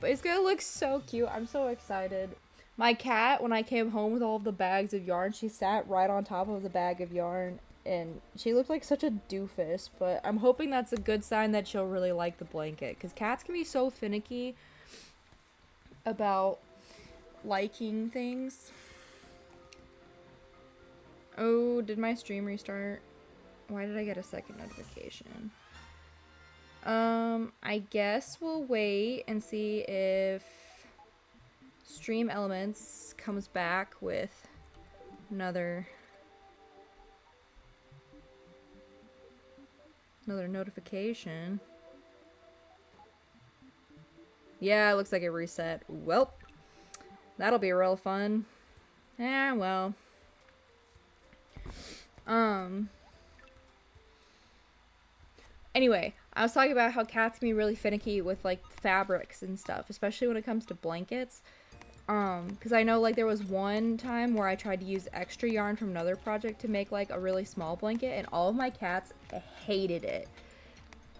But it's gonna look so cute. I'm so excited. My cat, when I came home with all of the bags of yarn, she sat right on top of the bag of yarn and she looked like such a doofus, but I'm hoping that's a good sign that she'll really like the blanket because cats can be so finicky about liking things. Oh, did my stream restart? Why did I get a second notification? I guess we'll wait and see if Stream Elements comes back with another notification. Yeah, it looks like it reset. Well, that'll be real fun. Yeah, well. Anyway, I was talking about how cats can be really finicky with like fabrics and stuff, especially when it comes to blankets. Because I know like there was one time where I tried to use extra yarn from another project to make like a really small blanket, and all of my cats hated it.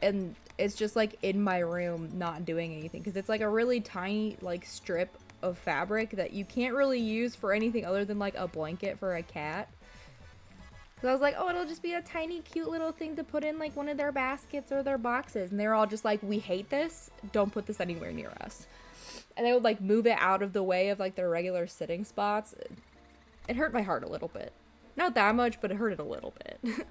And it's just like in my room not doing anything because it's like a really tiny like strip of fabric that you can't really use for anything other than like a blanket for a cat. So I was like, oh, it'll just be a tiny cute little thing to put in like one of their baskets or their boxes, and they're all just like, we hate this, don't put this anywhere near us. And they would like move it out of the way of like their regular sitting spots. It hurt my heart a little bit. Not that much, but it hurt it a little bit.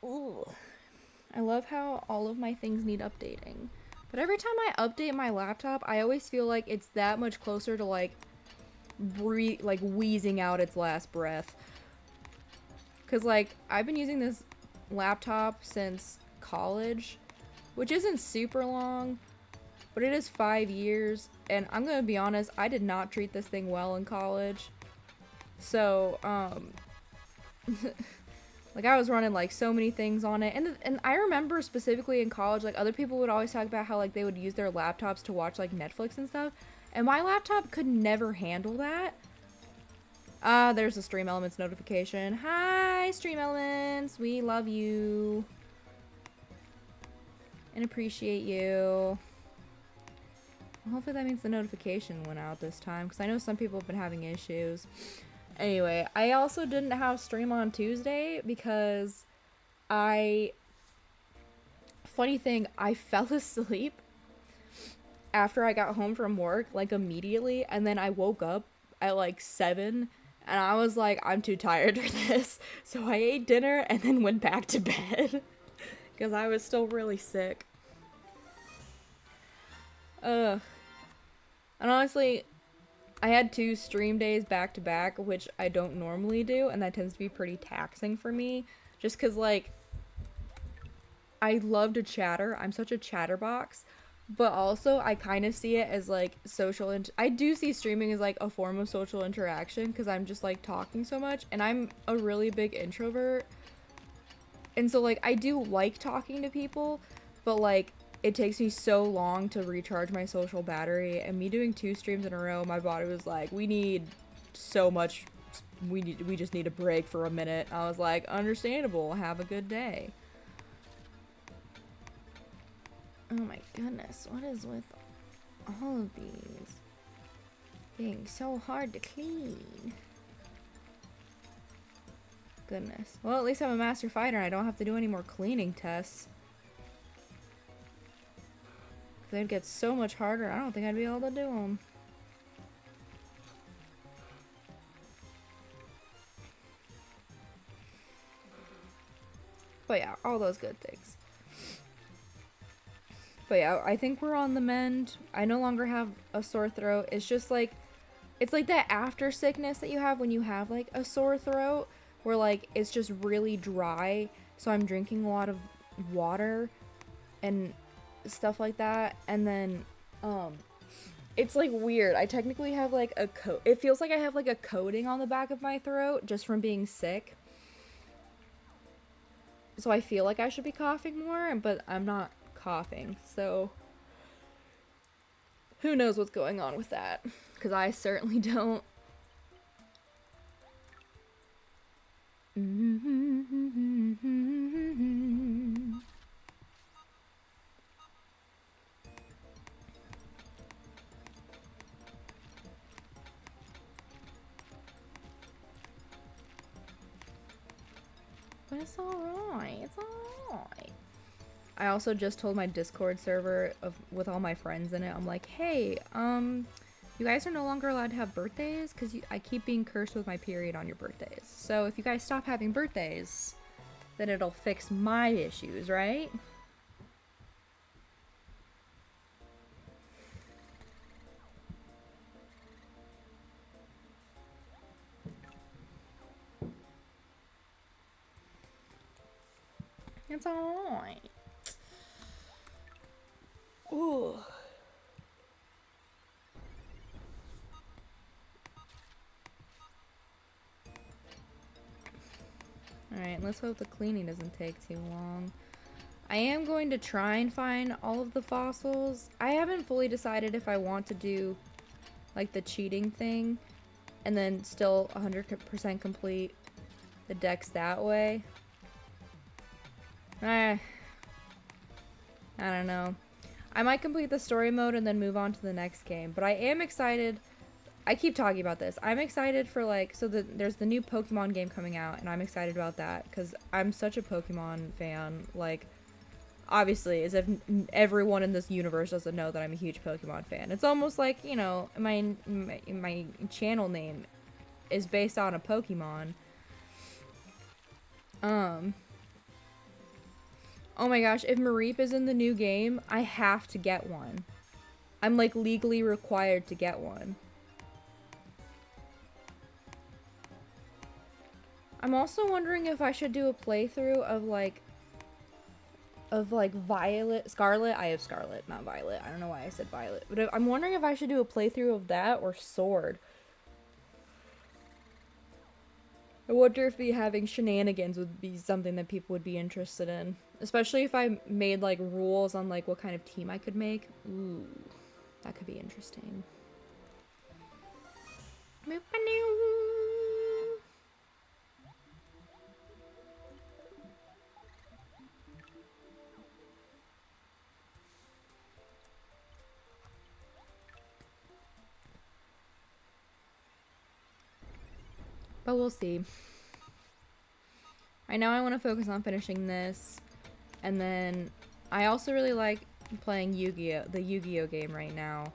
Ooh. I love how all of my things need updating. But every time I update my laptop, I always feel like it's that much closer to like wheezing out its last breath. Cause like I've been using this laptop since college, which isn't super long, but it is 5 years, and I'm gonna be honest, I did not treat this thing well in college. So, like I was running like so many things on it, and I remember specifically in college, like other people would always talk about how like they would use their laptops to watch like Netflix and stuff, and my laptop could never handle that. There's a Stream Elements notification. Hi, Stream Elements, we love you and appreciate you. Well, hopefully that means the notification went out this time, because I know some people have been having issues. Anyway, I also didn't have stream on Tuesday because funny thing, I fell asleep after I got home from work, like immediately, and then I woke up at like 7, and I was like, I'm too tired for this. So I ate dinner and then went back to bed because I was still really sick. Ugh. And honestly, I had 2 stream days back to back, which I don't normally do, and that tends to be pretty taxing for me. Just because, like, I love to chatter. I'm such a chatterbox. But also, I kind of see it as, like, I do see streaming as, like, a form of social interaction, because I'm just, like, talking so much, and I'm a really big introvert. And so, like, I do like talking to people, but, like, it takes me so long to recharge my social battery, and me doing 2 streams in a row, my body was like, we need so much, we just need a break for a minute. I was like, understandable, have a good day. Oh my goodness, what is with all of these being so hard to clean? Goodness. Well, at least I'm a master fighter and I don't have to do any more cleaning tests. They'd get so much harder, I don't think I'd be able to do them. But yeah, all those good things. But yeah, I think we're on the mend. I no longer have a sore throat. It's just like, it's like that after sickness that you have when you have like a sore throat, where like it's just really dry. So I'm drinking a lot of water and stuff like that. And then, it's like weird. I technically have like a coat. It feels like I have like a coating on the back of my throat just from being sick. So I feel like I should be coughing more, but I'm not coughing. So who knows what's going on with that? Because I certainly don't. But it's alright. It's alright. I also just told my Discord server with all my friends in it, I'm like, hey, you guys are no longer allowed to have birthdays because I keep being cursed with my period on your birthdays. So if you guys stop having birthdays, then it'll fix my issues, right? It's alright. Ooh. Alright, let's hope the cleaning doesn't take too long. I am going to try and find all of the fossils. I haven't fully decided if I want to do like the cheating thing and then still 100% complete the decks that way. I don't know. I might complete the story mode and then move on to the next game, but I am excited. I keep talking about this. I'm excited for like, there's the new Pokemon game coming out, and I'm excited about that because I'm such a Pokemon fan. Like, obviously, as if everyone in this universe doesn't know that I'm a huge Pokemon fan. It's almost like, you know, my channel name is based on a Pokemon. Oh my gosh, if Mareep is in the new game, I have to get one. I'm like legally required to get one. I'm also wondering if I should do a playthrough of like Scarlet. I have Scarlet, not Violet. I don't know why I said Violet. But I'm wondering if I should do a playthrough of that or Sword. I wonder if having shenanigans would be something that people would be interested in. Especially if I made like rules on like what kind of team I could make. Ooh, that could be interesting. But we'll see. I know I want to focus on finishing this. And then I also really like playing Yu-Gi-Oh! The Yu-Gi-Oh! Game right now.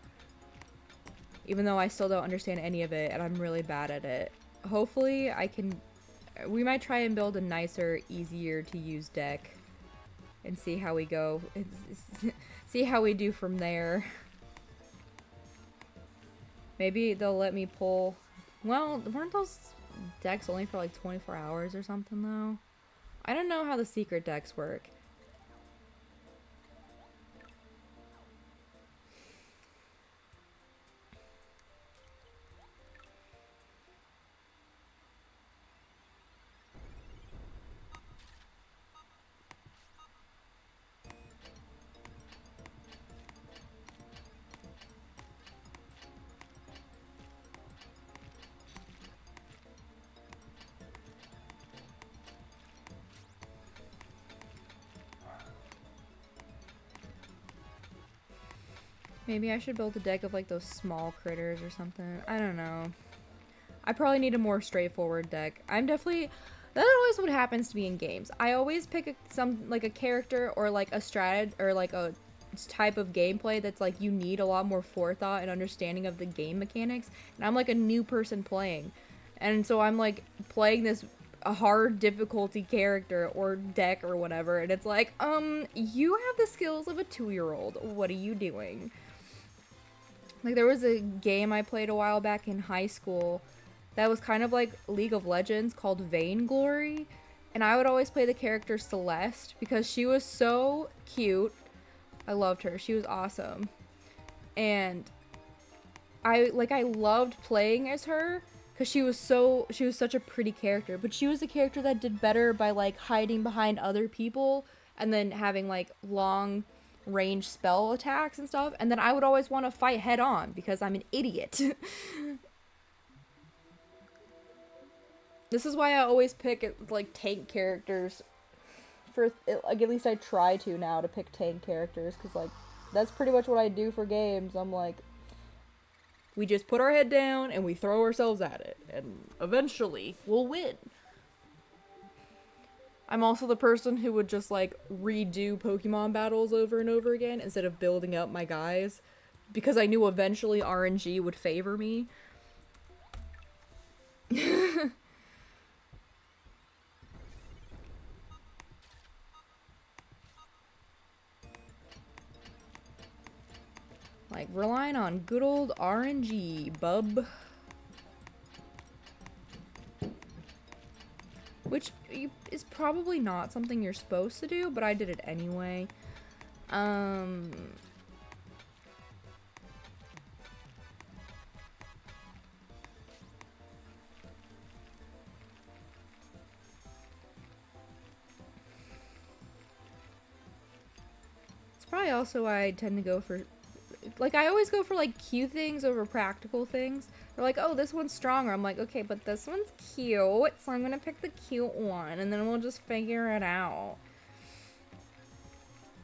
Even though I still don't understand any of it and I'm really bad at it. Hopefully I can... We might try and build a nicer, easier to use deck. And see how we go. See how we do from there. Maybe they'll let me pull... Well, weren't those decks only for like 24 hours or something though? I don't know how the secret decks work. Maybe I should build a deck of like those small critters or something. I don't know. I probably need a more straightforward deck. I'm definitely... That's always what happens to me in games. I always pick a character or like a strat or like a type of gameplay that's like you need a lot more forethought and understanding of the game mechanics. And I'm like a new person playing. And so I'm like playing this a hard difficulty character or deck or whatever. And it's like, you have the skills of a 2-year-old. What are you doing? Like, there was a game I played a while back in high school that was kind of like League of Legends called Vainglory. And I would always play the character Celeste because she was so cute. I loved her. She was awesome. And I loved playing as her because she was such a pretty character. But she was a character that did better by like hiding behind other people and then having like long range spell attacks and stuff, and then I would always want to fight head on because I'm an idiot. This is why I always pick like tank characters for like, at least I try to now to pick tank characters because like that's pretty much what I do for games. I'm like, we just put our head down and we throw ourselves at it and eventually we'll win. I'm also the person who would just like redo Pokemon battles over and over again instead of building up my guys because I knew eventually RNG would favor me. Like relying on good old RNG, bub. Which is probably not something you're supposed to do, but I did it anyway. It's probably also why I tend to go for, like, I always go for, like, cute things over practical things. They're like, oh, this one's stronger. I'm like, okay, but this one's cute, so I'm gonna pick the cute one, and then we'll just figure it out.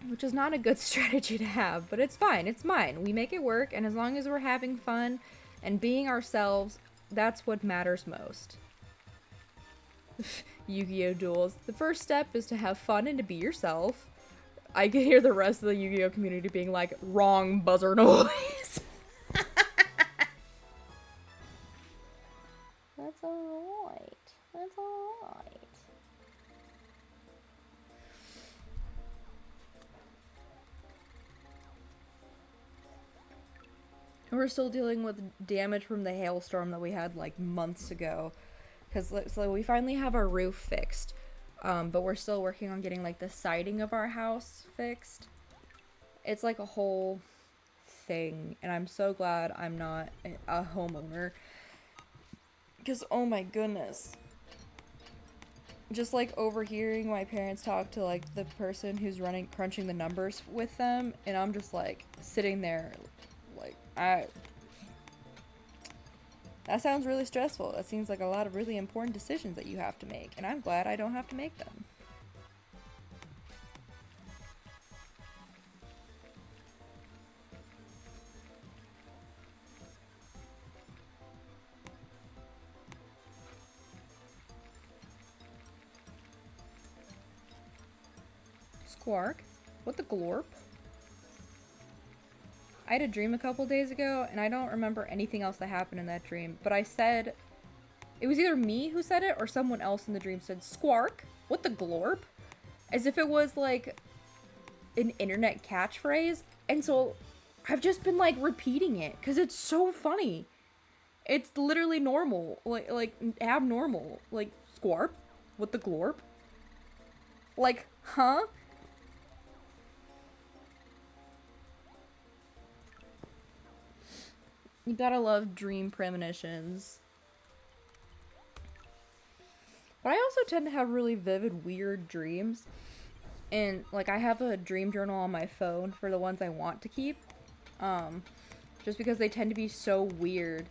Which is not a good strategy to have, but it's fine. It's mine. We make it work, and as long as we're having fun and being ourselves, that's what matters most. Yu-Gi-Oh! Duels. The first step is to have fun and to be yourself. I can hear the rest of the Yu-Gi-Oh! Community being like, wrong buzzer noise. That's alright. That's alright. We're still dealing with damage from the hailstorm that we had like months ago. Because so we finally have our roof fixed. But we're still working on getting like the siding of our house fixed. It's like a whole thing. And I'm so glad I'm not a homeowner. Because oh my goodness. Just like overhearing my parents talk to like the person who's crunching the numbers with them. And I'm just like sitting there like that sounds really stressful. That seems like a lot of really important decisions that you have to make, and I'm glad I don't have to make them. Squark? What the glorp? I had a dream a couple days ago, and I don't remember anything else that happened in that dream, but I said, it was either me who said it, or someone else in the dream said, Squark? What the glorp? As if it was, like, an internet catchphrase, and so I've just been, like, repeating it, because it's so funny. It's literally normal, like, abnormal. Like, Squarp? What the glorp? Like, huh? You gotta love dream premonitions. But I also tend to have really vivid, weird dreams. And, like, I have a dream journal on my phone for the ones I want to keep. Just because they tend to be so weird.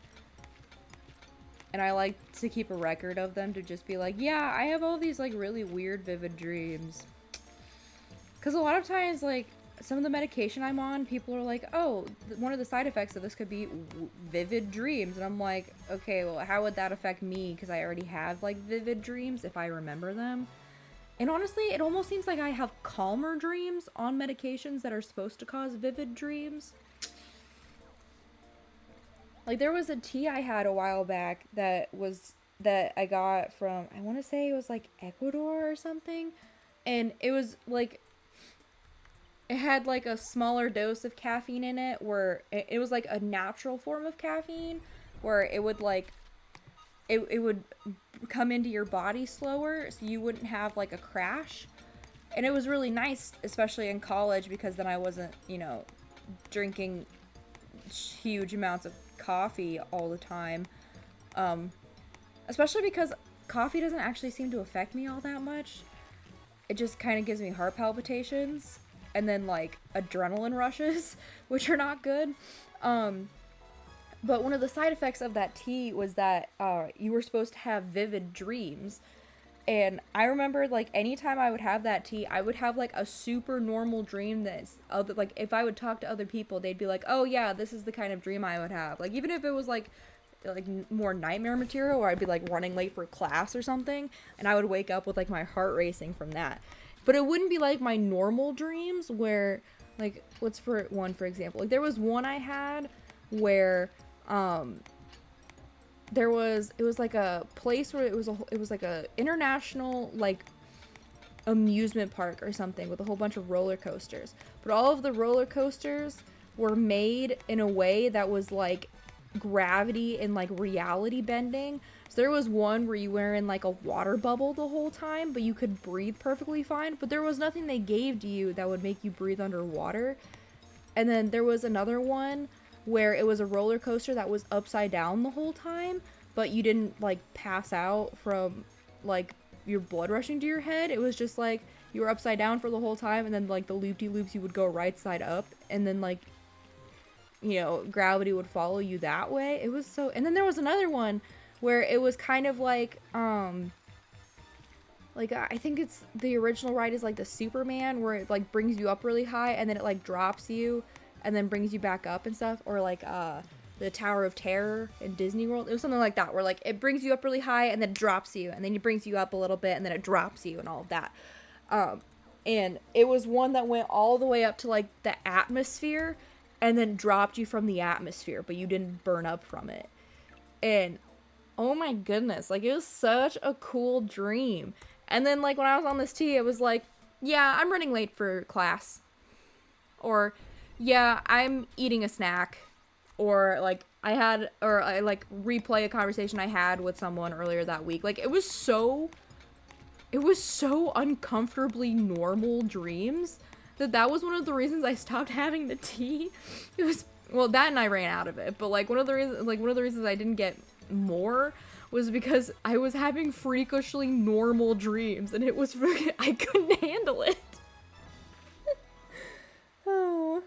And I like to keep a record of them to just be like, yeah, I have all these, like, really weird, vivid dreams. Because a lot of times, like, some of the medication I'm on, people are like, oh, one of the side effects of this could be vivid dreams. And I'm like, okay, well, how would that affect me? Because I already have, like, vivid dreams if I remember them. And honestly, it almost seems like I have calmer dreams on medications that are supposed to cause vivid dreams. Like, there was a tea I had a while back that I got from, I want to say it was, like, Ecuador or something. And it was, like, it had like a smaller dose of caffeine in it where it was like a natural form of caffeine where it would like it would come into your body slower so you wouldn't have like a crash. And it was really nice, especially in college, because then I wasn't, drinking huge amounts of coffee all the time. Especially because coffee doesn't actually seem to affect me all that much. It just kind of gives me heart palpitations. And then, like, adrenaline rushes, which are not good. But one of the side effects of that tea was that you were supposed to have vivid dreams. And I remember, like, anytime I would have that tea, I would have, like, a super normal dream that's, like, if I would talk to other people, they'd be like, oh, yeah, this is the kind of dream I would have. Like, even if it was, like, like more nightmare material, where I'd be like running late for class or something, and I would wake up with like my heart racing from that. But it wouldn't be like my normal dreams where, like, what's for one, for example, like there was one I had where it was like a place where it was like a international like amusement park or something with a whole bunch of roller coasters, but all of the roller coasters were made in a way that was like gravity and like reality bending. So there was one where you were in like a water bubble the whole time, but you could breathe perfectly fine, but there was nothing they gave to you that would make you breathe underwater. And then there was another one where it was a roller coaster that was upside down the whole time, but you didn't like pass out from like your blood rushing to your head. It was just like you were upside down for the whole time, and then like the loop-de-loops you would go right side up, and then like, you know, gravity would follow you that way. It was so. And then there was another one where it was kind of like I think it's the original ride is like the Superman, where it like brings you up really high and then it like drops you and then brings you back up and stuff, or like the Tower of Terror in Disney World. It was something like that, where like it brings you up really high and then it drops you, and then it brings you up a little bit and then it drops you and all of that. And it was one that went all the way up to like the atmosphere and then dropped you from the atmosphere, but you didn't burn up from it. And oh my goodness, like it was such a cool dream. And then like when I was on this tee, it was like, yeah, I'm running late for class, or yeah, I'm eating a snack, or like I like replay a conversation I had with someone earlier that week. Like it was so uncomfortably normal dreams that was one of the reasons I stopped having the tea. It was, well, that and I ran out of it, but like one of the reasons I didn't get more was because I was having freakishly normal dreams, and it was I couldn't handle it. Oh.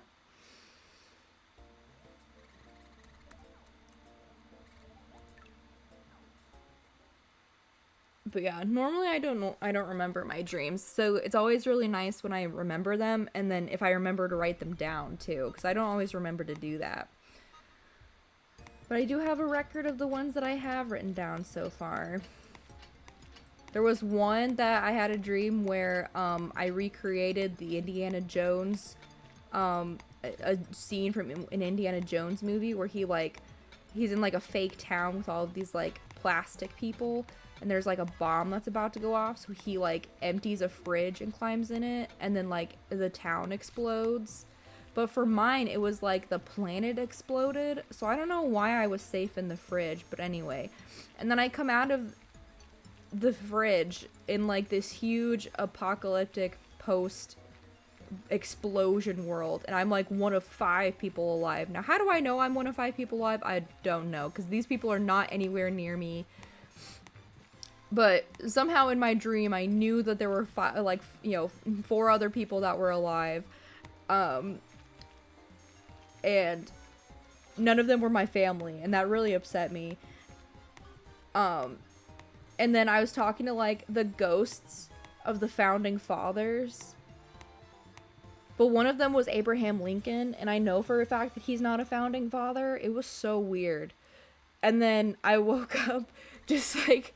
But yeah, normally I don't remember my dreams, so it's always really nice when I remember them, and then if I remember to write them down too, because I don't always remember to do that. But I do have a record of the ones that I have written down so far. There was one that I had a dream where I recreated the Indiana Jones a scene from an Indiana Jones movie where he's in like a fake town with all of these like plastic people, and there's like a bomb that's about to go off, so he like empties a fridge and climbs in it, and then like the town explodes. But for mine, it was like the planet exploded, so I don't know why I was safe in the fridge, but anyway. And then I come out of the fridge in like this huge apocalyptic post explosion world, and I'm like one of 5 people alive. Now how do I know I'm one of 5 people alive? I don't know, because these people are not anywhere near me. But somehow in my dream I knew that there were 4 other people that were alive, and none of them were my family, and that really upset me. And then I was talking to like the ghosts of the founding fathers, but one of them was Abraham Lincoln, and I know for a fact that he's not a founding father. It was so weird. And then I woke up just like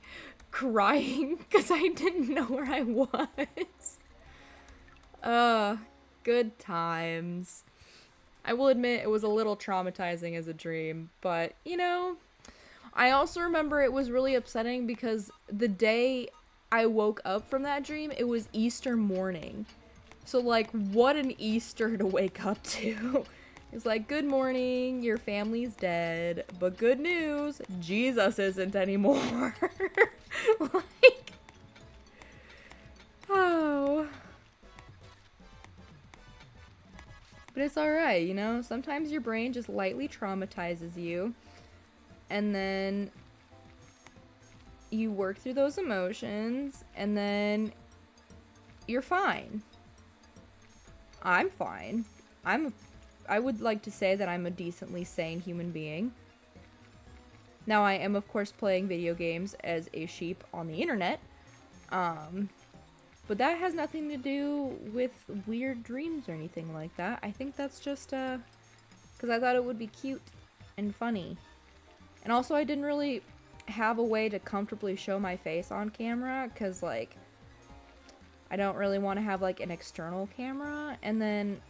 crying because I didn't know where I was. Good times. I will admit it was a little traumatizing as a dream, but you know, I also remember it was really upsetting because the day I woke up from that dream, it was Easter morning. So like, what an Easter to wake up to. It's like, good morning, your family's dead, but good news, Jesus isn't anymore. Like, oh. But it's alright, you know? Sometimes your brain just lightly traumatizes you, and then you work through those emotions, and then you're fine. I'm fine. I would like to say that I'm a decently sane human being. Now, I am, of course, playing video games as a sheep on the internet, but that has nothing to do with weird dreams or anything like that. I think that's just, because I thought it would be cute and funny And also I didn't really have a way to comfortably show my face on camera, because like I don't really want to have like an external camera, and then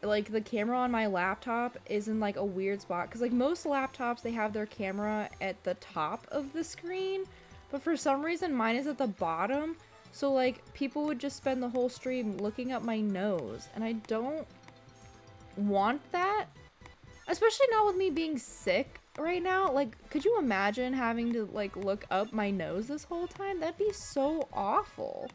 like the camera on my laptop is in like a weird spot, because like most laptops, they have their camera at the top of the screen, but for some reason mine is at the bottom. So like people would just spend the whole stream looking up my nose, and I don't want that, especially not with me being sick right now. Like, could you imagine having to like look up my nose this whole time? That'd be so awful.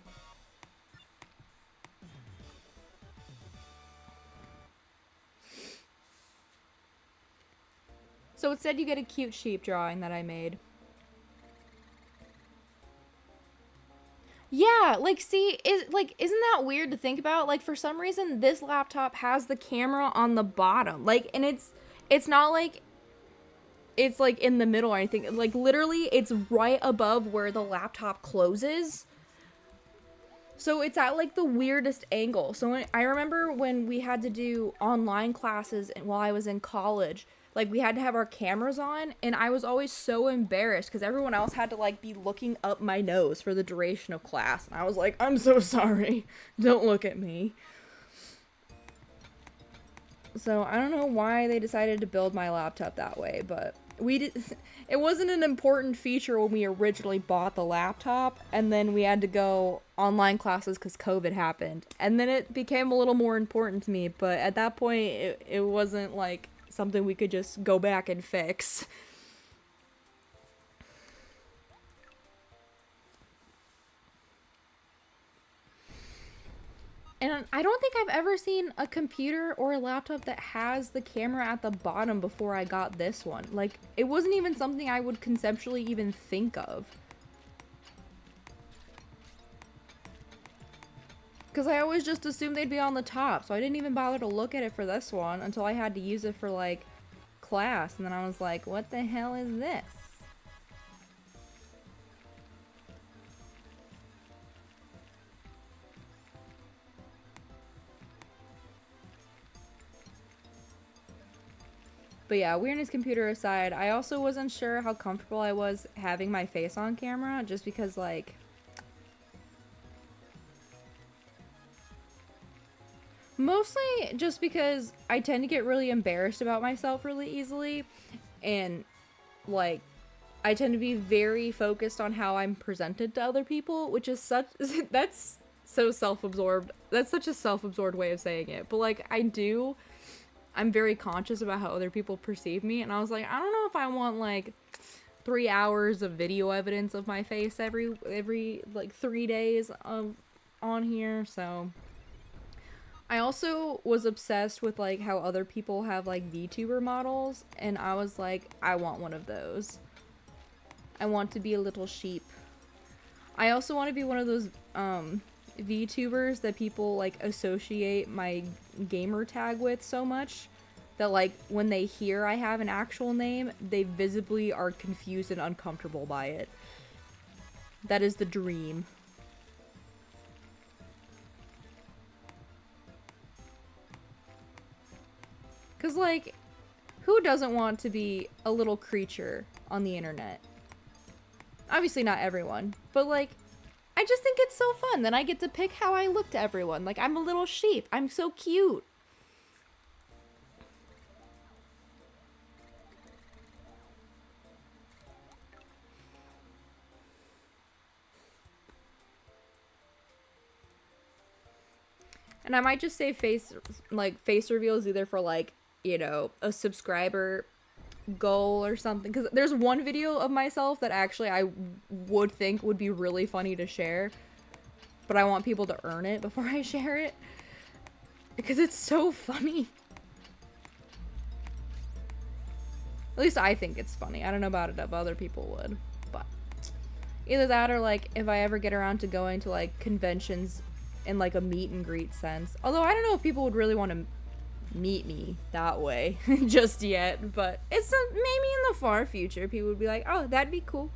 So instead you get a cute sheep drawing that I made. Yeah, like, see, isn't that weird to think about? Like, for some reason, this laptop has the camera on the bottom. Like, and it's not like it's like in the middle or anything. Like, literally, it's right above where the laptop closes. So it's at like the weirdest angle. So I remember when we had to do online classes and while I was in college, like we had to have our cameras on, and I was always so embarrassed because everyone else had to like be looking up my nose for the duration of class. And I was like, I'm so sorry. Don't look at me. So I don't know why they decided to build my laptop that way, but it wasn't an important feature when we originally bought the laptop, and then we had to go online classes because COVID happened, and then it became a little more important to me, but at that point it wasn't like something we could just go back and fix. And I don't think I've ever seen a computer or a laptop that has the camera at the bottom before I got this one. Like, it wasn't even something I would conceptually even think of. Because I always just assumed they'd be on the top, so I didn't even bother to look at it for this one until I had to use it for, like, class. And then I was like, what the hell is this? But yeah, weirdness computer aside, I also wasn't sure how comfortable I was having my face on camera, just because, like, mostly just because I tend to get really embarrassed about myself really easily, and, like, I tend to be very focused on how I'm presented to other people, which is such, that's so self-absorbed, that's such a self-absorbed way of saying it, but, like, I'm very conscious about how other people perceive me, and I was like, I don't know if I want like 3 hours of video evidence of my face every like 3 days on here. So I also was obsessed with like how other people have like VTuber models, and I was like, I want one of those. I want to be a little sheep. I also want to be one of those VTubers that people like associate my gamer tag with so much that like when they hear I have an actual name, they visibly are confused and uncomfortable by it. That is the dream. Cause like, who doesn't want to be a little creature on the internet? Obviously not everyone, but like, I just think it's so fun. Then I get to pick how I look to everyone. Like, I'm a little sheep. I'm so cute. And I might just say face reveals either for like, you know, a subscriber goal or something, because there's one video of myself that actually I would think would be really funny to share, but I want people to earn it before I share it because it's so funny. At least I think it's funny. I don't know about it if other people would, but either that or like if I ever get around to going to like conventions in like a meet and greet sense, although I don't know if people would really want to meet me that way just yet, but it's maybe in the far future people would be like, oh, that'd be cool.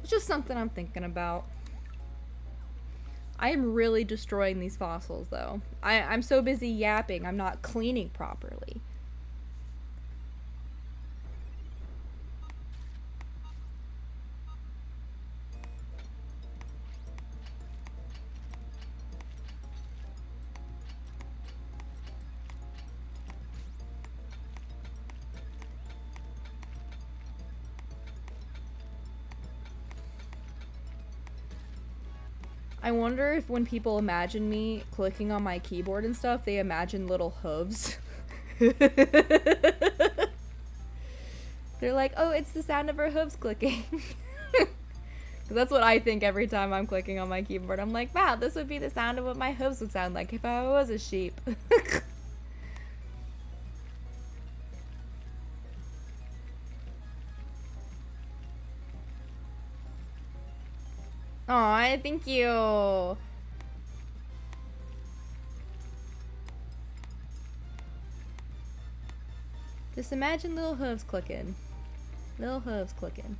It's just something I'm thinking about. I am really destroying these fossils though. I'm so busy yapping I'm not cleaning properly. I wonder if when people imagine me clicking on my keyboard and stuff, they imagine little hooves. They're like, oh, it's the sound of her hooves clicking. That's what I think every time I'm clicking on my keyboard. I'm like, wow, this would be the sound of what my hooves would sound like if I was a sheep. Aw, thank you. Just imagine little hooves clicking. Little hooves clicking.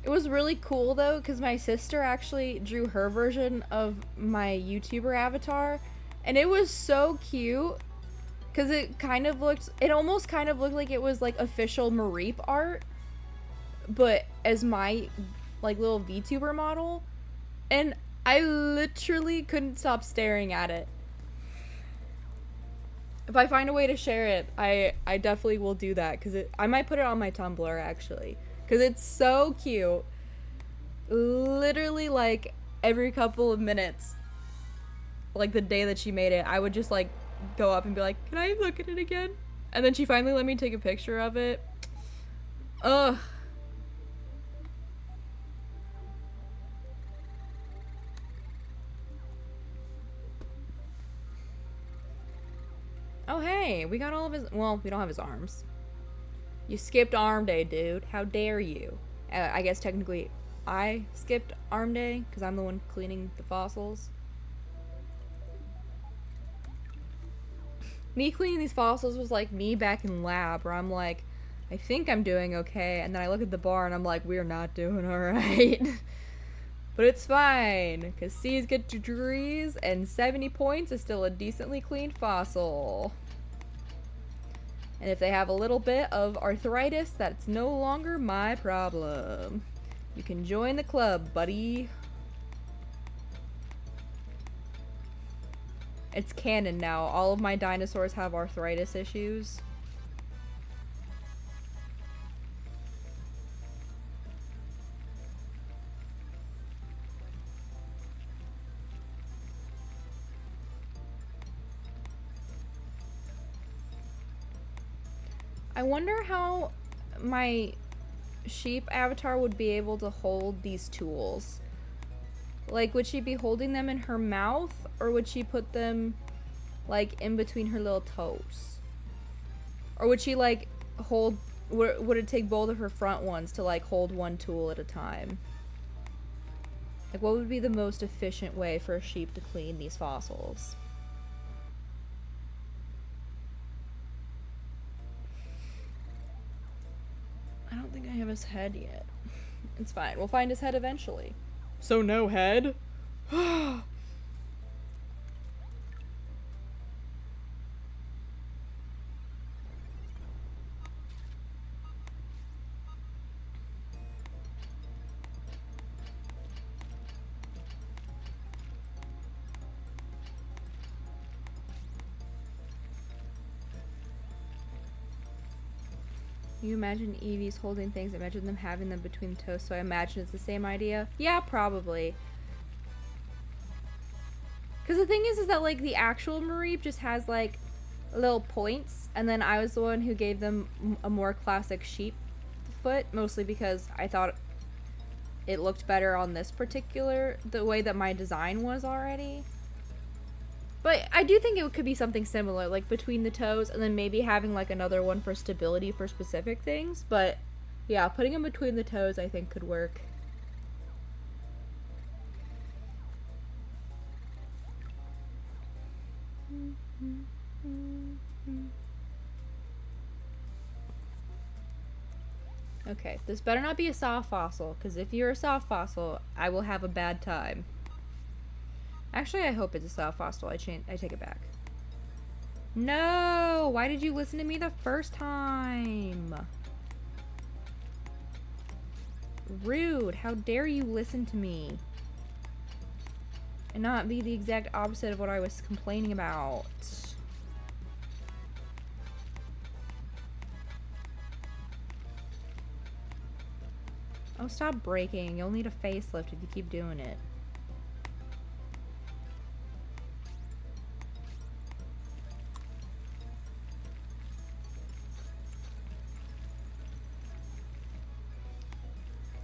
It was really cool though, because my sister actually drew her version of my YouTuber avatar, and it was so cute. Because it almost kind of looked like it was like official Mareep art, but as my like little VTuber model, and I literally couldn't stop staring at it. If I find a way to share it, I definitely will do that, because I might put it on my Tumblr actually, because it's so cute. Literally like every couple of minutes, like the day that she made it, I would just like go up and be like, can I look at it again? And then she finally let me take a picture of it. Ugh. Oh hey, we got all of his, well, we don't have his arms. You skipped arm day, dude. How dare you? I guess technically I skipped arm day because I'm the one cleaning the fossils. Me cleaning these fossils was like me back in lab, where I'm like, I think I'm doing okay, and then I look at the bar and I'm like, we're not doing alright. But it's fine, because C's get degrees, and 70 points is still a decently cleaned fossil. And if they have a little bit of arthritis, that's no longer my problem. You can join the club, buddy. It's canon now. All of my dinosaurs have arthritis issues. I wonder how my sheep avatar would be able to hold these tools. Like, would she be holding them in her mouth, or would she put them, like, in between her little toes? Or would she, like, hold, would it take both of her front ones to, like, hold one tool at a time? Like, what would be the most efficient way for a sheep to clean these fossils? I don't think I have his head yet. It's fine. We'll find his head eventually. So no head? You imagine Eevees holding things, imagine them having them between toes, so I imagine it's the same idea. Yeah, probably. Because the thing is that, like, the actual Mareep just has, like, little points, and then I was the one who gave them a more classic sheep foot, mostly because I thought it looked better on this particular, the way that my design was already. But I do think it could be something similar, like between the toes, and then maybe having like another one for stability for specific things. But yeah, putting them between the toes I think could work. Okay, this better not be a soft fossil, because if you're a soft fossil, I will have a bad time. Actually, I hope it's a soft fossil. I take it back. No! Why did you listen to me the first time? Rude. How dare you listen to me? And not be the exact opposite of what I was complaining about. Oh, stop breaking. You'll need a facelift if you keep doing it.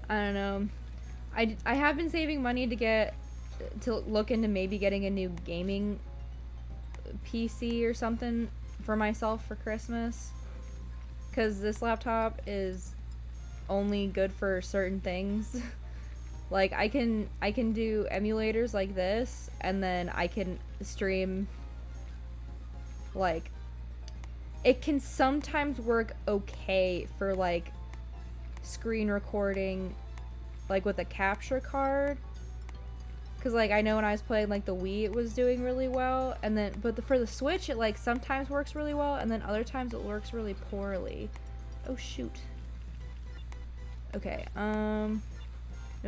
I don't know. I have been saving money to look into maybe getting a new gaming PC or something for myself for Christmas. Because this laptop is only good for certain things. Like I can do emulators like this, and then I can stream, like, it can sometimes work okay for like screen recording, like with a capture card, because like I know when I was playing like the Wii it was doing really well, and then for the Switch it like sometimes works really well, and then other times it works really poorly. Oh shoot. Okay, no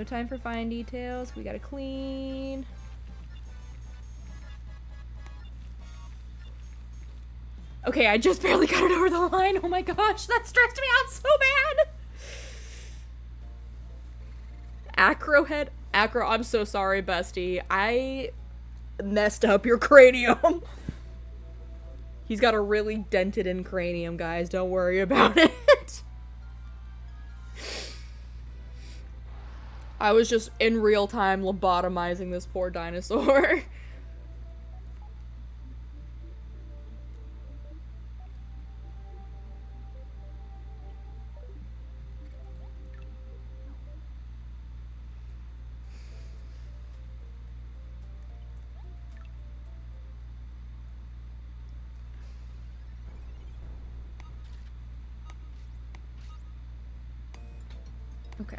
time for fine details. We gotta clean. Okay, I just barely got it over the line. Oh my gosh, that stressed me out so bad. Acro head. Acro, I'm so sorry, bestie. I messed up your cranium. He's got a really dented in cranium, guys. Don't worry about it. I was just in real time lobotomizing this poor dinosaur. Okay.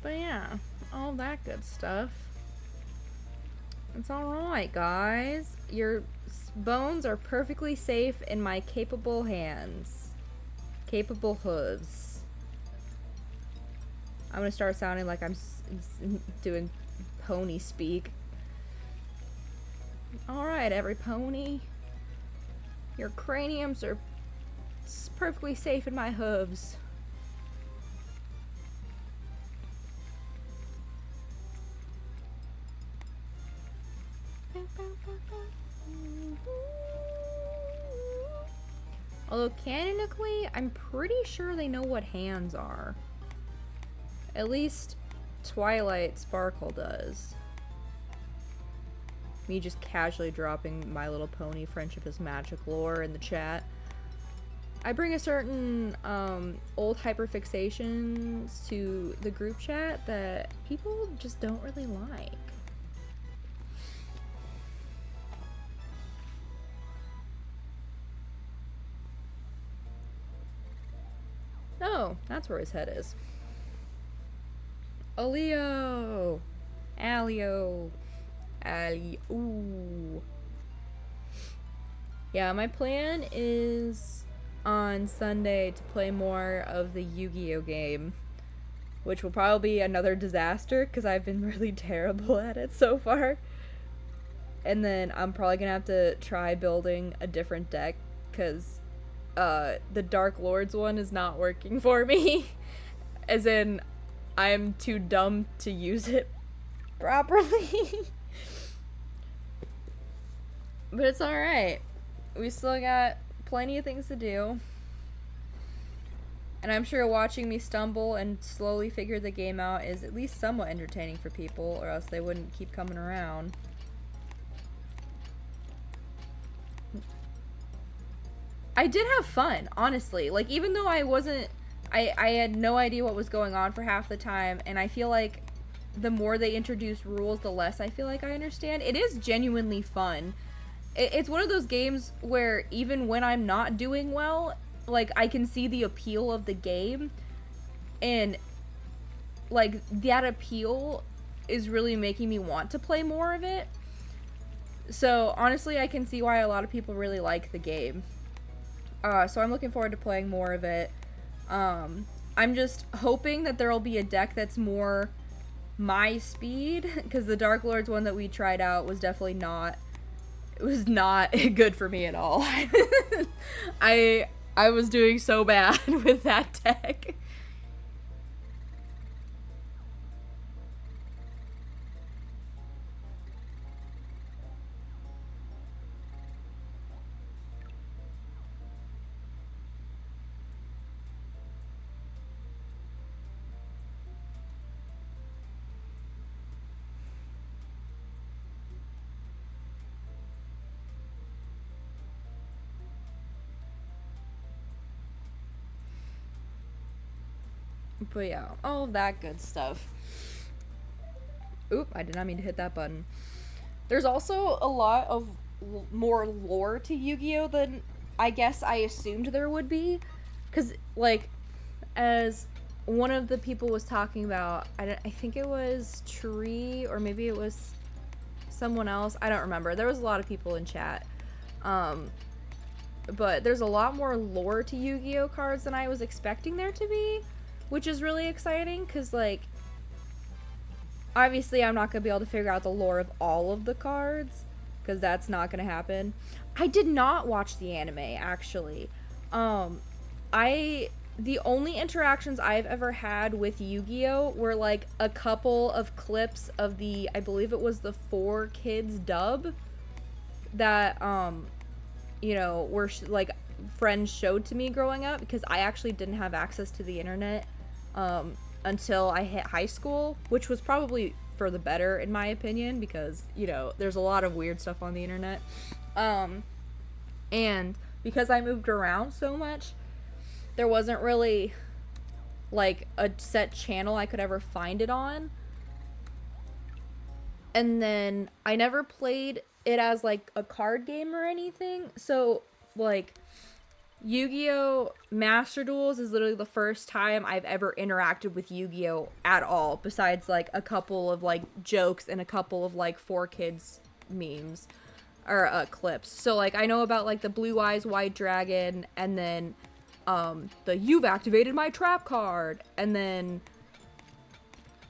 But yeah, all that good stuff. It's alright, guys. Your bones are perfectly safe in my capable hands. Capable hooves. I'm gonna start sounding like I'm doing pony speak. Alright, every pony. Your craniums are perfectly safe in my hooves. Although canonically, I'm pretty sure they know what hands are. At least Twilight Sparkle does. Me just casually dropping My Little Pony Friendship is Magic lore in the chat. I bring a certain old hyperfixations to the group chat that people just don't really like. Oh, that's where his head is. Alio! Alio! Ali. Ooh. Yeah, my plan is on Sunday to play more of the Yu-Gi-Oh game, which will probably be another disaster because I've been really terrible at it so far. And then I'm probably gonna have to try building a different deck because the Dark Lords one is not working for me. As in, I'm too dumb to use it properly. But it's alright. We still got plenty of things to do. And I'm sure watching me stumble and slowly figure the game out is at least somewhat entertaining for people, or else they wouldn't keep coming around. I did have fun, honestly. Like, even though I had no idea what was going on for half the time, and I feel like the more they introduce rules, the less I feel like I understand. It is genuinely fun. It's one of those games where even when I'm not doing well, like, I can see the appeal of the game, and, like, that appeal is really making me want to play more of it. So, honestly, I can see why a lot of people really like the game. So I'm looking forward to playing more of it. I'm just hoping that there'll be a deck that's more my speed, because the Dark Lords one that we tried out was definitely not, it was not good for me at all. I I was doing so bad with that deck. But yeah, all of that good stuff. Oop, I did not mean to hit that button. There's also a lot of more lore to Yu-Gi-Oh than I guess I assumed there would be, because like, as one of the people was talking about, I think it was Tree, or maybe it was someone else, I don't remember. There was a lot of people in chat, um but there's a lot more lore to Yu-Gi-Oh cards than I was expecting there to be, which is really exciting, because like, obviously I'm not gonna be able to figure out the lore of all of the cards, because that's not gonna happen. I did not watch the anime, actually. I The only interactions I've ever had with Yu-Gi-Oh were like a couple of clips of the, I believe it was the 4Kids dub that were like friends showed to me growing up, because I actually didn't have access to the internet until I hit high school, which was probably for the better in my opinion, because there's a lot of weird stuff on the internet, and because I moved around so much, there wasn't really like a set channel I could ever find it on. And then I never played it as like a card game or anything, so like, Yu-Gi-Oh! Master Duels is literally the first time I've ever interacted with Yu-Gi-Oh! At all, besides like a couple of like jokes and a couple of like 4Kids memes or clips. So like, I know about like the Blue Eyes White Dragon, and then the "You've activated my trap" card, and then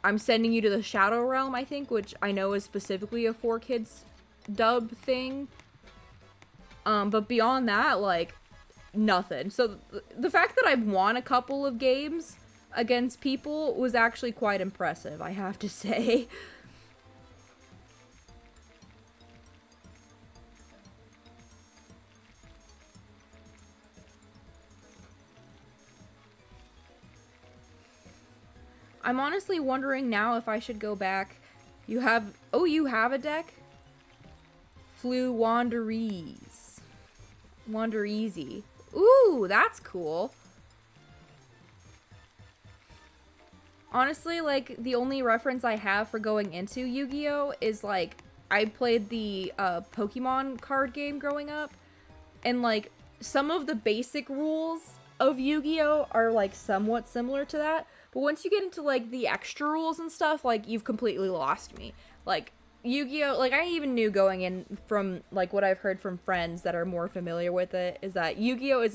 I'm sending you to the Shadow Realm, I think, which I know is specifically a 4Kids dub thing. But beyond that, like, nothing. So the fact that I've won a couple of games against people was actually quite impressive, I have to say. I'm honestly wondering now if I should go back. You have a deck? Flew Wandereeze. Wandereezy. Ooh, that's cool. Honestly, like, the only reference I have for going into Yu-Gi-Oh! Is, like, I played the Pokemon card game growing up, and, like, some of the basic rules of Yu-Gi-Oh! Are, like, somewhat similar to that, but once you get into, like, the extra rules and stuff, like, you've completely lost me. Like, Yu-Gi-Oh! Like, I even knew going in from, like, what I've heard from friends that are more familiar with it, is that Yu-Gi-Oh! Is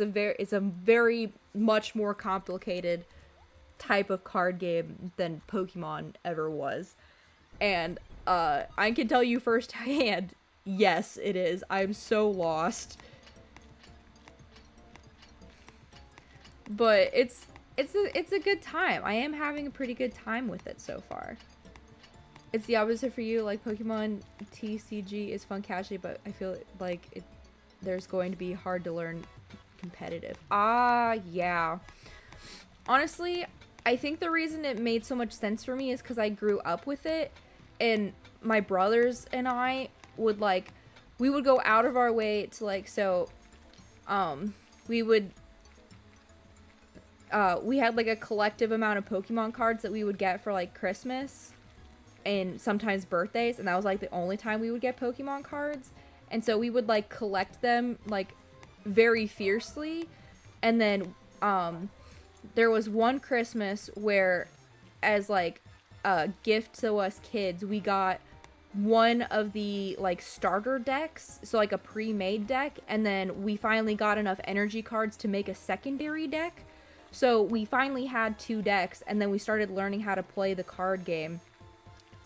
a very much more complicated type of card game than Pokemon ever was. And I can tell you firsthand, yes, it is. I'm so lost. But it's a good time. I am having a pretty good time with it so far. It's the opposite for you. Like, Pokemon TCG is fun casually, but I feel like there's going to be hard to learn competitive. Ah, yeah. Honestly, I think the reason it made so much sense for me is because I grew up with it, and my brothers and I would, like, we would go out of our way to, like, so, we would, we had, like, a collective amount of Pokemon cards that we would get for, like, Christmas and sometimes birthdays, and that was, like, the only time we would get Pokemon cards, and so we would, like, collect them, like, very fiercely, and then, there was one Christmas where, as, like, a gift to us kids, we got one of the, like, starter decks, so, like, a pre-made deck, and then we finally got enough energy cards to make a secondary deck, So we finally had 2 decks, and then we started learning how to play the card game.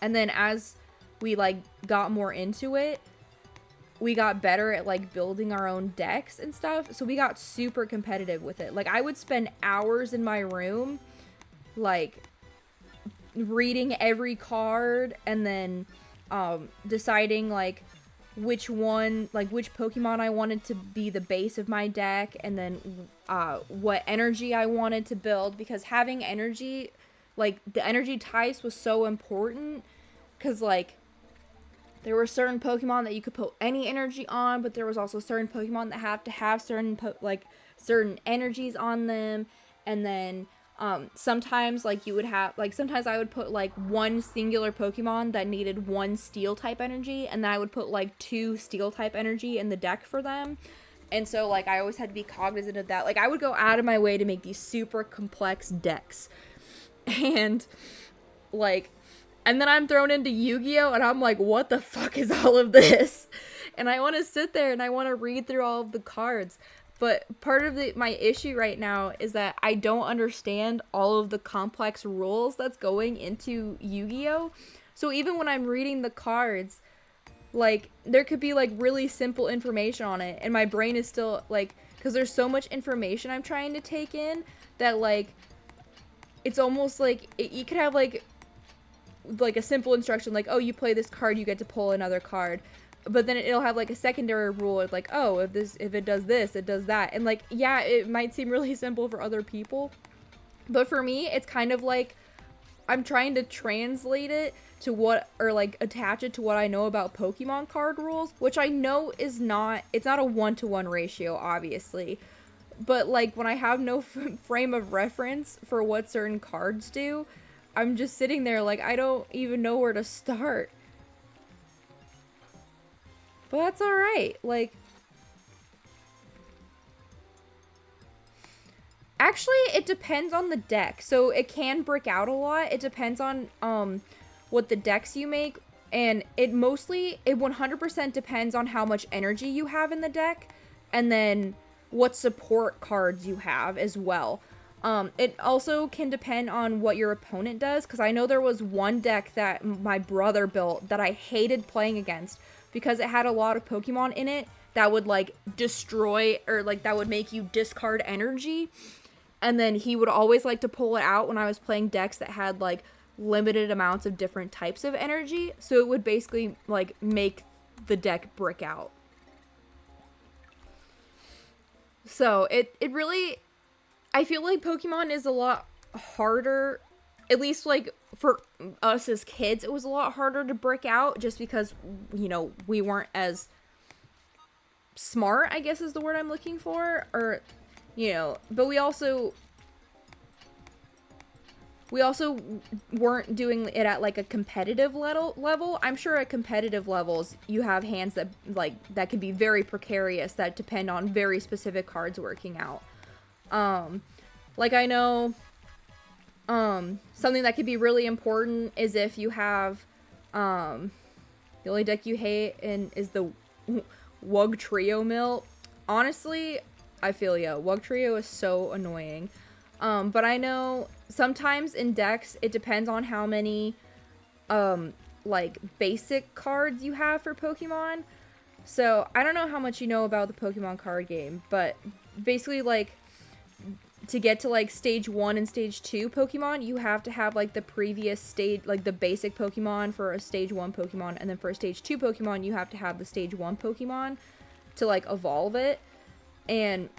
And then as we like got more into it, we got better at like building our own decks and stuff. So we got super competitive with it. Like I would spend hours in my room like reading every card and then deciding like which one, like which Pokemon I wanted to be the base of my deck, and then what energy I wanted to build, because having energy, like the energy types was so important, because like there were certain Pokemon that you could put any energy on, but there was also certain Pokemon that have to have certain certain energies on them. And then sometimes like you would have like sometimes I would put like one singular Pokemon that needed one steel type energy, and then I would put like 2 steel type energy in the deck for them. And so like I always had to be cognizant of that. Like I would go out of my way to make these super complex decks. And like, and then I'm thrown into Yu-Gi-Oh! And I'm like, what the fuck is all of this? And I want to sit there and I want to read through all of the cards. But part of my issue right now is that I don't understand all of the complex rules that's going into Yu-Gi-Oh! So even when I'm reading the cards, like, there could be, like, really simple information on it. And my brain is still, like, because there's so much information I'm trying to take in that, like, it's almost like, you could have, like a simple instruction, like, oh, you play this card, you get to pull another card. But then it'll have like a secondary rule of like, oh, if it does this, it does that. And like, yeah, it might seem really simple for other people, but for me, it's kind of like I'm trying to translate it to what, or like attach it to what I know about Pokemon card rules, which I know it's not a 1-to-1 ratio, obviously. But like when I have no frame of reference for what certain cards do, I'm just sitting there like, I don't even know where to start. But that's alright. Like, actually, it depends on the deck. So it can brick out a lot. It depends on what the decks you make. And it 100% depends on how much energy you have in the deck. And then what support cards you have as well. It also can depend on what your opponent does, because I know there was one deck that my brother built that I hated playing against because it had a lot of Pokemon in it that would like destroy, or like that would make you discard energy, and then he would always like to pull it out when I was playing decks that had like limited amounts of different types of energy, so it would basically like make the deck brick out. So it really, I feel like Pokemon is a lot harder, at least like for us as kids, it was a lot harder to brick out just because, you know, we weren't as smart, I guess is the word I'm looking for, or, you know, but we also weren't doing it at like a competitive level. I'm sure at competitive levels you have hands that like that can be very precarious, that depend on very specific cards working out. Like I know something that could be really important is if you have the only deck you hate and is the Wug Trio Mill. Honestly, I feel ya. Wug Trio is so annoying. But I know sometimes in decks it depends on how many like basic cards you have for Pokemon. So I don't know how much you know about the Pokemon card game, but basically like to get to like stage 1 and stage 2 Pokemon, you have to have like the previous stage, like the basic Pokemon for a stage 1 Pokemon, and then for a stage 2 Pokemon you have to have the stage 1 Pokemon to like evolve it. And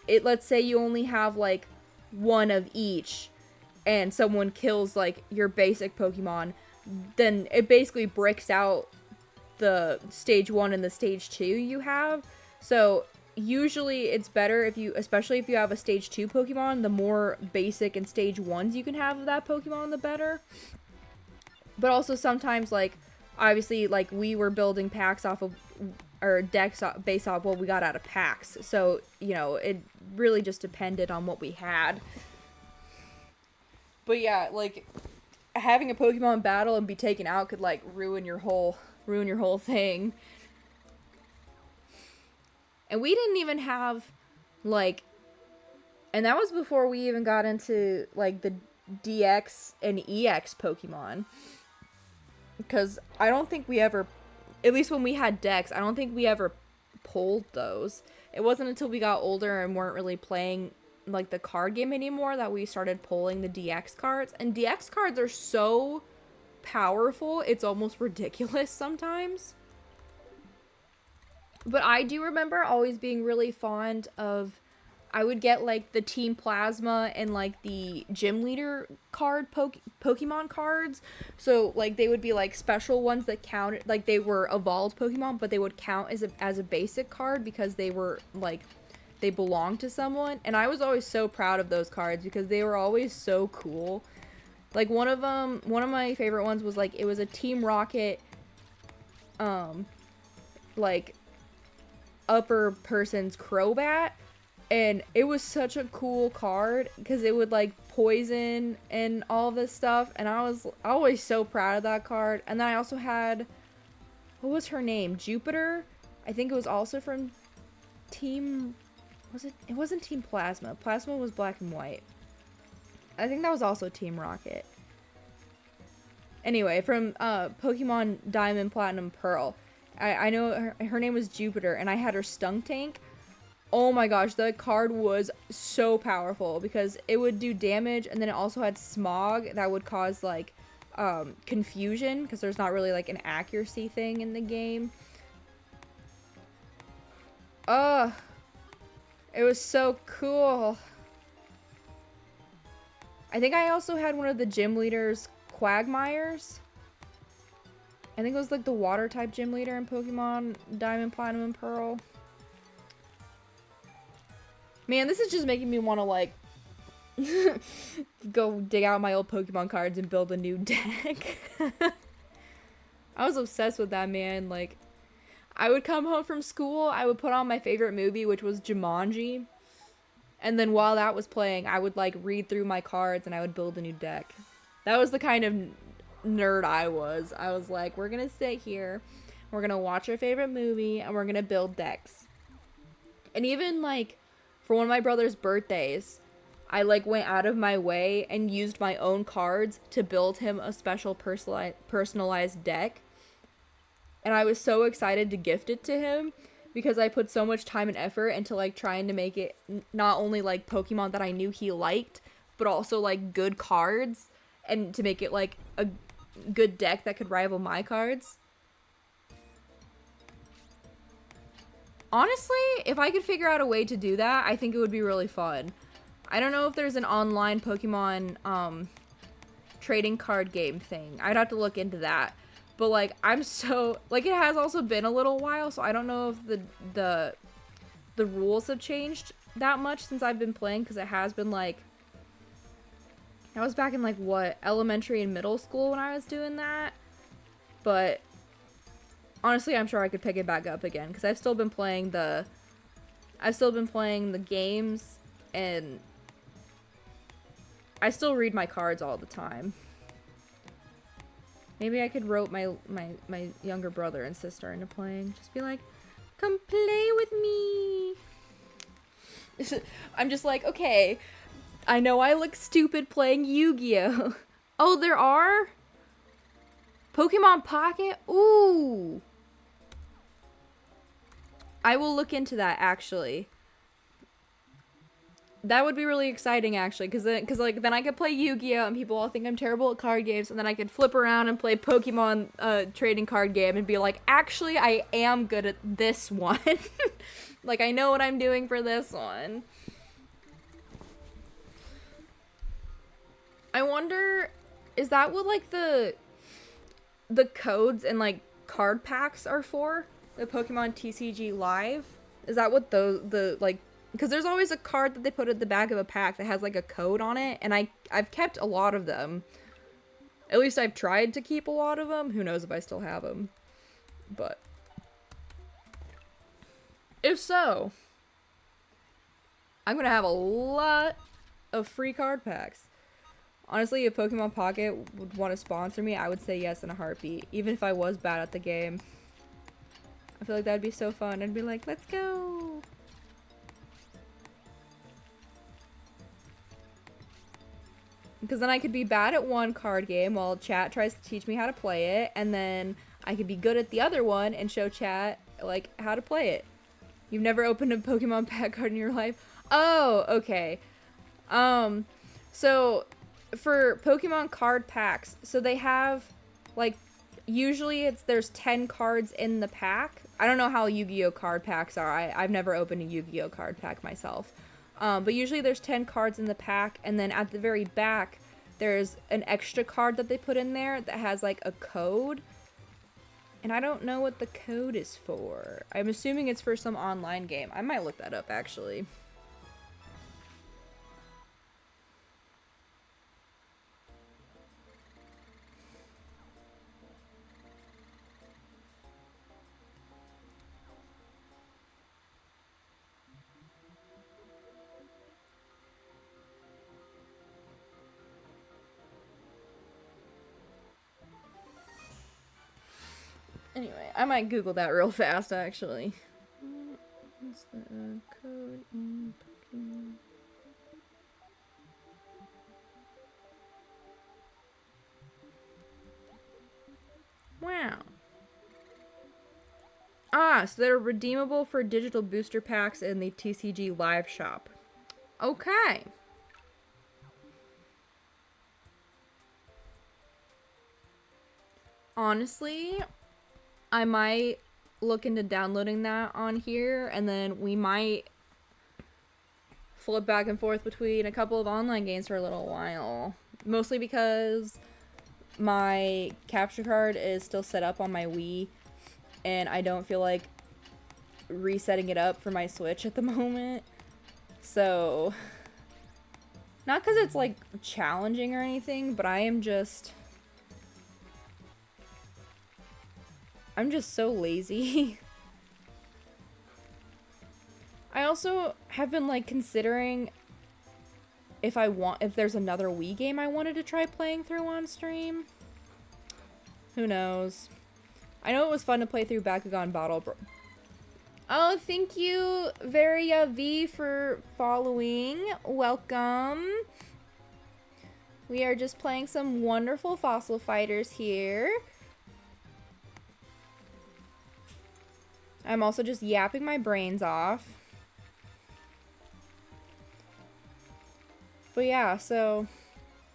it, let's say you only have like one of each and someone kills like your basic Pokemon, then it basically bricks out the stage 1 and the stage 2 you have. So usually it's better if you, especially if you have a stage 2 Pokemon, the more basic and stage 1s you can have of that Pokemon, the better. But also sometimes, like, obviously, like, we were building packs off of, or decks based off what we got out of packs. So, you know, it really just depended on what we had. But yeah, like, having a Pokemon battle and be taken out could, like, ruin your whole thing. And we didn't even have, like, And that was before we even got into like the DX and EX Pokemon. Because I don't think we ever, at least when we had decks, I don't think we ever pulled those. It wasn't until we got older and weren't really playing like the card game anymore that we started pulling the DX cards. And DX cards are so powerful, it's almost ridiculous sometimes. But I do remember always being really fond of, I would get like the Team Plasma and like the Gym Leader card Pokemon cards. So like they would be like special ones that counted, like they were evolved Pokemon, but they would count as a basic card because they were like, they belonged to someone. And I was always so proud of those cards because they were always so cool. Like one of my favorite ones was like, it was a Team Rocket, like upper person's Crobat. And it was such a cool card because it would like poison and all this stuff. And I was always so proud of that card. And then I also had, what was her name? Jupiter. I think it was also from Team, it wasn't Team Plasma. Plasma was black and white. I think that was also Team Rocket. Anyway, from Pokemon Diamond, Platinum, Pearl. I know her name was Jupiter, and I had her Stuntank. Oh my gosh, that card was so powerful because it would do damage, and then it also had Smog that would cause like confusion because there's not really like an accuracy thing in the game. It was so cool. I think I also had one of the gym leaders, Quagmires. I think it was like the water type gym leader in Pokemon Diamond, Platinum, and Pearl. Man, this is just making me want to like go dig out my old Pokemon cards and build a new deck. I was obsessed with that, man. Like, I would come home from school, I would put on my favorite movie, which was Jumanji. And then while that was playing, I would like read through my cards and I would build a new deck. That was the kind of nerd I was. I was like, we're gonna sit here, we're gonna watch our favorite movie, and we're gonna build decks. And even like for one of my brother's birthdays, I like went out of my way and used my own cards to build him a special personalized deck. And I was so excited to gift it to him because I put so much time and effort into like trying to make it not only like Pokemon that I knew he liked, but also like good cards, and to make it like a good deck that could rival my cards. Honestly, if I could figure out a way to do that, I think it would be really fun. I don't know if there's an online Pokemon trading card game thing. I'd have to look into that. But like, I'm so like, it has also been a little while, so I don't know if the rules have changed that much since I've been playing, because it has been like, I was back in like what, elementary and middle school when I was doing that. But honestly, I'm sure I could pick it back up again because I've still been playing the games, and I still read my cards all the time. Maybe I could rope my younger brother and sister into playing. Just be like, come play with me. I'm just like, okay, I know I look stupid playing Yu-Gi-Oh! Oh, there are? Pokemon Pocket? Ooh. I will look into that, actually. That would be really exciting, actually, because then I could play Yu-Gi-Oh! And people all think I'm terrible at card games, and then I could flip around and play Pokemon trading card game and be like, actually, I am good at this one. Like, I know what I'm doing for this one. I wonder, is that what, like, the codes and, like, card packs are for? The Pokemon TCG Live? Is that what like, because there's always a card that they put at the back of a pack that has like a code on it, and I've kept a lot of them. At least I've tried to keep a lot of them. Who knows if I still have them. But if so, I'm gonna have a lot of free card packs. Honestly, if Pokemon Pocket would want to sponsor me, I would say yes in a heartbeat, even if I was bad at the game. I feel like that'd be so fun. I'd be like, let's go. Because then I could be bad at one card game while chat tries to teach me how to play it, and then I could be good at the other one and show chat, like, how to play it. You've never opened a Pokemon pack card in your life? Oh, okay. So, for Pokemon card packs, so they have, like, usually there's 10 cards in the pack. I don't know how Yu-Gi-Oh card packs are. I've never opened a Yu-Gi-Oh card pack myself. But usually there's 10 cards in the pack, and then at the very back, there's an extra card that they put in there that has, like, a code. And I don't know what the code is for. I'm assuming it's for some online game. I might look that up, actually. Anyway, I might Google that real fast, actually. What's the code in Pokemon? Wow. Ah, so they're redeemable for digital booster packs in the TCG live shop. Okay. Honestly, I might look into downloading that on here, and then we might flip back and forth between a couple of online games for a little while. Mostly because my capture card is still set up on my Wii, and I don't feel like resetting it up for my Switch at the moment. So, not because it's, like, challenging or anything, but I'm just so lazy. I also have been, like, considering if there's another Wii game I wanted to try playing through on stream. Who knows? I know it was fun to play through Bakugan Battle Bro. Oh, thank you, Varia V, for following. Welcome. We are just playing some wonderful Fossil Fighters here. I'm also just yapping my brains off. But yeah, so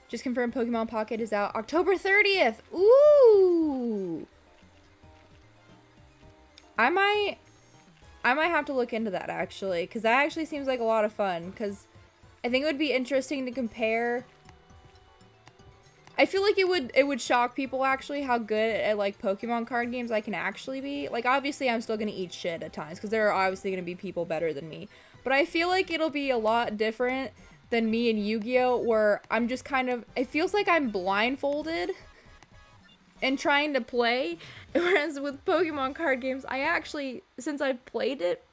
just confirmed Pokemon Pocket is out October 30th. Ooh. I might have to look into that, actually, because that actually seems like a lot of fun, because I think it would be interesting to compare. I feel like it would shock people, actually, how good at, like, Pokemon card games I can actually be. Like, obviously, I'm still gonna eat shit at times, because there are obviously gonna be people better than me. But I feel like it'll be a lot different than me and Yu-Gi-Oh, where I'm just kind of, it feels like I'm blindfolded and trying to play, whereas with Pokemon card games, I actually, since I've played it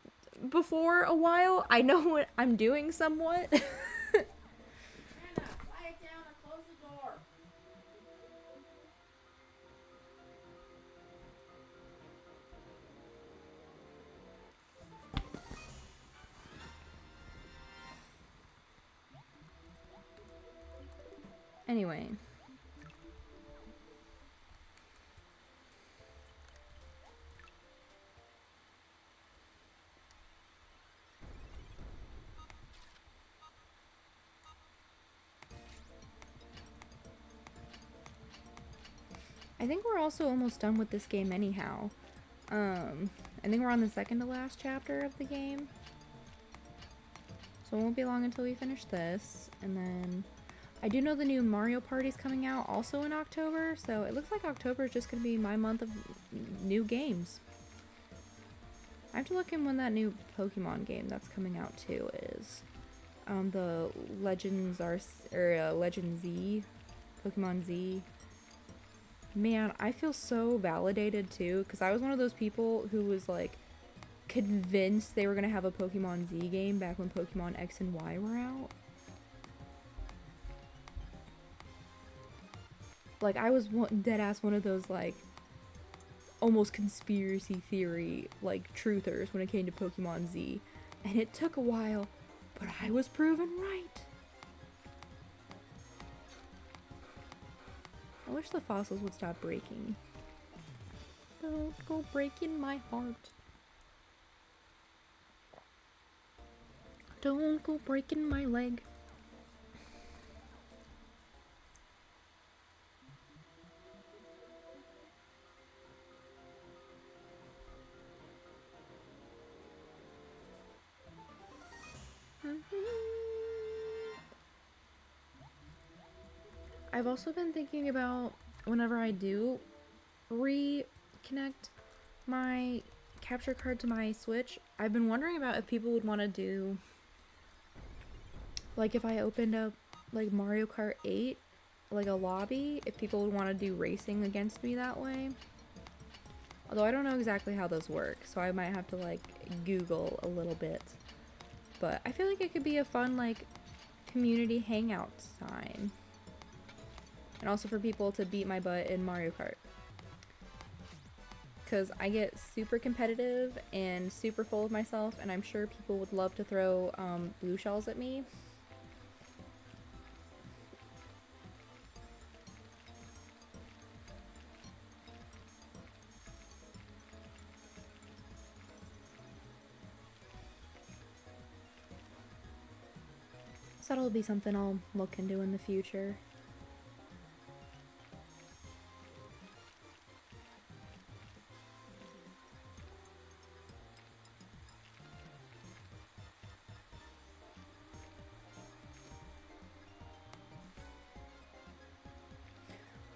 before a while, I know what I'm doing somewhat. Anna, quiet down and close the door. Anyway. I think we're also almost done with this game anyhow. I think we're on the second to last chapter of the game. So it won't be long until we finish this. And then I do know the new Mario Party's coming out also in October. So it looks like October is just going to be my month of new games. I have to look in when that new Pokemon game that's coming out too is. The Legends Z, Pokemon Z. Man, I feel so validated too, because I was one of those people who was like convinced they were gonna have a Pokemon Z game back when Pokemon X and Y were out. Like, I was deadass one of those, like, almost conspiracy theory, like, truthers when it came to Pokemon Z. And it took a while, but I was proven right. I wish the fossils would stop breaking. Don't go breaking my heart. Don't go breaking my leg. I've also been thinking about whenever I do reconnect my capture card to my Switch, I've been wondering about if people would want to do, like, if I opened up like Mario Kart 8, like a lobby, if people would want to do racing against me that way. Although I don't know exactly how those work, so I might have to like Google a little bit. But I feel like it could be a fun like community hangout time. And also for people to beat my butt in Mario Kart. Because I get super competitive and super full of myself, and I'm sure people would love to throw blue shells at me. So that'll be something I'll look into in the future.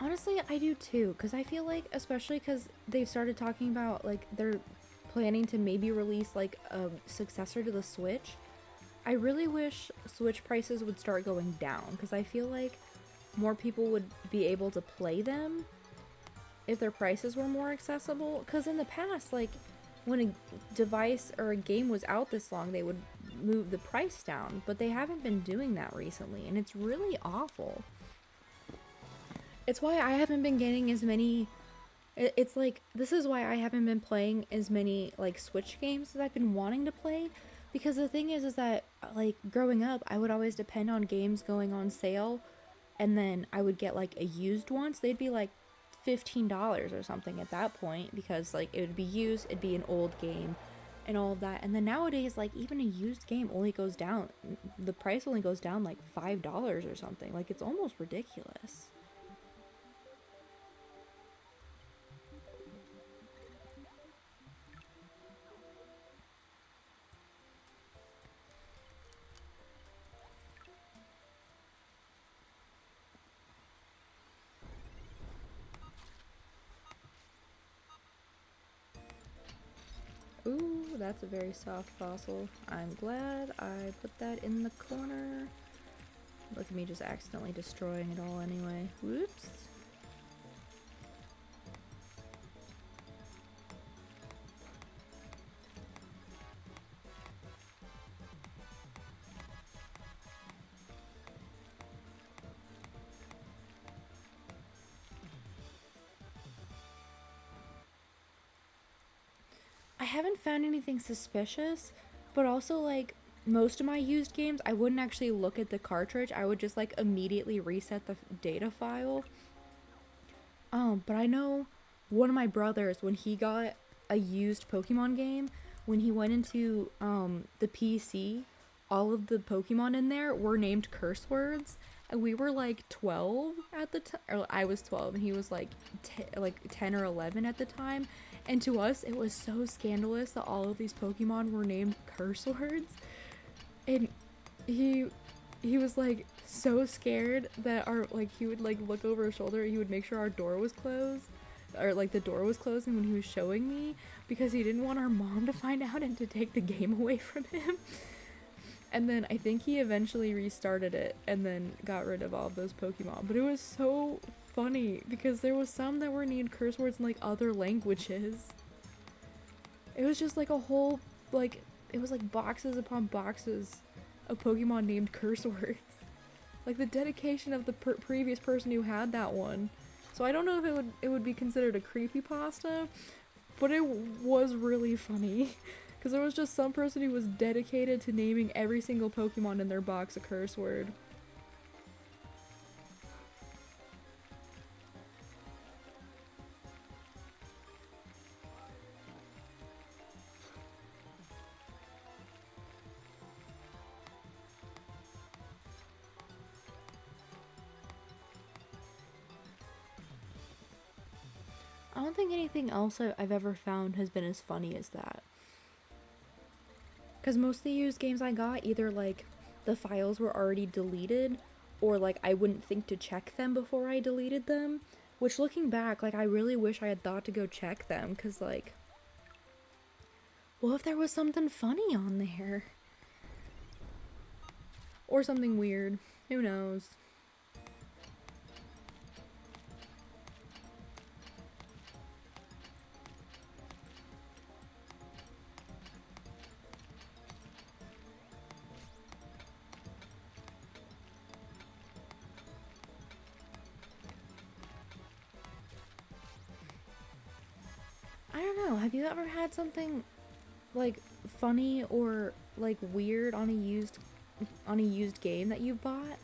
Honestly, I do too, because I feel like, especially because they've started talking about, like, they're planning to maybe release, like, a successor to the Switch. I really wish Switch prices would start going down, because I feel like more people would be able to play them if their prices were more accessible. Because in the past, like, when a device or a game was out this long, they would move the price down, but they haven't been doing that recently, and it's really awful. It's why I haven't been getting as many. It's like, this is why I haven't been playing as many like Switch games as I've been wanting to play, because the thing is that like growing up, I would always depend on games going on sale, and then I would get like a used one. So they'd be like $15 or something at that point, because like it would be used, it'd be an old game, and all of that. And then nowadays, like even a used game only goes down, the price only goes down like $5 or something. Like it's almost ridiculous. Ooh, that's a very soft fossil. I'm glad I put that in the corner. Look at me just accidentally destroying it all anyway. Whoops. I haven't found anything suspicious, but also like most of my used games, I wouldn't actually look at the cartridge. I would just like immediately reset the data file. But I know one of my brothers, when he got a used Pokemon game, when he went into the PC, all of the Pokemon in there were named curse words, and we were like 12 at the time, or I was 12 and he was like 10 or 11 at the time. And to us, it was so scandalous that all of these Pokemon were named curse words. And he he was like so scared that our like he would like look over his shoulder, he would make sure our door was closed, or like the door was closing when he was showing me, because he didn't want our mom to find out and to take the game away from him. And then I think he eventually restarted it and then got rid of all of those Pokemon. But it was so funny because there was some that were named curse words in like other languages. It was just like a whole like, it was like boxes upon boxes of Pokemon named curse words. Like the dedication of the previous person who had that one. So I don't know if it would be considered a creepypasta, but it was really funny. Because there was just some person who was dedicated to naming every single Pokemon in their box a curse word. I don't think anything else I've ever found has been as funny as that. Because most of the used games I got, either like the files were already deleted, or like I wouldn't think to check them before I deleted them. Which, looking back, like I really wish I had thought to go check them, because like, well, if there was something funny on there? Or something weird. Who knows? I don't know. Have you ever had something like funny or like weird on a used game that you bought?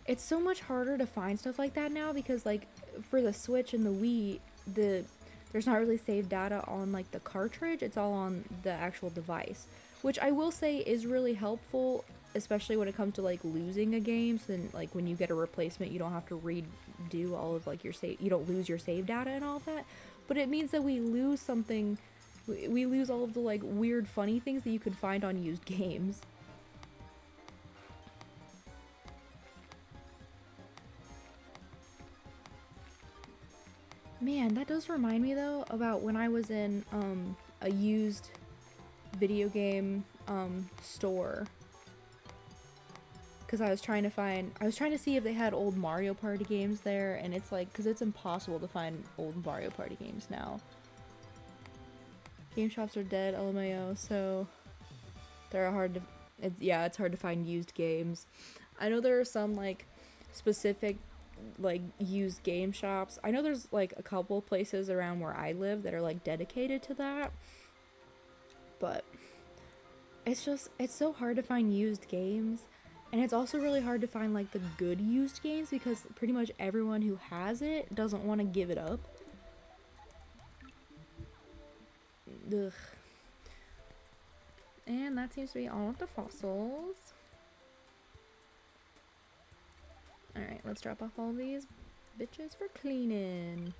It's so much harder to find stuff like that now because like for the Switch and the Wii, there's not really saved data on like the cartridge. It's all on the actual device, which I will say is really helpful, especially when it comes to like losing a game. So then, like when you get a replacement, you don't have to redo all of like your save. You don't lose your save data and all of that. But it means that we lose something. We lose all of the like weird, funny things that you could find on used games. Man, that does remind me though about when I was in a used video game store, because I was trying to see if they had old Mario Party games there, and it's like, because it's impossible to find old Mario Party games now. Game shops are dead, LMAO, so they're hard to, it's hard to find used games. I know there are some like specific like used game shops. I know there's like a couple places around where I live that are like dedicated to that. But it's so hard to find used games. And it's also really hard to find like the good used games because pretty much everyone who has it doesn't want to give it up. Ugh. And that seems to be all of the fossils. Alright, let's drop off all these bitches for cleaning.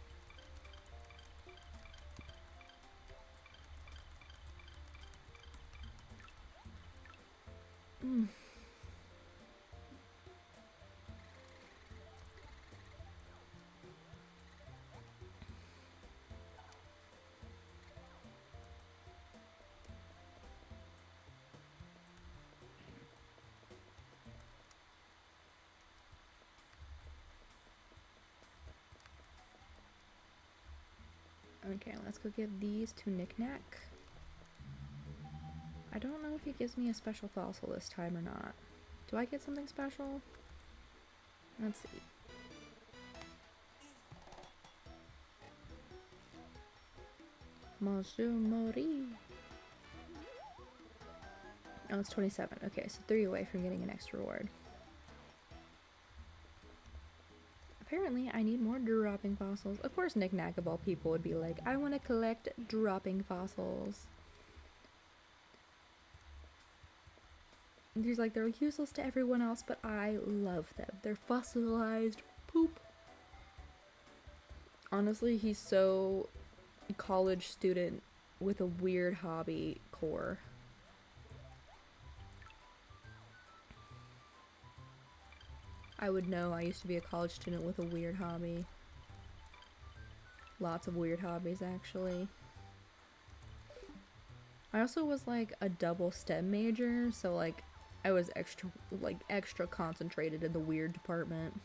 Okay, let's go give these to Knick-Knack. I don't know if he gives me a special fossil this time or not. Do I get something special? Let's see. Mori. Oh, it's 27. Okay, so 3 away from getting an extra reward. Apparently, I need more dropping fossils. Of course, Knick-Knack of all people would be like, I want to collect dropping fossils. And he's like, they're useless to everyone else, but I love them. They're fossilized poop. Honestly, he's so college student with a weird hobby core. I would know. I used to be a college student with a weird hobby. Lots of weird hobbies, actually. I also was like a double STEM major, so like I was extra concentrated in the weird department.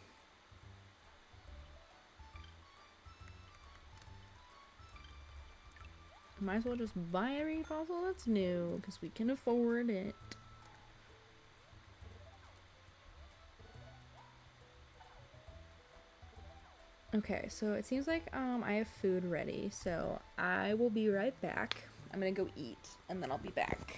Might as well just buy every fossil that's new, because we can afford it. Okay, so it seems like I have food ready, so I will be right back. I'm gonna go eat, and then I'll be back.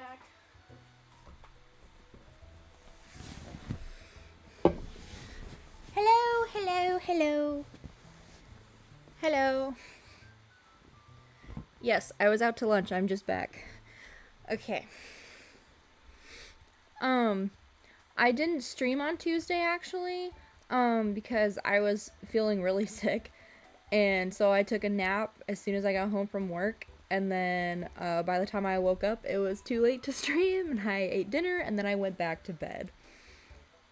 back. Hello, hello, hello. Hello. Yes, I was out to lunch. I'm just back. Okay. I didn't stream on Tuesday actually, because I was feeling really sick. And so I took a nap as soon as I got home from work. And then by the time I woke up, it was too late to stream. And I ate dinner and then I went back to bed.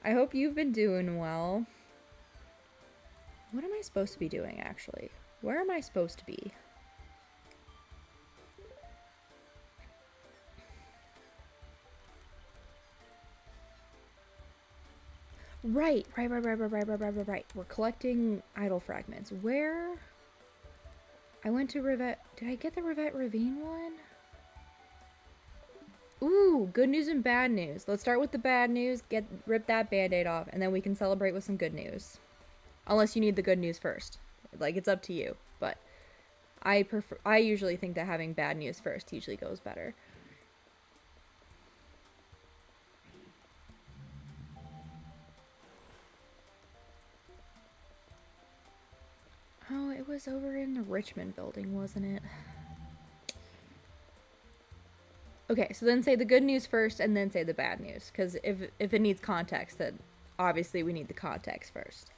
I hope you've been doing well. What am I supposed to be doing actually? Where am I supposed to be? Right. We're collecting idol fragments. Where? I went to Rivet. Did I get the Rivet Ravine one? Ooh, good news and bad news. Let's start with the bad news. Rip that band-aid off, and then we can celebrate with some good news. Unless you need the good news first. Like, it's up to you. But I usually think that having bad news first usually goes better. Oh, it was over in the Richmond building, wasn't it? Okay, so then say the good news first and then say the bad news. Because if it needs context, then obviously we need the context first.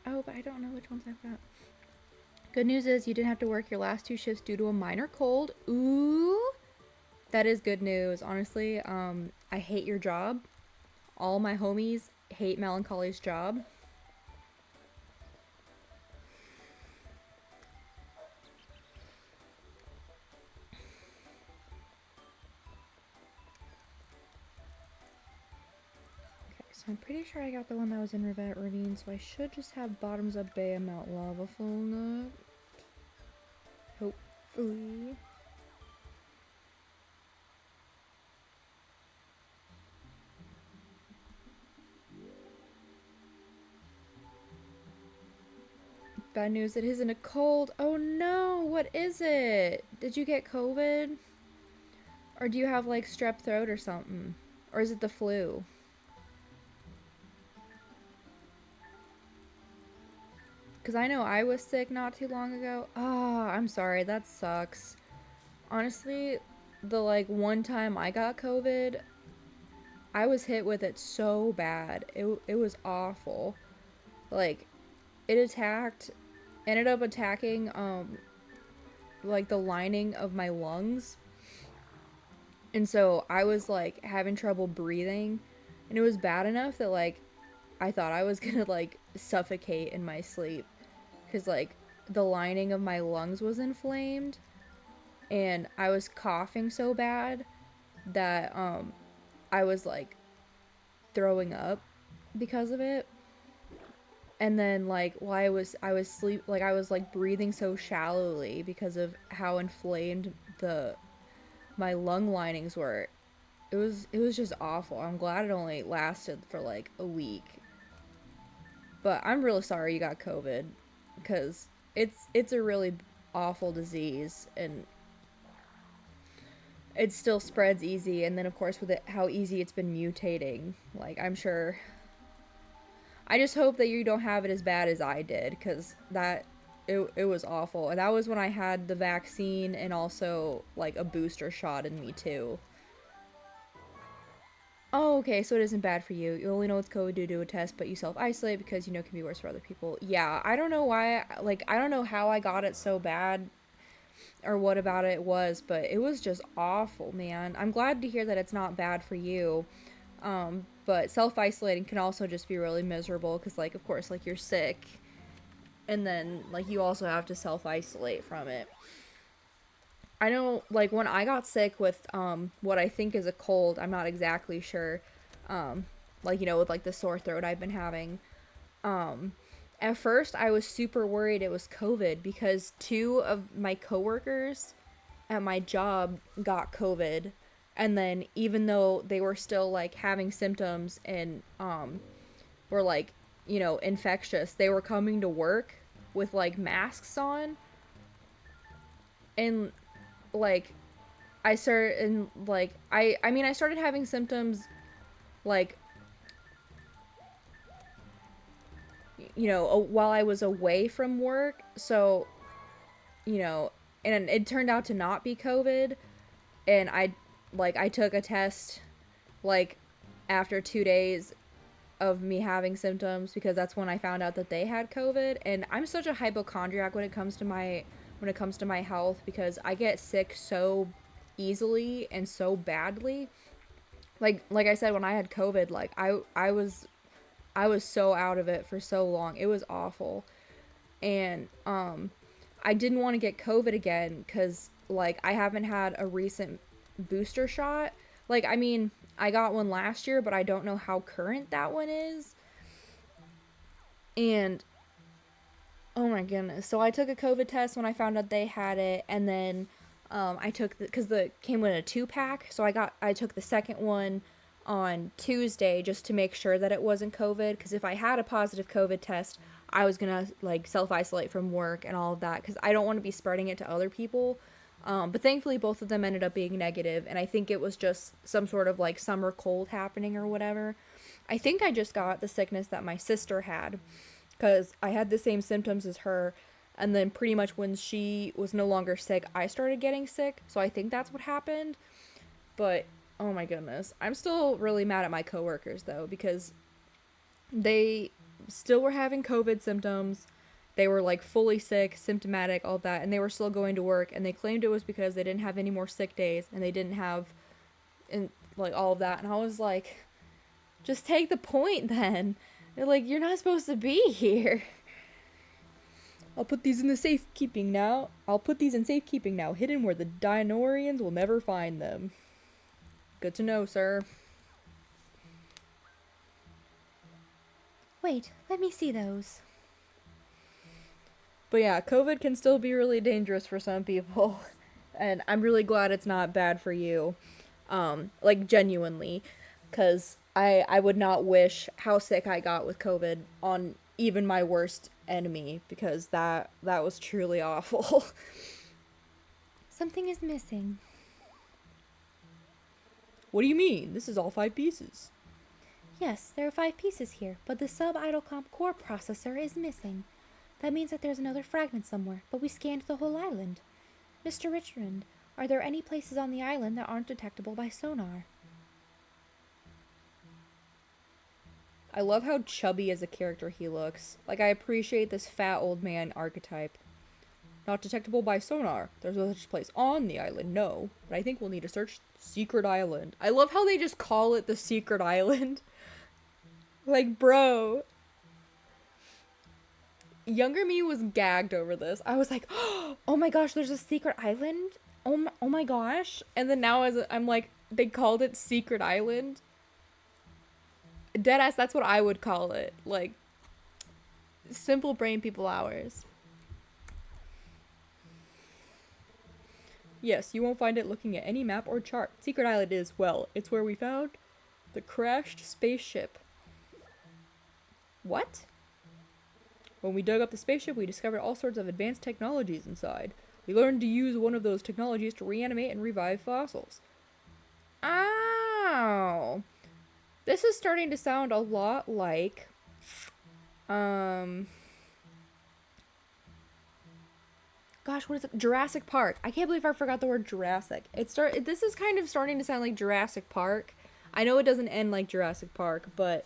Oh, but I don't know which ones I've got. Good news is you didn't have to work your last 2 shifts due to a minor cold. Ooh, that is good news. Honestly, I hate your job. All my homies hate Melancholy's job. Okay, so I'm pretty sure I got the one that was in Rivet Ravine, so I should just have Bottoms Up Bay and Mount Lava full enough. Hopefully. Bad news, it isn't a cold. Oh no, what is it? Did you get COVID? Or do you have like strep throat or something? Or is it the flu? Because I know I was sick not too long ago. Oh, I'm sorry, that sucks. Honestly, the like one time I got COVID, I was hit with it so bad. It was awful. Like, it ended up attacking like the lining of my lungs. And so I was like having trouble breathing, and it was bad enough that like I thought I was gonna like suffocate in my sleep, because like the lining of my lungs was inflamed, and I was coughing so bad that I was like throwing up because of it. And then like while I was like breathing so shallowly because of how inflamed my lung linings were. It was just awful. I'm glad it only lasted for like a week. But I'm really sorry you got COVID, because it's a really awful disease, and it still spreads easy. And then of course with it, how easy it's been mutating, like I'm sure. I just hope that you don't have it as bad as I did, because it was awful. And that was when I had the vaccine and also like a booster shot in me too. Oh, okay, so it isn't bad for you. You only know it's COVID due to a test, but you self-isolate because you know it can be worse for other people. Yeah, I don't know why, like, I don't know how I got it so bad or what about it was, but it was just awful, man. I'm glad to hear that it's not bad for you. But self-isolating can also just be really miserable because, like, of course, like, you're sick, and then, like, you also have to self-isolate from it. I know, like, when I got sick with what I think is a cold, I'm not exactly sure. Um, like, with like the sore throat I've been having. Um, at first, I was super worried it was COVID because two of my coworkers at my job got COVID, and then even though they were still like having symptoms and were like infectious, they were coming to work with like masks on, and like I started and like I mean I started having symptoms like while I was away from work, so you know and it turned out to not be COVID, and I took a test like after 2 days of me having symptoms because that's when I found out that they had COVID. And I'm such a hypochondriac when it comes to my health because I get sick so easily and so badly. Like I said, when I had COVID, like I was so out of it for so long. It was awful. And I didn't want to get COVID again cuz like I haven't had a recent booster shot. Like I mean, I got one last year, but I don't know how current that one is. And oh my goodness. So I took a COVID test when I found out they had it, and then I took because the came in a 2-pack, so I took the second one on Tuesday just to make sure that it wasn't COVID. Because if I had a positive COVID test, I was gonna like self isolate from work and all of that because I don't want to be spreading it to other people. But thankfully, both of them ended up being negative, and I think it was just some sort of like summer cold happening or whatever. I think I just got the sickness that my sister had because I had the same symptoms as her, and then pretty much when she was no longer sick, I started getting sick, so I think that's what happened. But oh my goodness, I'm still really mad at my coworkers though because they still were having COVID symptoms. They were like fully sick, symptomatic, all that, and they were still going to work, and they claimed it was because they didn't have any more sick days and they didn't have and like all of that. And I was like, just take the point then. They're like, you're not supposed to be here. I'll put these in the safekeeping now. I'll put these in safekeeping now, hidden where the Dinorians will never find them. Good to know, sir. Wait, let me see those. But yeah, COVID can still be really dangerous for some people. And I'm really glad it's not bad for you. Like genuinely. Because I would not wish how sick I got with COVID on even my worst enemy. Because that was truly awful. Something is missing. What do you mean? This is all 5 pieces. Yes, there are 5 pieces here, but the sub-idlecomp core processor is missing. That means that there's another fragment somewhere, but we scanned the whole island. Mr. Richmond, are there any places on the island that aren't detectable by sonar? I love how chubby as a character he looks. Like, I appreciate this fat old man archetype. Not detectable by sonar. There's no such place on the island, no. But I think we'll need to search Secret Island. I love how they just call it the Secret Island. Like, bro. Younger me was gagged over this. I was like, oh my gosh, there's a secret island? Oh my gosh. And then now I'm like, they called it Secret Island. Deadass, that's what I would call it. Like, simple brain people hours. Yes, you won't find it looking at any map or chart. Secret Island is, well, it's where we found the crashed spaceship. What? When we dug up the spaceship, we discovered all sorts of advanced technologies inside. We learned to use one of those technologies to reanimate and revive fossils. Ow! This is starting to sound a lot like, gosh, what is it? Jurassic Park. I can't believe I forgot the word Jurassic. This is kind of starting to sound like Jurassic Park. I know it doesn't end like Jurassic Park, but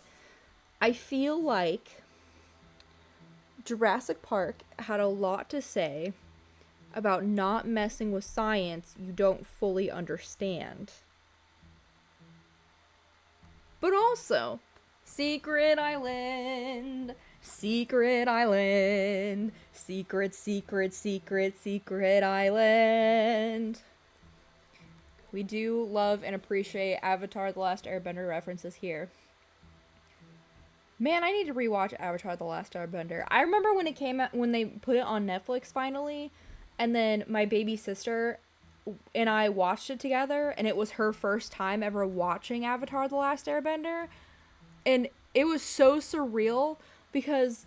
I feel like Jurassic Park had a lot to say about not messing with science you don't fully understand. But also, Secret Island, Secret island. Secret, secret, secret, secret island. We do love and appreciate Avatar The Last Airbender references here. Man, I need to rewatch Avatar The Last Airbender. I remember when it came out, when they put it on Netflix finally, and then my baby sister and I watched it together, and it was her first time ever watching Avatar The Last Airbender. And it was so surreal because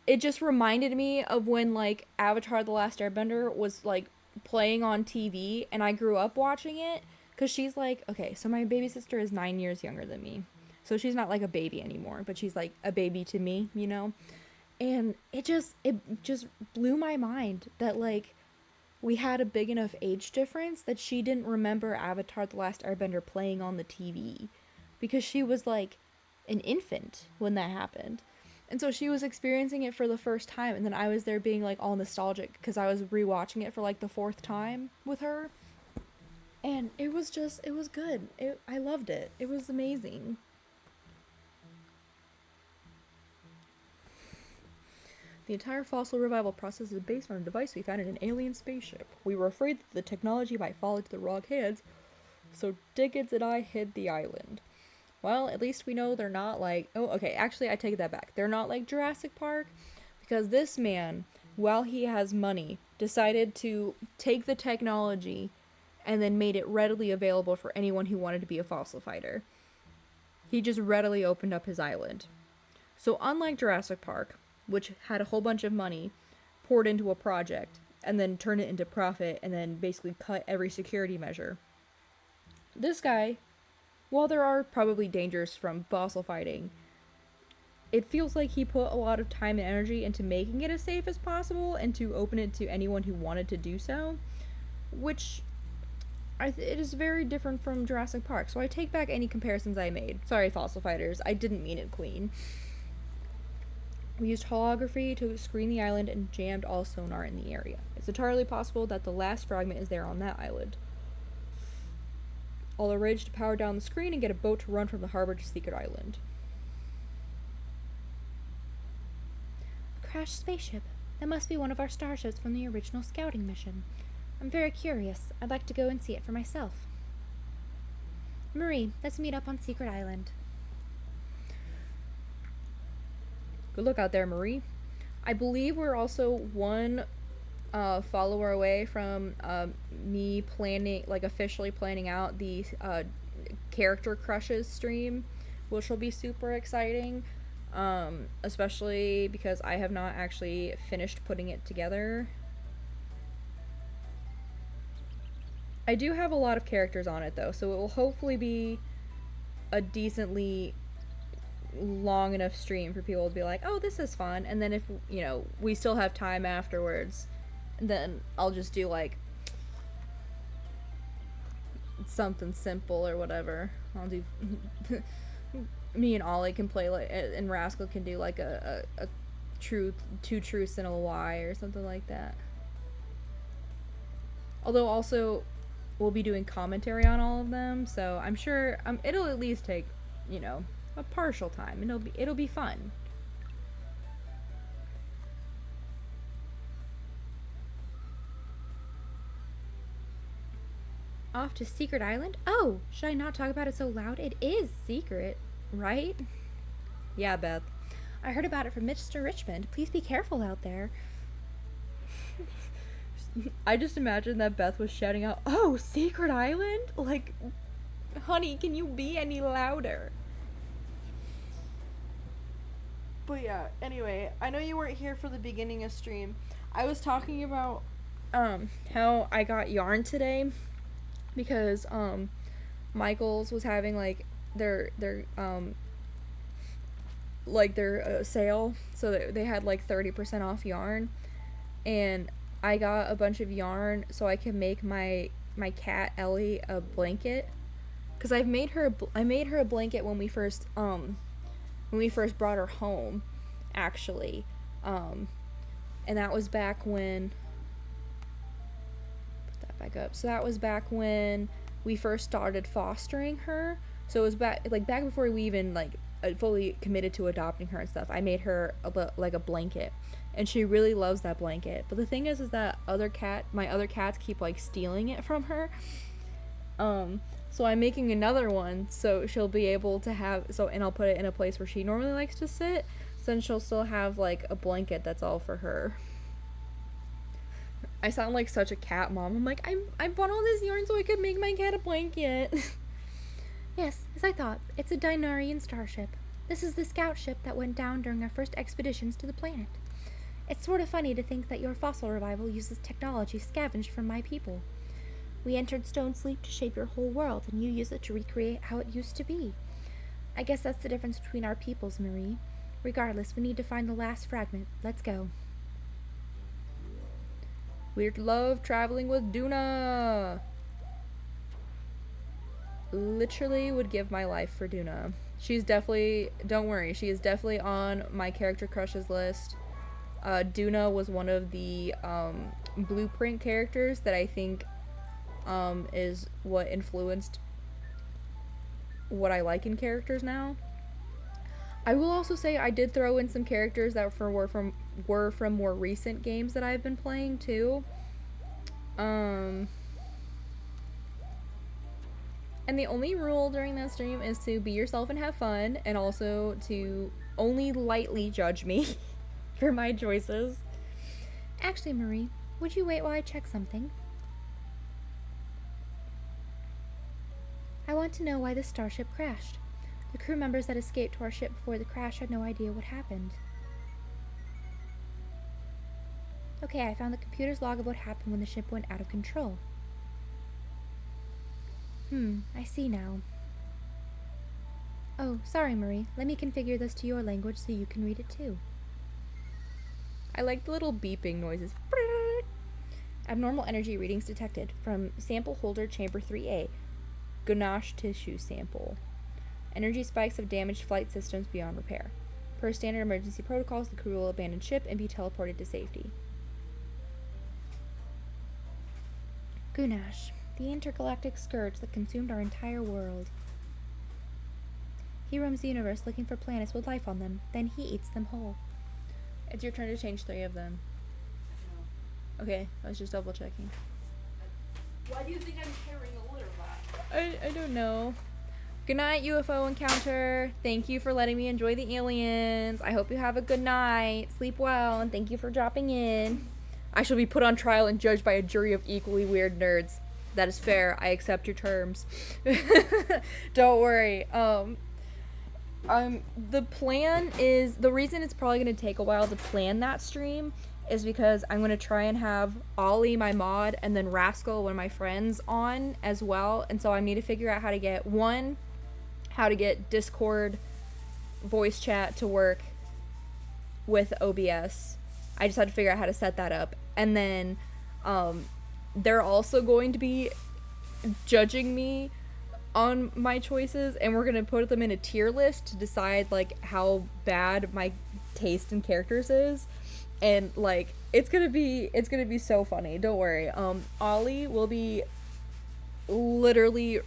it just reminded me of when, like, Avatar The Last Airbender was, like, playing on TV, and I grew up watching it. Because she's like, okay, so my baby sister is 9 years younger than me. So she's not like a baby anymore, but she's like a baby to me, you know? And it just blew my mind that, like, we had a big enough age difference that she didn't remember Avatar The Last Airbender playing on the TV. Because she was, like, an infant when that happened. And so she was experiencing it for the first time, and then I was there being, like, all nostalgic because I was rewatching it for, like, the fourth time with her. And it was good. I loved it. It was amazing. The entire fossil revival process is based on a device we found in an alien spaceship. We were afraid that the technology might fall into the wrong hands, so Dickens and I hid the island. Well, at least we know they're not like... Oh, okay, actually, I take that back. They're not like Jurassic Park, because this man, while he has money, decided to take the technology and then made it readily available for anyone who wanted to be a fossil fighter. He just readily opened up his island. So unlike Jurassic Park, which had a whole bunch of money poured into a project and then turned it into profit and then basically cut every security measure, this guy, while there are probably dangers from fossil fighting, it feels like he put a lot of time and energy into making it as safe as possible and to open it to anyone who wanted to do so, which it is very different from Jurassic Park. So I take back any comparisons I made. Sorry, fossil fighters. I didn't mean it, Queen. We used holography to screen the island and jammed all sonar in the area. It's entirely possible that the last fragment is there on that island. I'll arrange to power down the screen and get a boat to run from the harbor to Secret Island. A crashed spaceship. That must be one of our starships from the original scouting mission. I'm very curious. I'd like to go and see it for myself. Marie, let's meet up on Secret Island. Good luck out there, Marie. I believe we're also one follower away from me planning, like, officially planning out the character crushes stream, which will be super exciting, especially because I have not actually finished putting it together. I do have a lot of characters on it, though, so it will hopefully be a decently long enough stream for people to be like, oh, this is fun. And then if, you know, we still have time afterwards, then I'll just do, like, something simple or whatever. I'll do me and Ollie can play, like, and Rascal can do, like, a two truths and a lie or something like that. Although also we'll be doing commentary on all of them, so I'm sure it'll at least take, you know, a partial time. It'll be fun. Off to Secret Island? Oh, should I not talk about it so loud? It is secret, right? Yeah, Beth. I heard about it from Mr. Richmond. Please be careful out there. I just imagine that Beth was shouting out, oh, Secret Island? Like, honey, can you be any louder? But yeah, anyway, I know you weren't here for the beginning of stream. I was talking about how I got yarn today because Michael's was having like their sale, so they had like 30% off yarn, and I got a bunch of yarn so I can make my cat Ellie a blanket, because I made her a blanket when we first brought her home, actually, and that was back when, put that back up, so that was back when we first started fostering her, so it was back before we even like fully committed to adopting her and stuff, I made her like a blanket, and she really loves that blanket. But the thing is that my other cats keep like stealing it from her. So I'm making another one so she'll be able to and I'll put it in a place where she normally likes to sit. So then she'll still have like a blanket that's all for her. I sound like such a cat mom. I'm like, I bought all this yarn so I could make my cat a blanket. Yes, as I thought, it's a Dinarian starship. This is the scout ship that went down during our first expeditions to the planet. It's sort of funny to think that your fossil revival uses technology scavenged from my people. We entered stone sleep to shape your whole world, and you use it to recreate how it used to be. I guess that's the difference between our peoples, Marie. Regardless, we need to find the last fragment. Let's go. We'd love traveling with Duna. Literally would give my life for Duna. She's definitely, don't worry, she is definitely on my character crushes list. Duna was one of the blueprint characters that I think is what influenced what I like in characters now. I will also say I did throw in some characters that were from more recent games that I've been playing too. And the only rule during that stream is to be yourself and have fun, and also to only lightly judge me for my choices. Actually, Marie, would you wait while I check something? I want to know why the starship crashed. The crew members that escaped to our ship before the crash had no idea what happened. Okay, I found the computer's log of what happened when the ship went out of control. I see now. Oh, sorry, Marie. Let me configure this to your language so you can read it too. I like the little beeping noises. Abnormal energy readings detected from sample holder chamber 3A. Ganache tissue sample. Energy spikes have damaged flight systems beyond repair. Per standard emergency protocols, the crew will abandon ship and be teleported to safety. Gunash, the intergalactic scourge that consumed our entire world. He roams the universe looking for planets with life on them, then he eats them whole. It's your turn to change 3 of them. Okay, I was just double checking. Why do you think I'm carrying a litter bag? I don't know. Good night, UFO encounter. Thank you for letting me enjoy the aliens. I hope you have a good night. Sleep well, and thank you for dropping in. I shall be put on trial and judged by a jury of equally weird nerds. That is fair. I accept your terms. Don't worry. The plan is, the reason it's probably going to take a while to plan that stream is because I'm going to try and have Ollie, my mod, and then Rascal, one of my friends, on as well. And so I need to figure out how to get Discord voice chat to work with OBS. I just had to figure out how to set that up. And then they're also going to be judging me on my choices, and we're going to put them in a tier list to decide like how bad my taste in characters is. And like it's gonna be so funny. Don't worry. Ollie will be literally,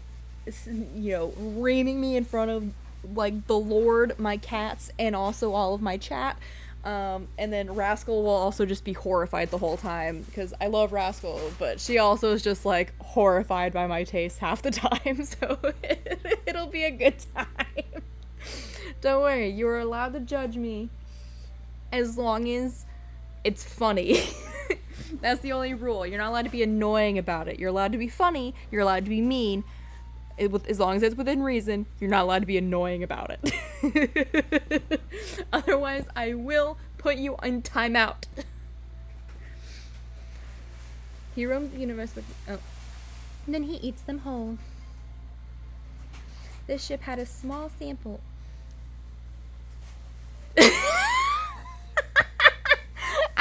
reaming me in front of like the Lord, my cats, and also all of my chat. And then Rascal will also just be horrified the whole time because I love Rascal, but she also is just like horrified by my taste half the time. So it'll be a good time. Don't worry, you are allowed to judge me as long as it's funny. That's the only rule. You're not allowed to be annoying about it. You're allowed to be funny. You're allowed to be mean. As long as it's within reason, you're not allowed to be annoying about it. Otherwise, I will put you on timeout. He roams the universe with... Oh. And then he eats them whole. This ship had a small sample...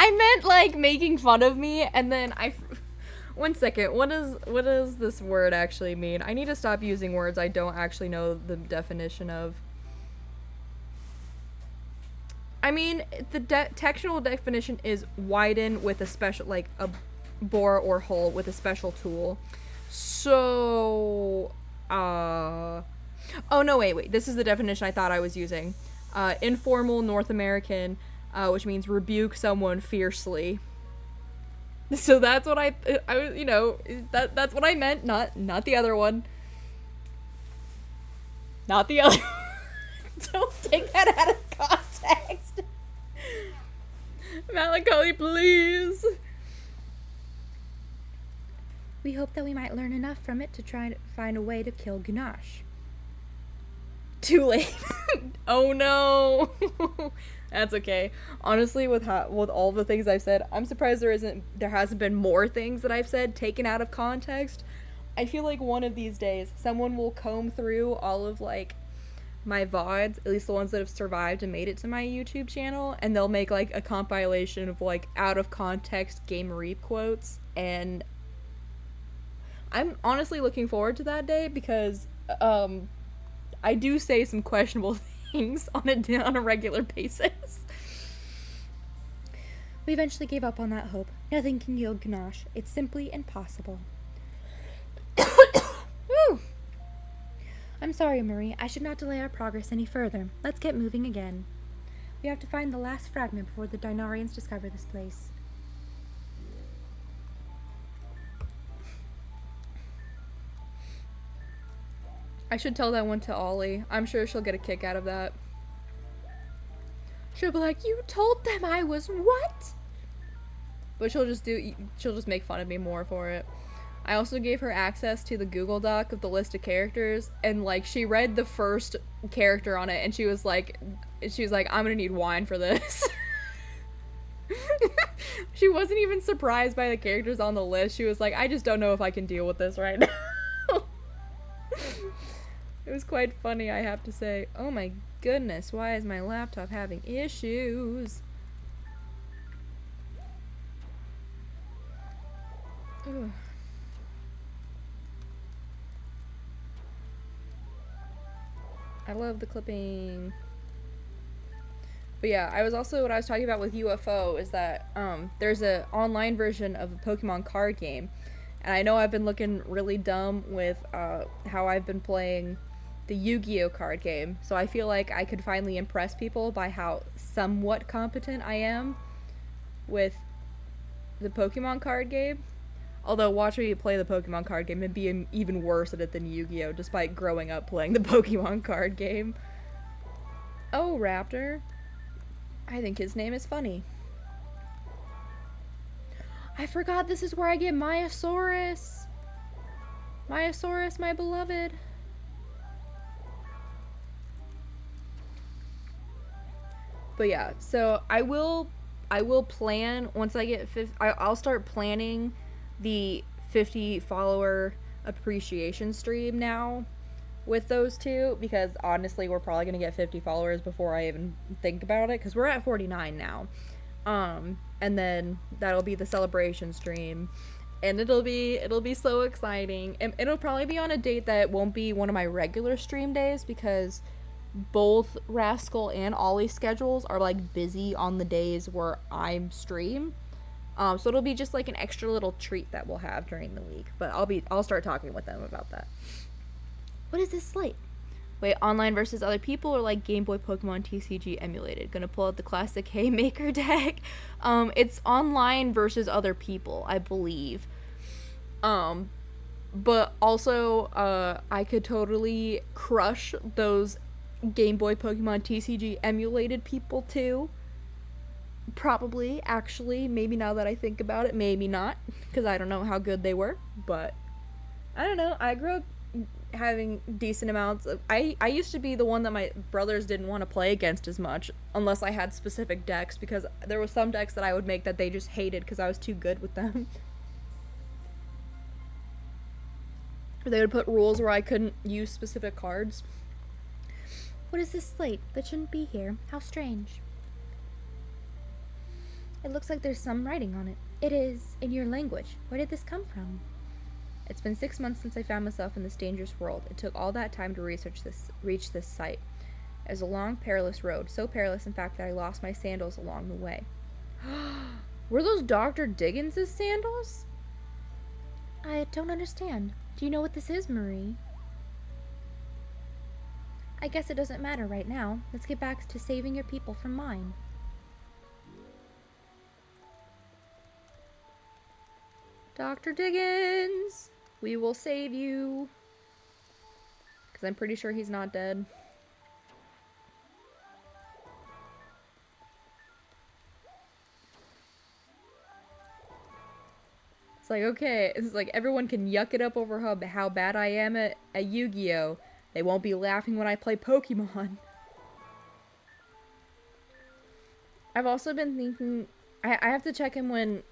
I meant like making fun of me, and then one second, what does this word actually mean? I need to stop using words I don't actually know the definition of. I mean, the technical definition is widen with a special, like a bore or hole with a special tool. So, Oh, no, wait. This is the definition I thought I was using. Informal North American, which means rebuke someone fiercely. So that's what I was, that's what I meant, not the other one. Not the other. Don't take that out of context. Melancholy, please. We hope that we might learn enough from it to try to find a way to kill Ganache. Too late. Oh no. That's okay. Honestly, with all the things I've said, I'm surprised there hasn't been more things that I've said taken out of context. I feel like one of these days someone will comb through all of like my VODs, at least the ones that have survived and made it to my YouTube channel, and they'll make like a compilation of like out of context Game Reap quotes, and I'm honestly looking forward to that day because I do say some questionable things on a regular basis. We eventually gave up on that hope. Nothing can kill Ganache. It's simply impossible. Woo! I'm sorry, Marie. I should not delay our progress any further. Let's get moving again. We have to find the last fragment before the Dinarians discover this place. I should tell that one to Ollie. I'm sure she'll get a kick out of that. She'll be like, "You told them I was what?" But she'll just make fun of me more for it. I also gave her access to the Google Doc of the list of characters, and like she read the first character on it and she was like, "I'm gonna need wine for this." She wasn't even surprised by the characters on the list. She was like, "I just don't know if I can deal with this right now." It was quite funny, I have to say. Oh my goodness, why is my laptop having issues? Ugh. I love the clipping. But yeah, what I was talking about with UFO is that there's an online version of the Pokemon card game. And I know I've been looking really dumb with how I've been playing the Yu-Gi-Oh card game. So I feel like I could finally impress people by how somewhat competent I am with the Pokemon card game. Although watching me play the Pokemon card game and be even worse at it than Yu-Gi-Oh, despite growing up playing the Pokemon card game. Oh, Raptor. I think his name is funny. I forgot this is where I get Myosaurus. Myosaurus, my beloved. But yeah, so I will plan once I get I'll start planning the 50 follower appreciation stream now with those two, because honestly we're probably gonna get 50 followers before I even think about it, because we're at 49 now. And then that'll be the celebration stream, and it'll be so exciting, and it'll probably be on a date that won't be one of my regular stream days, because both Rascal and Ollie's schedules are like busy on the days where I'm stream. So it'll be just like an extra little treat that we'll have during the week, but I'll start talking with them about that. What is this slate? Wait, online versus other people or like Game Boy Pokemon TCG emulated? Gonna pull out the classic Haymaker deck. It's online versus other people, I believe. But also, I could totally crush those Game Boy Pokemon TCG emulated people too. Probably, actually, maybe now that I think about it, maybe not, because I don't know how good they were, but I don't know. I grew up having decent amounts of I used to be the one that my brothers didn't want to play against as much unless I had specific decks, because there was some decks that I would make that they just hated because I was too good with them. They would put rules where I couldn't use specific cards. What is this slate? That shouldn't be here. How strange. It looks like there's some writing on it. It is in your language. Where did this come from? It's been 6 months since I found myself in this dangerous world. It took all that time to reach this site. It was a long, perilous road. So perilous, in fact, that I lost my sandals along the way. Were those Dr. Diggins' sandals? I don't understand. Do you know what this is, Marie? I guess it doesn't matter right now. Let's get back to saving your people from mine. Dr. Diggins, we will save you. Because I'm pretty sure he's not dead. It's like, okay, it's like everyone can yuck it up over how bad I am at Yu-Gi-Oh! They won't be laughing when I play Pokemon. I've also been thinking, I have to check in when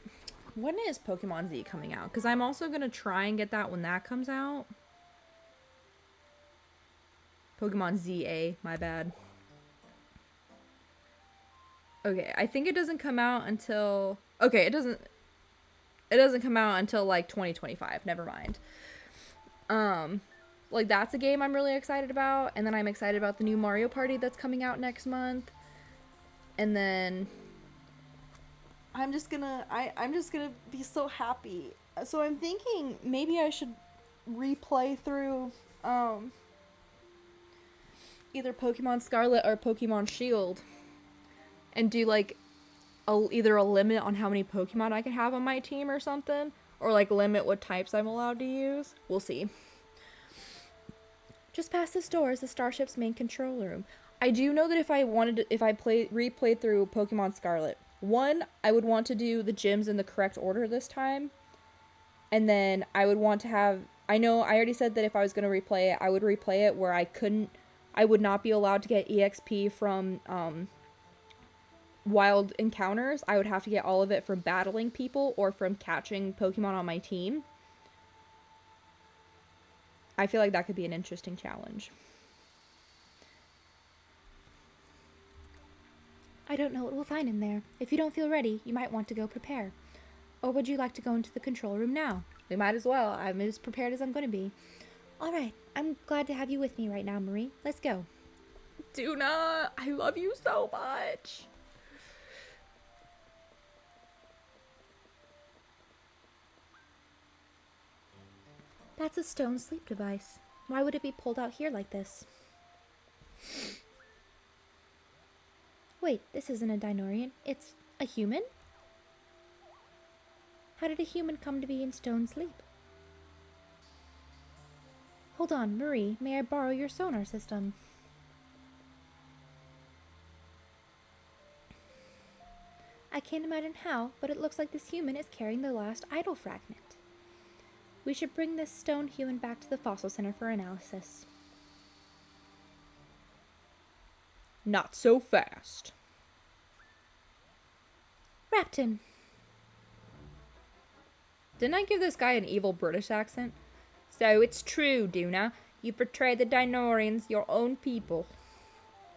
is Pokemon Z coming out? Because I'm also going to try and get that when that comes out. Pokemon ZA, my bad. Okay, I think it doesn't come out until... Okay, it doesn't come out until, like, 2025. Never mind. Like, that's a game I'm really excited about. And then I'm excited about the new Mario Party that's coming out next month. And then... I'm just gonna be so happy. So I'm thinking maybe I should replay through, either Pokemon Scarlet or Pokemon Shield. And do, like, either a limit on how many Pokemon I can have on my team or something. Or, like, limit what types I'm allowed to use. We'll see. Just past this door is the Starship's main control room. I do know that if I replayed through Pokemon Scarlet, one, I would want to do the gyms in the correct order this time. And then I would want to have... I know I already said that if I was going to replay it, I would replay it where I would not be allowed to get EXP from, wild encounters. I would have to get all of it from battling people or from catching Pokemon on my team. I feel like that could be an interesting challenge. I don't know what we'll find in there. If you don't feel ready, you might want to go prepare. Or would you like to go into the control room now? We might as well. I'm as prepared as I'm going to be. All right. I'm glad to have you with me right now, Marie. Let's go. Duna, I love you so much. That's a stone sleep device. Why would it be pulled out here like this? Wait, this isn't a Dinorian. It's a human? How did a human come to be in stone sleep? Hold on, Marie, may I borrow your sonar system? I can't imagine how, but it looks like this human is carrying the last idol fragment. We should bring this stone human back to the fossil center for analysis. Not so fast. Rapton! Didn't I give this guy an evil British accent? So it's true, Duna. You betrayed the Dinorians, your own people.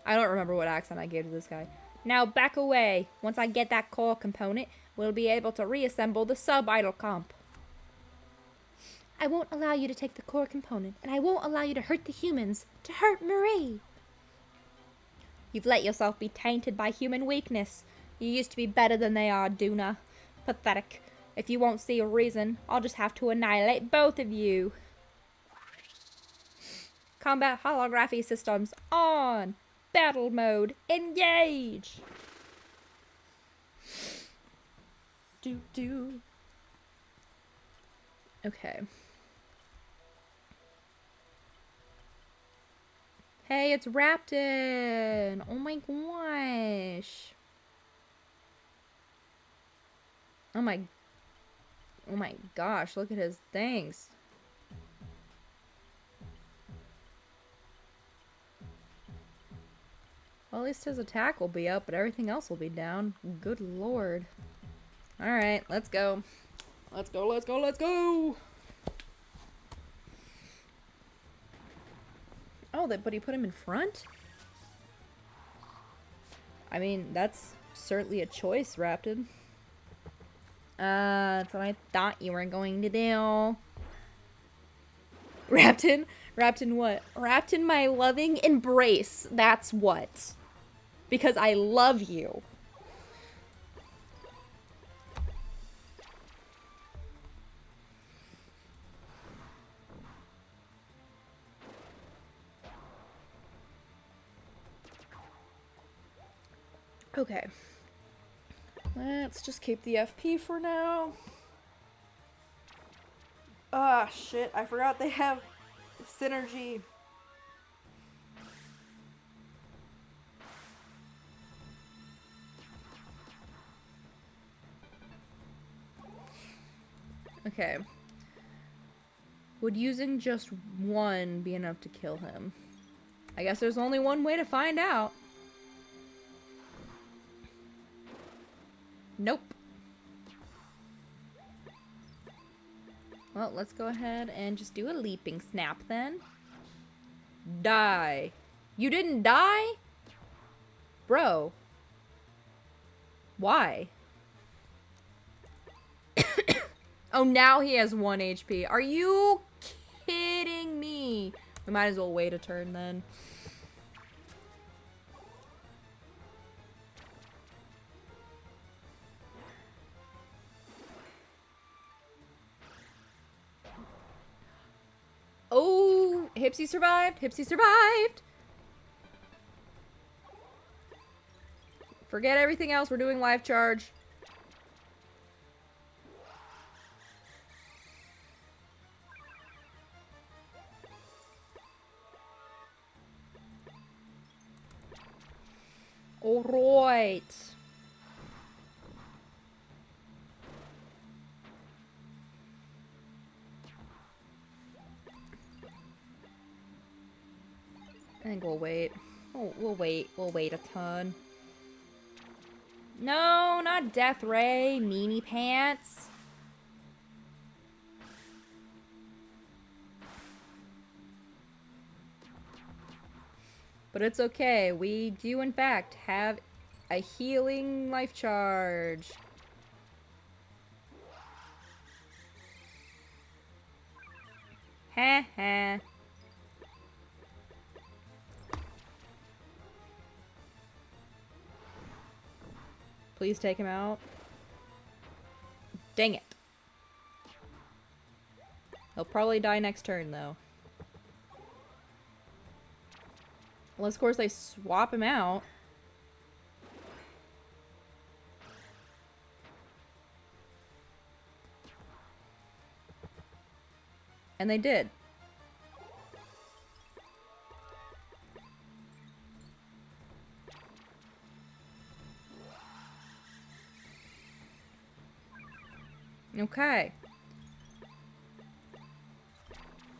I don't remember what accent I gave to this guy. Now back away. Once I get that core component, we'll be able to reassemble the sub-idol comp. I won't allow you to take the core component, and I won't allow you to hurt the humans, to hurt Marie. You've let yourself be tainted by human weakness. You used to be better than they are, Duna. Pathetic. If you won't see a reason, I'll just have to annihilate both of you. Combat holography systems on. Battle mode. Engage. Do. Okay. Hey, it's Rapton. Oh my gosh. Oh my gosh, look at his things. Well, at least his attack will be up, but everything else will be down. Good lord. Alright, let's go. Let's go! Oh, but he put him in front? I mean, that's certainly a choice, Rapton. That's what I thought you were going to do. Rapton what? Rapton my loving embrace. That's what. Because I love you. Okay. Let's just keep the FP for now. Ah, shit. I forgot they have synergy. Okay. Would using just one be enough to kill him? I guess there's only one way to find out. Nope. Well, let's go ahead and just do a leaping snap then. Die. You didn't die? Bro. Why? Oh, now he has 1 HP. Are you kidding me? We might as well wait a turn then. Oh, Hipsy survived. Hipsy survived. Forget everything else. We're doing life charge. All right. I think we'll wait. Oh, we'll wait. We'll wait a ton. No, not Death Ray, meanie pants. But it's okay. We do, in fact, have a healing life charge. Ha ha. Please take him out. Dang it. He'll probably die next turn, though. Unless, of course, they swap him out. And they did. Okay.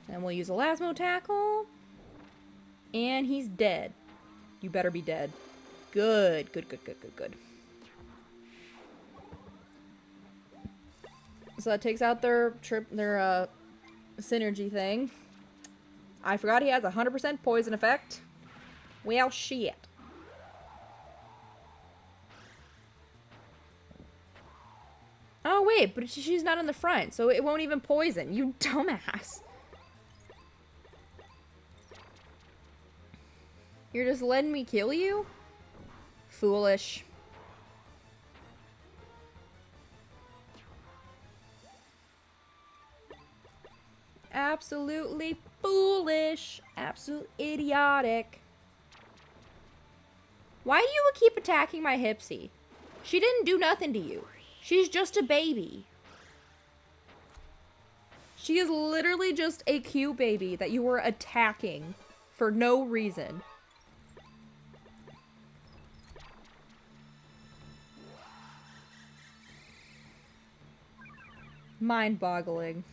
And we'll use a Lasmo tackle. And he's dead. You better be dead. Good. Good, good, good, good, good. So that takes out their synergy thing. I forgot he has 100% poison effect. Well, shit. Oh, wait, but she's not in the front, so it won't even poison. You dumbass. You're just letting me kill you? Foolish. Absolutely foolish. Absolute idiotic. Why do you keep attacking my Hipsy? She didn't do nothing to you. She's just a baby. She is literally just a cute baby that you were attacking for no reason. Mind-boggling.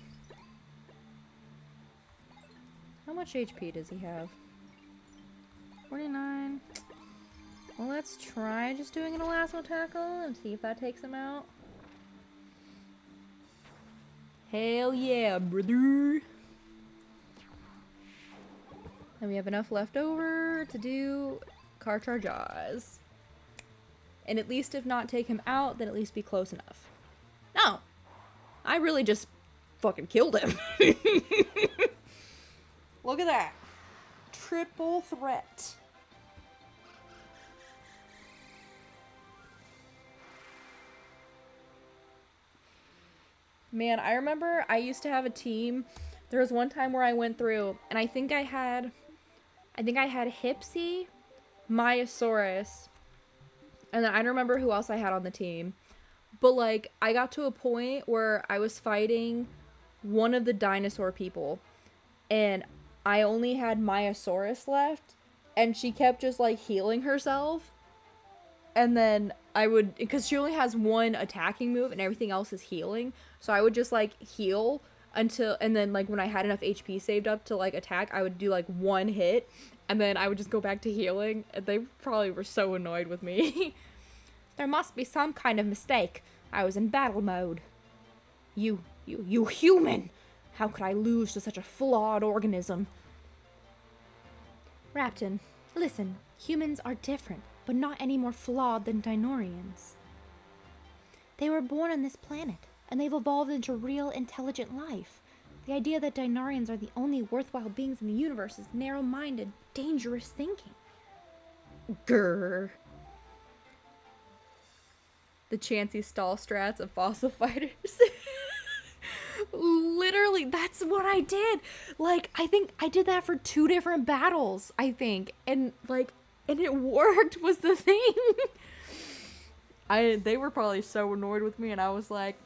How much HP does he have? 49. Well, let's try just doing an Elasmo tackle and see if that takes him out. Hell yeah, brother. And we have enough left over to do car charges. And at least if not take him out, then at least be close enough. No. I really just fucking killed him. Look at that. Triple threat. Man, I remember I used to have a team. There was one time where I went through and I think I had Hipsy, Myosaurus, And then I don't remember who else I had on the team. But like I got to a point where I was fighting one of the dinosaur people and I only had Myosaurus left and she kept just like healing herself. And then I would, because she only has one attacking move and everything else is healing. So I would just like heal until, and then like when I had enough HP saved up to like attack, I would do like one hit and then I would just go back to healing. And they probably were so annoyed with me. There must be some kind of mistake. I was in battle mode. You human! How could I lose to such a flawed organism? Rapton, listen, humans are different, but not any more flawed than Dinorians. They were born on this planet, and they've evolved into real, intelligent life. The idea that Dinorians are the only worthwhile beings in the universe is narrow-minded, dangerous thinking. Grrr. The Chansey stall strats of fossil fighters. Literally, that's what I did. Like, I think I did that for 2 different battles, I think. And like, and it worked was the thing. They were probably so annoyed with me and I was like,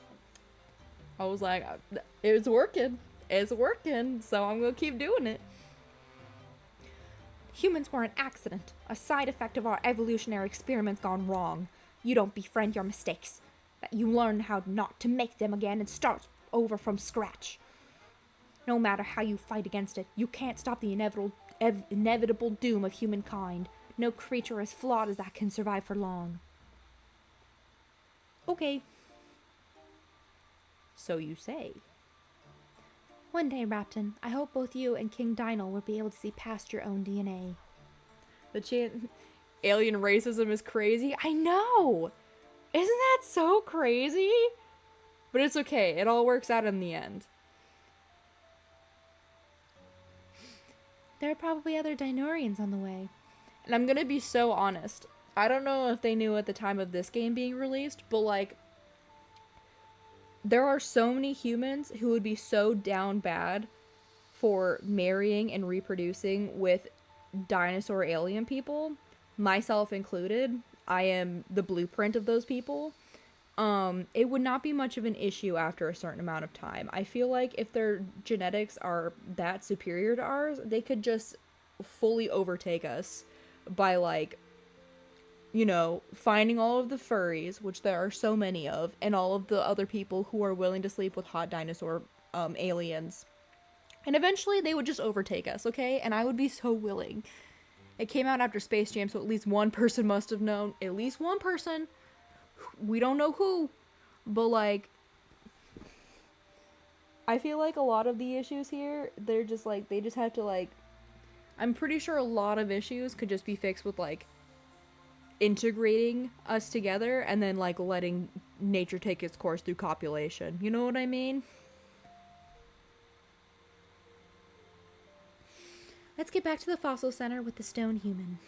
it's working. It's working, so I'm gonna keep doing it. Humans were an accident, a side effect of our evolutionary experiments gone wrong. You don't befriend your mistakes. That you learn how not to make them again and start over from scratch. No matter how you fight against it, you can't stop the inevitable doom of humankind. No creature as flawed as that can survive for long. Okay. So you say. One day, Rapton, I hope both you and King Dino will be able to see past your own DNA. Alien racism is crazy. I know. Isn't that so crazy? But it's okay. It all works out in the end. There are probably other Dinorians on the way. And I'm gonna be so honest. I don't know if they knew at the time of this game being released, but like, there are so many humans who would be so down bad for marrying and reproducing with dinosaur alien people, myself included. I am the blueprint of those people. It would not be much of an issue after a certain amount of time. I feel like if their genetics are that superior to ours, they could just fully overtake us by like, you know, finding all of the furries, which there are so many of, and all of the other people who are willing to sleep with hot dinosaur aliens. And eventually they would just overtake us, okay? And I would be so willing. It came out after Space Jam, so at least one person must have known. At least one person. We don't know who. But like, I feel like a lot of the issues here, they're just like, they just have to like, I'm pretty sure a lot of issues could just be fixed with like integrating us together and then like letting nature take its course through copulation. You know what I mean? Let's get back to the fossil center with the stone human.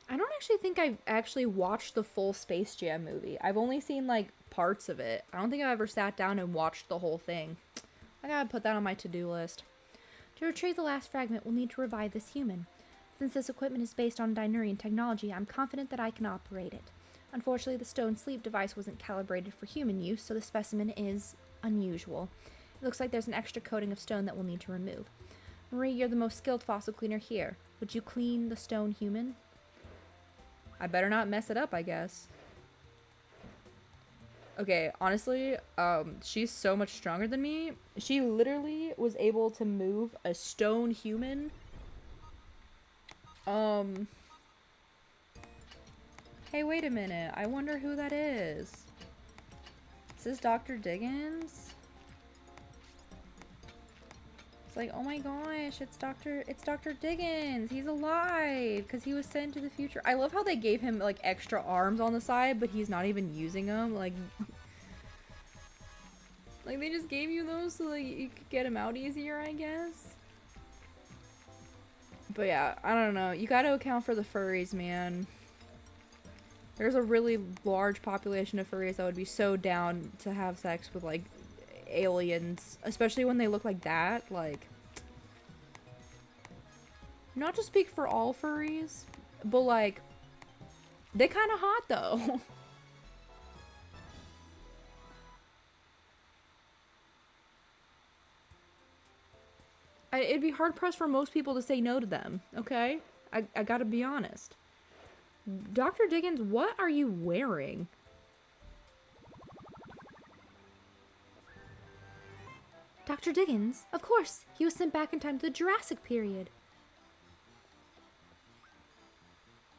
I don't actually think I've actually watched the full Space Jam movie. I've only seen like parts of it. I don't think I've ever sat down and watched the whole thing. I gotta put that on my to-do list. To retrieve the last fragment, we'll need to revive this human. Since this equipment is based on Dinurian technology, I'm confident that I can operate it. Unfortunately, the stone sleep device wasn't calibrated for human use, so the specimen is unusual. It looks like there's an extra coating of stone that we'll need to remove. Marie, you're the most skilled fossil cleaner here. Would you clean the stone human? I better not mess it up, I guess. Okay, honestly, she's so much stronger than me. She literally was able to move a stone human. Hey, wait a minute. I wonder who that is. Is this Dr. Diggins? It's like, oh my gosh, it's Dr. Diggins. He's alive because he was sent to the future. I love how they gave him like extra arms on the side, but he's not even using them. Like they just gave you those so like you could get him out easier, I guess. But yeah, I don't know. You gotta account for the furries, man. There's a really large population of furries that would be so down to have sex with like aliens, especially when they look like that. Like, not to speak for all furries, but like, they kind of hot though. It'd be hard pressed for most people to say no to them, okay? I gotta be honest. Dr. Diggins, what are you wearing? Dr. Diggins? Of course, he was sent back in time to the Jurassic period.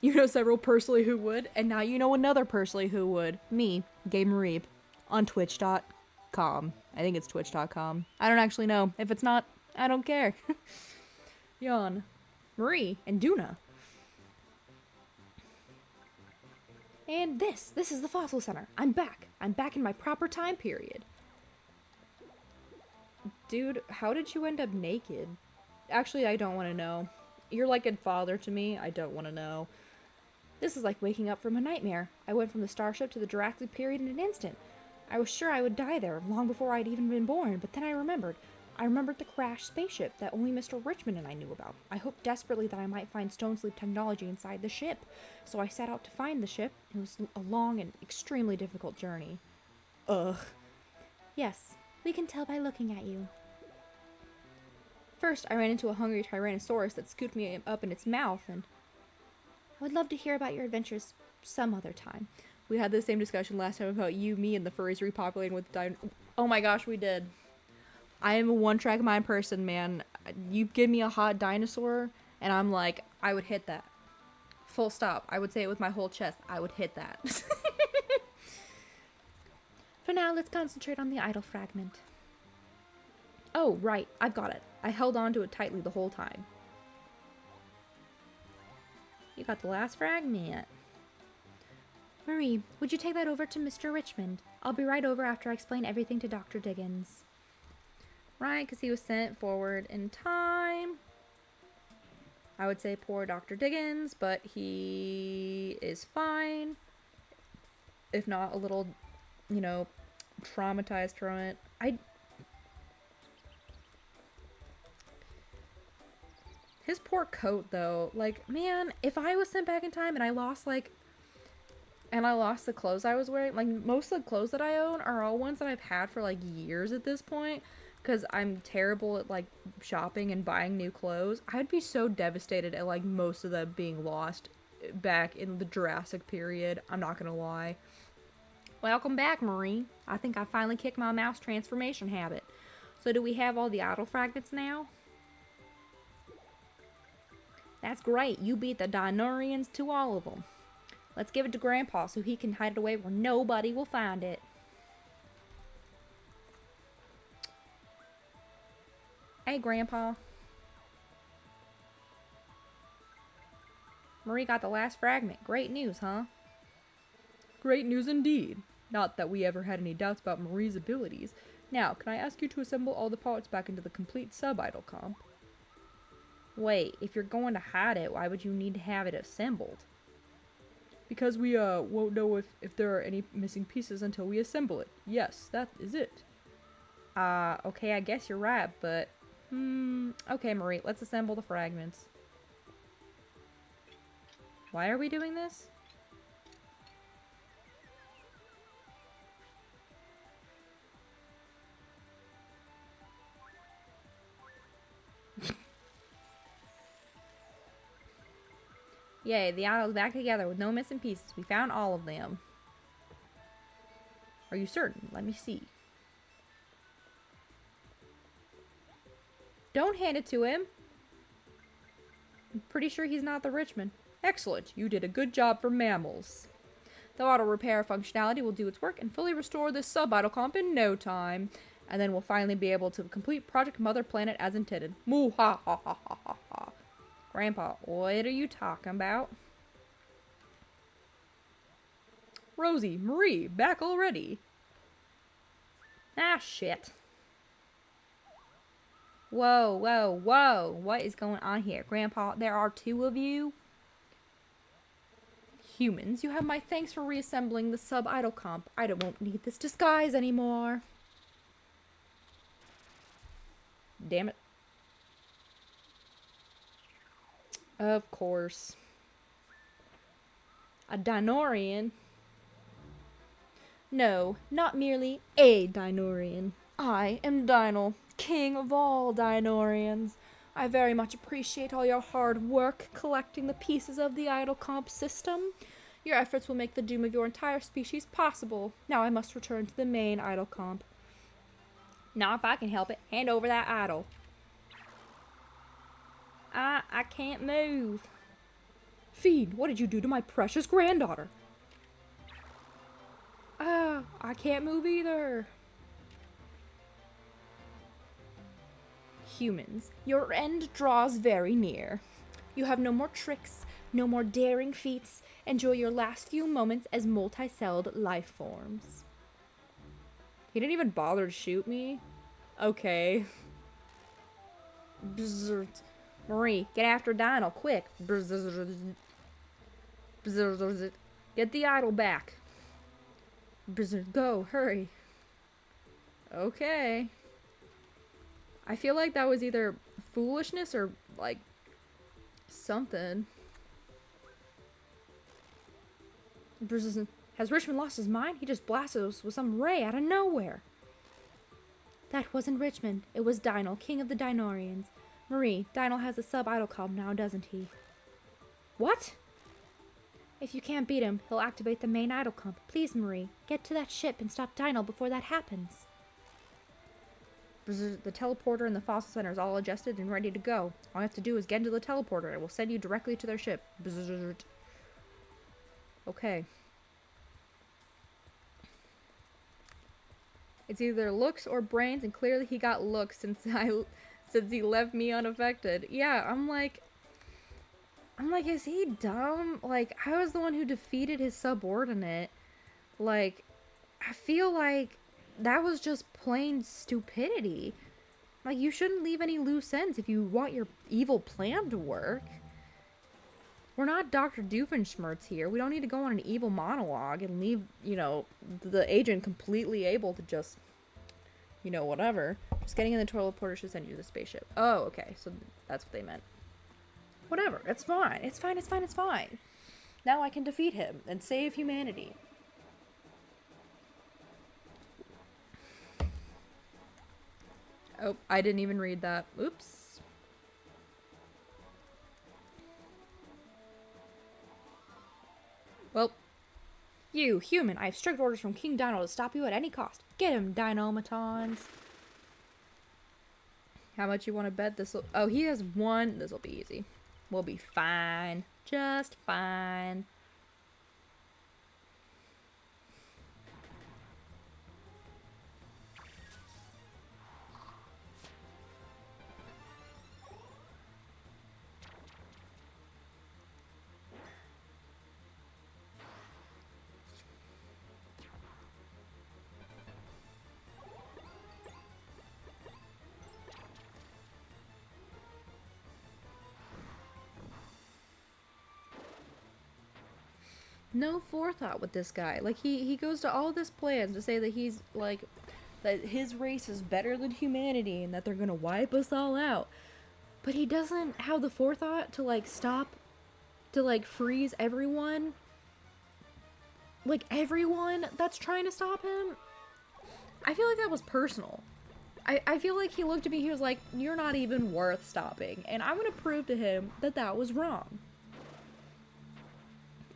You know several personally who would, and now you know another personally who would. Me, Gabe Reeb, on twitch.com. I think it's twitch.com. I don't actually know. If it's not, I don't care. Yawn. Marie and Duna. And this is the Fossil Center. I'm back. I'm back in my proper time period. Dude, how did you end up naked? Actually, I don't want to know. You're like a father to me. I don't want to know. This is like waking up from a nightmare. I went from the starship to the Jurassic period in an instant. I was sure I would die there long before I'd even been born, but then I remembered. I remembered the crashed spaceship that only Mr. Richmond and I knew about. I hoped desperately that I might find stone sleep technology inside the ship. So I set out to find the ship. It was a long and extremely difficult journey. Ugh. Yes, we can tell by looking at you. First, I ran into a hungry Tyrannosaurus that scooped me up in its mouth, and I would love to hear about your adventures some other time. we had the same discussion last time about you, me, and the furries repopulating with oh my gosh, we did. I am a one-track mind person, man. You give me a hot dinosaur, and I'm like, I would hit that. Full stop. I would say it with my whole chest. I would hit that. For now, let's concentrate on the idol fragment. Oh, right. I've got it. I held on to it tightly the whole time. You got the last fragment. Marie, would you take that over to Mr. Richmond? I'll be right over after I explain everything to Dr. Diggins. Right, because he was sent forward in time. I would say poor Dr. Diggins, but he is fine. If not a little, you know, traumatized from it. His poor coat, though. Like, man, if I was sent back in time and I lost, the clothes I was wearing, like, most of the clothes that I own are all ones that I've had for, like, years at this point. Because I'm terrible at, like, shopping and buying new clothes. I'd be so devastated at, like, most of them being lost back in the Jurassic period. I'm not gonna lie. Welcome back, Marie. I think I finally kicked my mouse transformation habit. So do we have all the idol fragments now? That's great. You beat the Dinorians to all of them. Let's give it to Grandpa so he can hide it away where nobody will find it. Hey, Grandpa. Marie got the last fragment. Great news, huh? Great news indeed. Not that we ever had any doubts about Marie's abilities. Now, can I ask you to assemble all the parts back into the complete sub-idol comp? Wait, if you're going to hide it, why would you need to have it assembled? Because we, won't know if there are any missing pieces until we assemble it. Yes, that is it. Okay, I guess you're right, but... okay, Marie, let's assemble the fragments. Why are we doing this? Yay, the idol's back together with no missing pieces. We found all of them. Are you certain? Let me see. Don't hand it to him. I'm pretty sure he's not the Richmond. Excellent. You did a good job for mammals. The auto repair functionality will do its work and fully restore this sub-idol comp in no time. And then we'll finally be able to complete Project Mother Planet as intended. Moo ha ha ha ha ha ha. Grandpa, what are you talking about? Rosie, Marie, back already. Ah, shit. Whoa, whoa, whoa. What is going on here? Grandpa, there are two of you? Humans, you have my thanks for reassembling the sub-idol comp. I won't need this disguise anymore. Damn it. Of course. A Dinorian? No, not merely a Dinorian. I am Dinal, king of all Dinorians. I very much appreciate all your hard work collecting the pieces of the idol comp system. Your efforts will make the doom of your entire species possible. Now I must return to the main idol comp. Now if I can help it, hand over that idol. I can't move. Fiend, what did you do to my precious granddaughter? I can't move either. Humans, your end draws very near. You have no more tricks, no more daring feats. Enjoy your last few moments as multi-celled life forms. He didn't even bother to shoot me? Okay. Bzzzt. Marie, get after Dino, quick. Bzzzt. Bzzzt. Get the idol back. Bzzzt. Go, hurry. Okay. I feel like that was either foolishness or, like, something. Bzzzt. Has Richmond lost his mind? He just blasted us with some ray out of nowhere. That wasn't Richmond. It was Dinal, king of the Dinorians. Marie, Dinal has a sub-idol comp now, doesn't he? What? If you can't beat him, he'll activate the main idol comp. Please, Marie, get to that ship and stop Dinal before that happens. The teleporter and the fossil center is all adjusted and ready to go. All you have to do is get into the teleporter. It will send you directly to their ship. Okay. It's either looks or brains, and clearly he got looks since he left me unaffected. Yeah, I'm like, is he dumb? Like, I was the one who defeated his subordinate. Like, I feel like that was just plain stupidity. Like, you shouldn't leave any loose ends if you want your evil plan to work. We're not Dr. Doofenshmirtz here. We don't need to go on an evil monologue and leave, you know, the agent completely able to just, you know, whatever. Just getting in the teleporter should send you to the spaceship. Oh, okay. So that's what they meant. Whatever. It's fine. It's fine. It's fine. It's fine. Now I can defeat him and save humanity. Oh, I didn't even read that. Oops. Well, you, human, I have strict orders from King Dino to stop you at any cost. Get him, Dinomatons. How much you want to bet this'll... Oh, he has one. This'll be easy. We'll be fine. Just fine. No forethought with this guy. Like, he goes to all this plans to say that he's, like, that his race is better than humanity and that they're gonna wipe us all out. But he doesn't have the forethought to, like, stop, to, like, freeze everyone. Like, everyone that's trying to stop him. I feel like that was personal. I feel like he looked at me, he was like, you're not even worth stopping. And I'm gonna prove to him that that was wrong.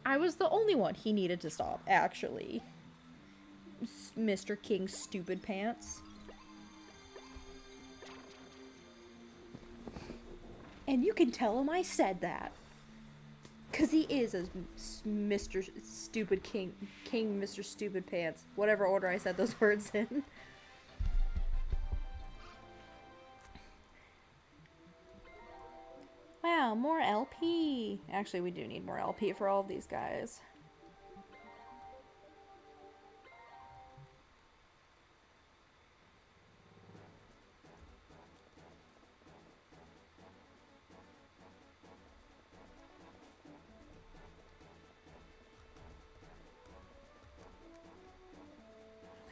I was the only one he needed to stop, actually. Mr. King's stupid pants. And you can tell him I said that. Because he is a Mr. Stupid King, Mr. Stupid Pants. Whatever order I said those words in. Wow, more LP. Actually, we do need more LP for all of these guys.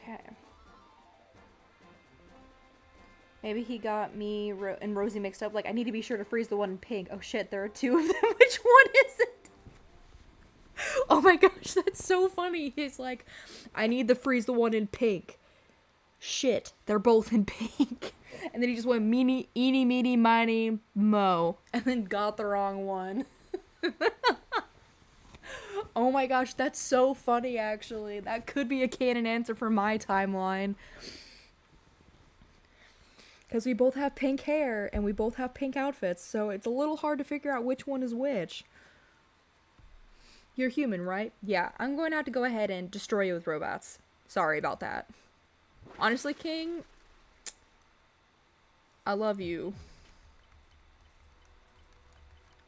Okay. Maybe he got me and Rosie mixed up. Like, I need to be sure to freeze the one in pink. Oh shit, there are two of them. Which one is it? Oh my gosh, that's so funny. He's like, I need to freeze the one in pink. Shit, they're both in pink. And then he just went meeny, eeny, meeny, miny, mo. And then got the wrong one. Oh my gosh, that's so funny, actually. That could be a canon answer for my timeline. Because we both have pink hair, and we both have pink outfits, so it's a little hard to figure out which one is which. You're human, right? Yeah, I'm going to have to go ahead and destroy you with robots. Sorry about that. Honestly, King, I love you.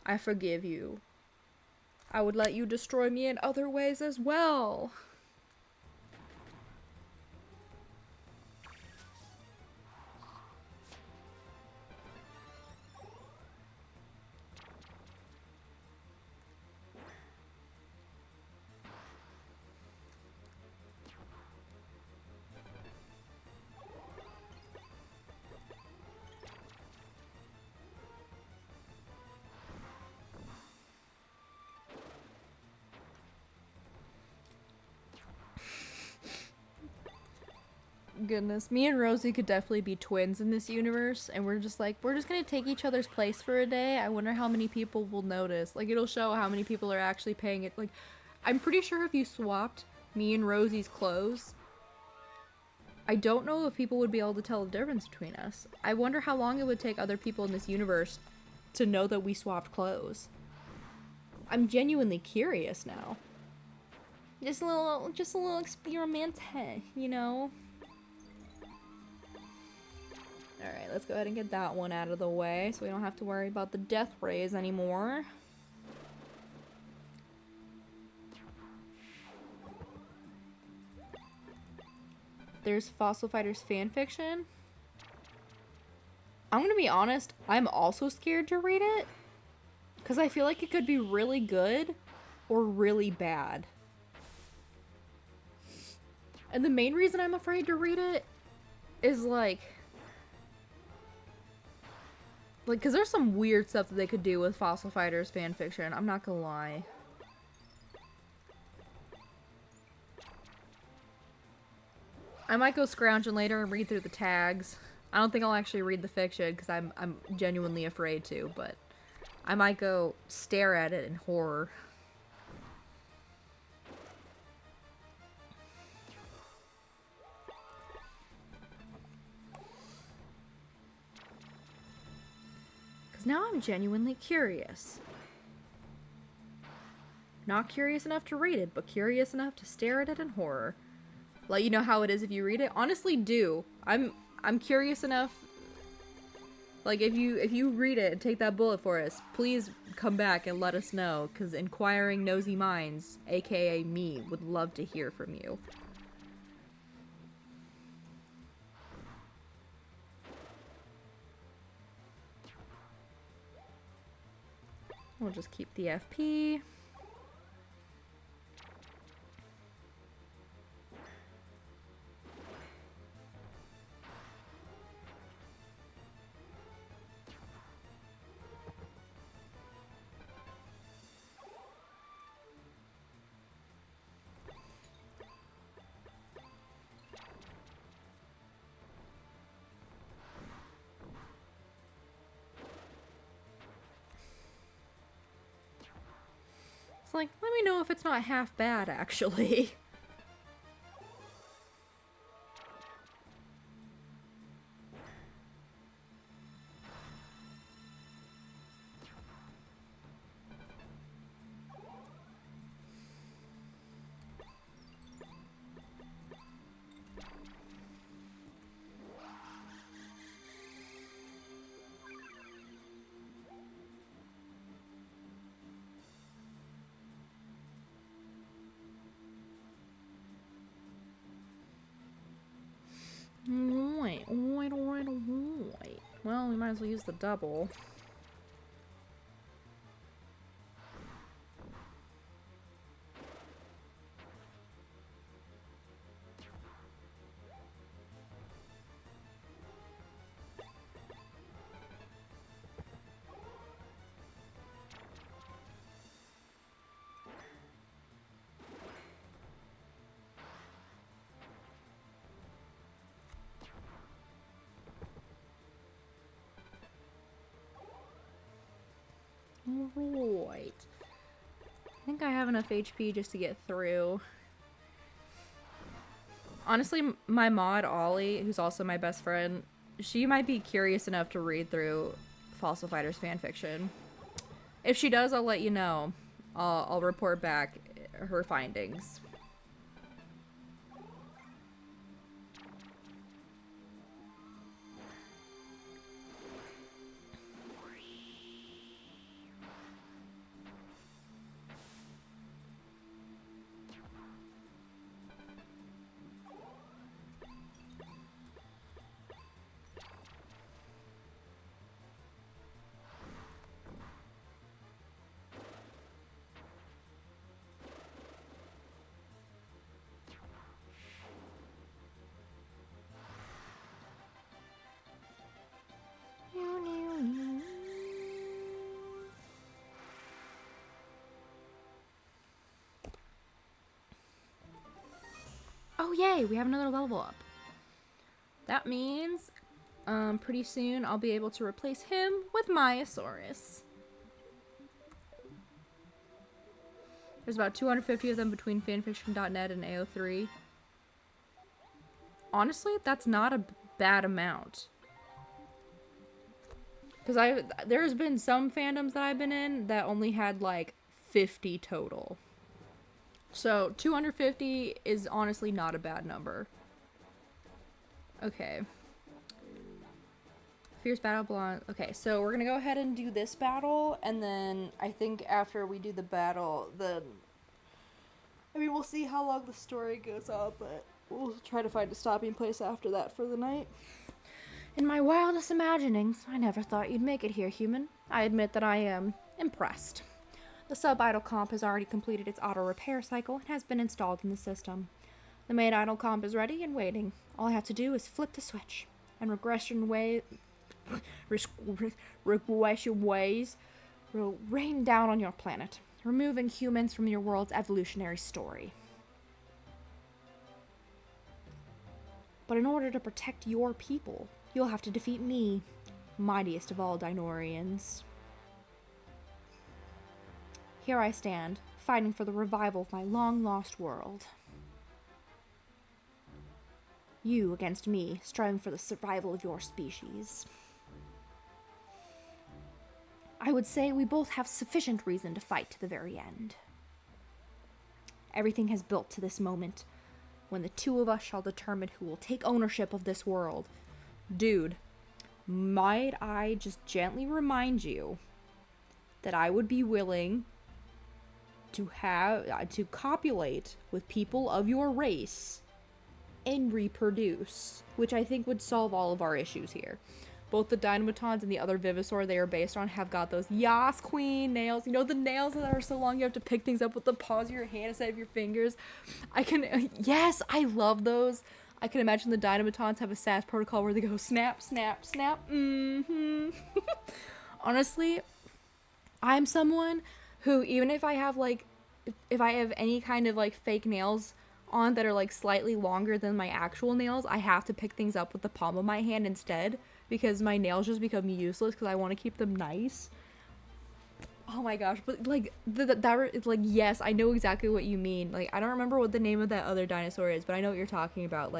I forgive you. I would let you destroy me in other ways as well. Goodness, me and Rosie could definitely be twins in this universe, and we're just gonna take each other's place for a day. I wonder how many people will notice. Like, it'll show how many people are actually paying it. Like, I'm pretty sure if you swapped me and Rosie's clothes, I don't know if people would be able to tell the difference between us. I wonder how long it would take other people in this universe to know that we swapped clothes. I'm genuinely curious now. Just a little experiment, you know? Alright, let's go ahead and get that one out of the way so we don't have to worry about the death rays anymore. There's Fossil Fighters fanfiction. I'm gonna be honest, I'm also scared to read it. Because I feel like it could be really good or really bad. And the main reason I'm afraid to read it is like, because there's some weird stuff that they could do with Fossil Fighters fanfiction. I'm not gonna lie. I might go scrounging later and read through the tags. I don't think I'll actually read the fiction because I'm genuinely afraid to, but I might go stare at it in horror. Now I'm genuinely curious. Not curious enough to read it, but curious enough to stare at it in horror. Let you know how it is if you read it. Honestly, do. I'm curious enough. Like, if you read it and take that bullet for us, please come back and let us know, because inquiring nosy minds, aka me, would love to hear from you. We'll just keep the FP. It's like, let me know if it's not half bad, actually. Alright. Well, we might as well use the double. Right. I think I have enough HP just to get through. Honestly, my mod, Ollie, who's also my best friend, she might be curious enough to read through Fossil Fighters fanfiction. If she does, I'll let you know. I'll report back her findings. Oh yay, we have another level up. That means pretty soon I'll be able to replace him with Myosaurus. There's about 250 of them between fanfiction.net and AO3. Honestly, that's not a bad amount. Because there's been some fandoms that I've been in that only had like 50 total. So 250 is honestly not a bad number. Okay. Fierce battle blonde. Okay, so we're gonna go ahead and do this battle, and then I think after we do the battle, then I mean we'll see how long the story goes on, but we'll try to find a stopping place after that for the night. In my wildest imaginings, I never thought you'd make it here, human. I admit that I am impressed. The sub-idle comp has already completed its auto repair cycle and has been installed in the system. The main idle comp is ready and waiting. All I have to do is flip the switch, and regression ways will rain down on your planet, removing humans from your world's evolutionary story. But in order to protect your people, you'll have to defeat me, mightiest of all Dinorians. Here I stand, fighting for the revival of my long-lost world. You against me, striving for the survival of your species. I would say we both have sufficient reason to fight to the very end. Everything has built to this moment, when the two of us shall determine who will take ownership of this world. Dude, might I just gently remind you that I would be willing to copulate with people of your race and reproduce, which I think would solve all of our issues here. Both the Dynamitons and the other Vivosaur they are based on have got those Yas Queen nails. You know, the nails that are so long you have to pick things up with the paws of your hand instead of your fingers. Yes, I love those. I can imagine the Dynamitons have a SAS protocol where they go snap, snap, snap. Honestly, I'm someone who, even if I have if I have any kind of fake nails on that are slightly longer than my actual nails, I have to pick things up with the palm of my hand instead, because my nails just become useless because I want to keep them nice. Oh my gosh, but yes, I know exactly what you mean. I don't remember what the name of that other dinosaur is, but I know what you're talking about.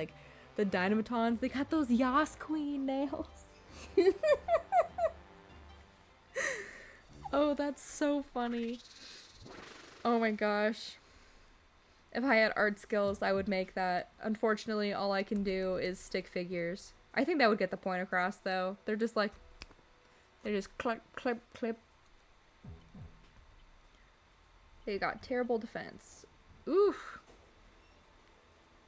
The Dynamitons, they got those Yas Queen nails. Oh, that's so funny. Oh my gosh. If I had art skills, I would make that. Unfortunately, all I can do is stick figures. I think that would get the point across, though. They're just clip, clip, clip. They got terrible defense. Oof.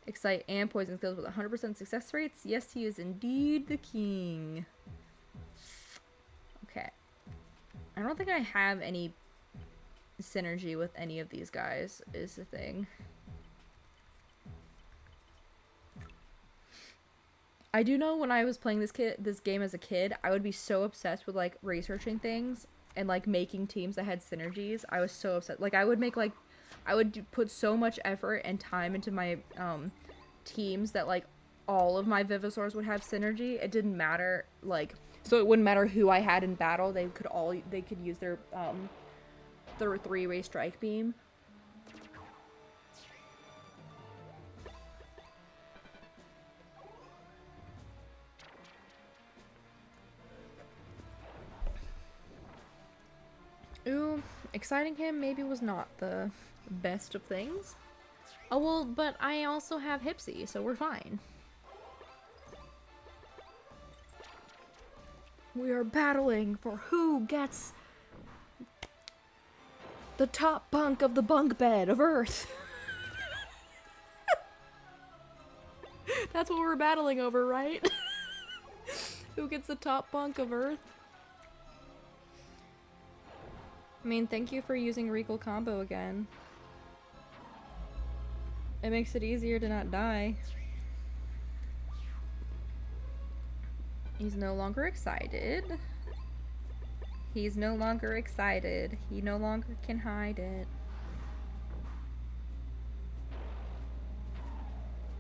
Excite and poison skills with 100% success rates. Yes, he is indeed the king. Okay. I don't think I have any synergy with any of these guys, is the thing. I do know when I was playing this game as a kid, I would be so obsessed with researching things and making teams that had synergies. I was so obsessed. I would make I would put so much effort and time into my teams that all of my Vivosaurs would have synergy. It didn't matter So it wouldn't matter who I had in battle, they could use their 3-ray strike beam. Ooh, exciting him maybe was not the best of things. Oh well, but I also have Hipsy, so we're fine. We are battling for who gets the top bunk of the bunk bed of Earth. That's what we're battling over, right? Who gets the top bunk of Earth? I mean, thank you for using Regal Combo again. It makes it easier to not die. He's no longer excited. He's no longer excited. He no longer can hide it.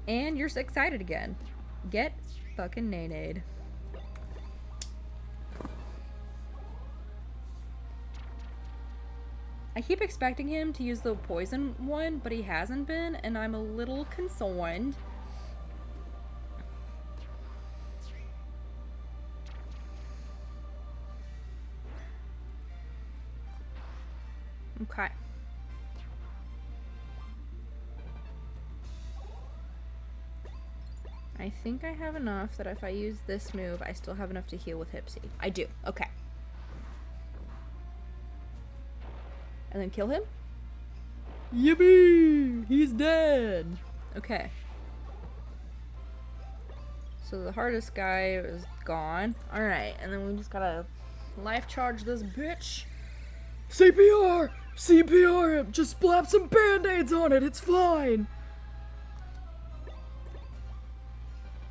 And you're excited again. Get fucking nay-nayed. I keep expecting him to use the poison one, but he hasn't been, and I'm a little concerned. Okay. I think I have enough that if I use this move, I still have enough to heal with Hipsy. I do. Okay. And then kill him? Yippee! He's dead! Okay. So the hardest guy is gone. Alright, and then we just gotta life charge this bitch. CPR! CPR him! Just slap some band-aids on it, it's fine!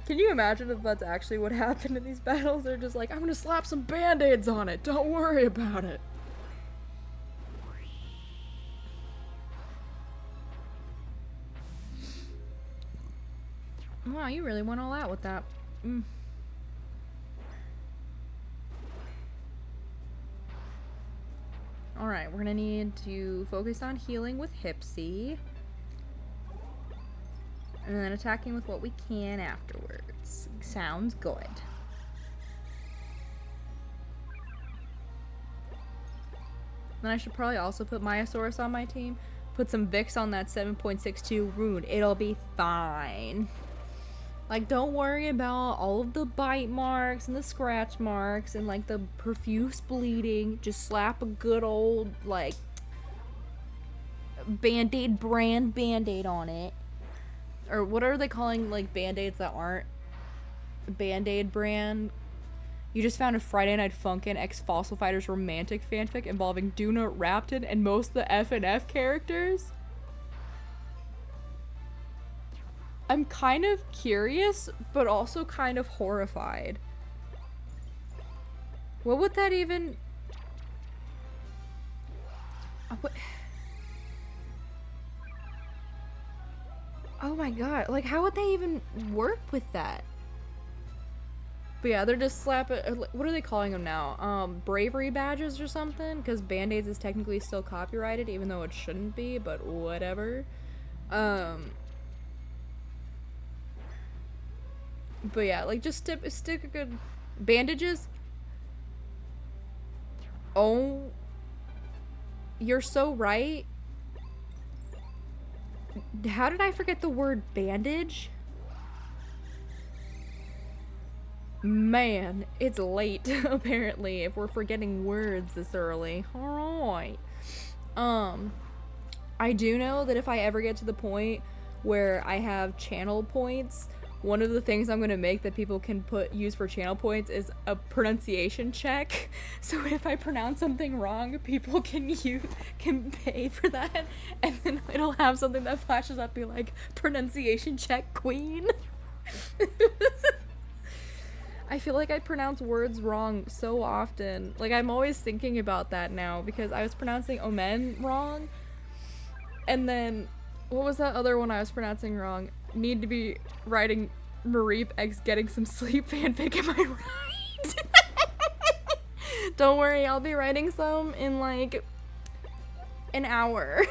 Can you imagine if that's actually what happened in these battles? They're just like, I'm gonna slap some band-aids on it, don't worry about it. Wow, you really went all out with that. Alright, we're gonna need to focus on healing with Hipsy. And then attacking with what we can afterwards. Sounds good. Then I should probably also put Myosaurus on my team. Put some Vicks on that 7.62 wound. It'll be fine. Like, don't worry about all of the bite marks and the scratch marks and, like, the profuse bleeding. Just slap a good old, like, Band-Aid brand Band-Aid on it. Or what are they calling, like, Band-Aids that aren't Band-Aid brand? You just found a Friday Night Funkin' X Fossil Fighters romantic fanfic involving Duna, Rapton, and most of the F&F characters? I'm kind of curious, but also kind of horrified. What would that even... Oh my god, like how would they even work with that? But yeah, they're just slapping... What are they calling them now? Bravery badges or something? Because Band-Aids is technically still copyrighted, even though it shouldn't be, but whatever. But yeah, like just stick a good bandages. Oh, you're so right. How did I forget the word bandage? Man, it's late apparently if we're forgetting words this early. All right. I do know that if I ever get to the point where I have channel points, one of the things I'm gonna make that people can use for channel points is a pronunciation check. So if I pronounce something wrong, people can pay for that, and then it'll have something that flashes up, be like, pronunciation check queen. I feel like I pronounce words wrong so often. Like, I'm always thinking about that now because I was pronouncing omen wrong, and then what was that other one I was pronouncing wrong? Need to be writing Mareep X getting some sleep fanfic, am I right? Don't worry, I'll be writing some in like an hour.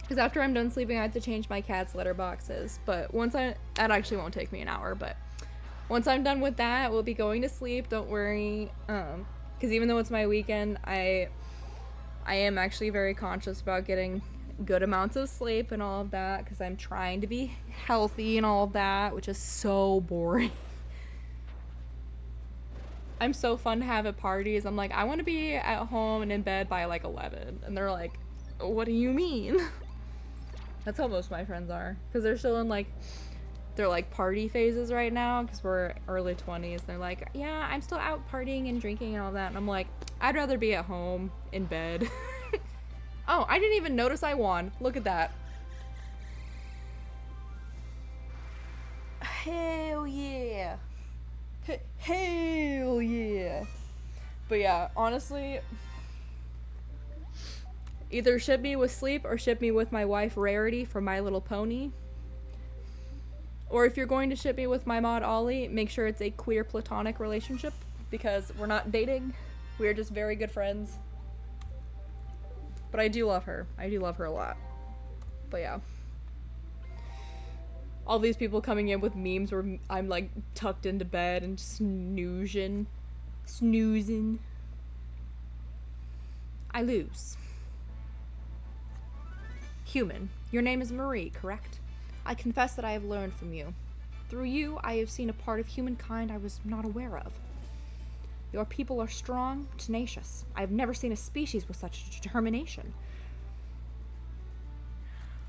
Because after I'm done sleeping, I have to change my cat's litter boxes. But that actually won't take me an hour, but once I'm done with that, we'll be going to sleep. Don't worry. Because even though it's my weekend, I am actually very conscious about getting good amounts of sleep and all of that, because I'm trying to be healthy and all of that, which is so boring. I'm so fun to have at parties. I'm like, I want to be at home and in bed by like 11. And they're like, what do you mean? That's how most of my friends are. Because they're still in like, they're like party phases right now. Because we're early 20s. They're like, yeah, I'm still out partying and drinking and all that. And I'm like, I'd rather be at home in bed. Oh, I didn't even notice I won. Look at that. Hell yeah. Hell yeah. But yeah, honestly, either ship me with Sleep or ship me with my wife Rarity from My Little Pony. Or if you're going to ship me with my mod Ollie, make sure it's a queer platonic relationship, because we're not dating. We're just very good friends. But I do love her. I do love her a lot. But yeah. All these people coming in with memes where I'm like tucked into bed and snoozing. I lose. Human, your name is Marie, correct? I confess that I have learned from you. Through you, I have seen a part of humankind I was not aware of. Your people are strong, tenacious. I have never seen a species with such determination.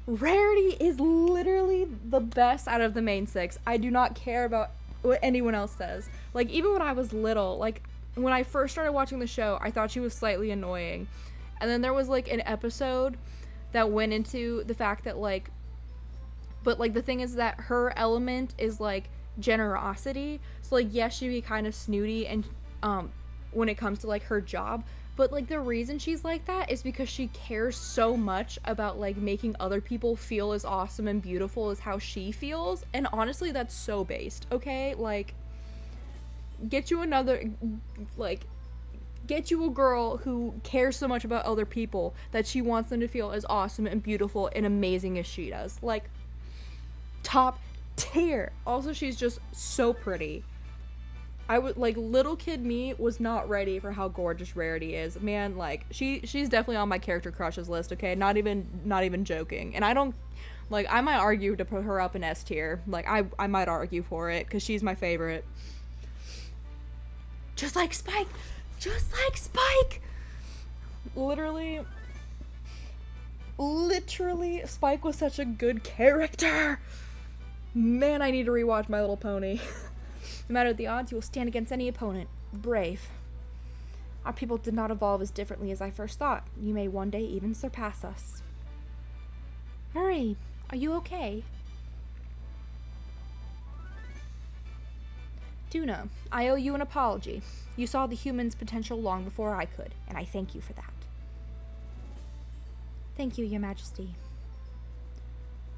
Rarity is literally the best out of the main six. I do not care about what anyone else says. Like, even when I was little, like, when I first started watching the show, I thought she was slightly annoying. And then there was, like, an episode that went into the fact that, like, but, like, the thing is that her element is, like, generosity. So, like, yes, she'd be kind of snooty and, when it comes to, like, her job. But, like, the reason she's like that is because she cares so much about, like, making other people feel as awesome and beautiful as how she feels. And honestly, that's so based, okay? Like, get you a girl who cares so much about other people that she wants them to feel as awesome and beautiful and amazing as she does. Like, top tier. Also, she's just so pretty. I would, like, little kid me was not ready for how gorgeous Rarity is. Man, like, she's definitely on my character crushes list, okay? Not even joking. And I don't, like, I might argue to put her up in S tier. Like, I might argue for it, because she's my favorite. Just like Spike! Just like Spike! Literally, Spike was such a good character! Man, I need to rewatch My Little Pony. No matter the odds, you will stand against any opponent. Brave. Our people did not evolve as differently as I first thought. You may one day even surpass us. Marie, are you okay? Duna, I owe you an apology. You saw the humans' potential long before I could, and I thank you for that. Thank you, Your Majesty.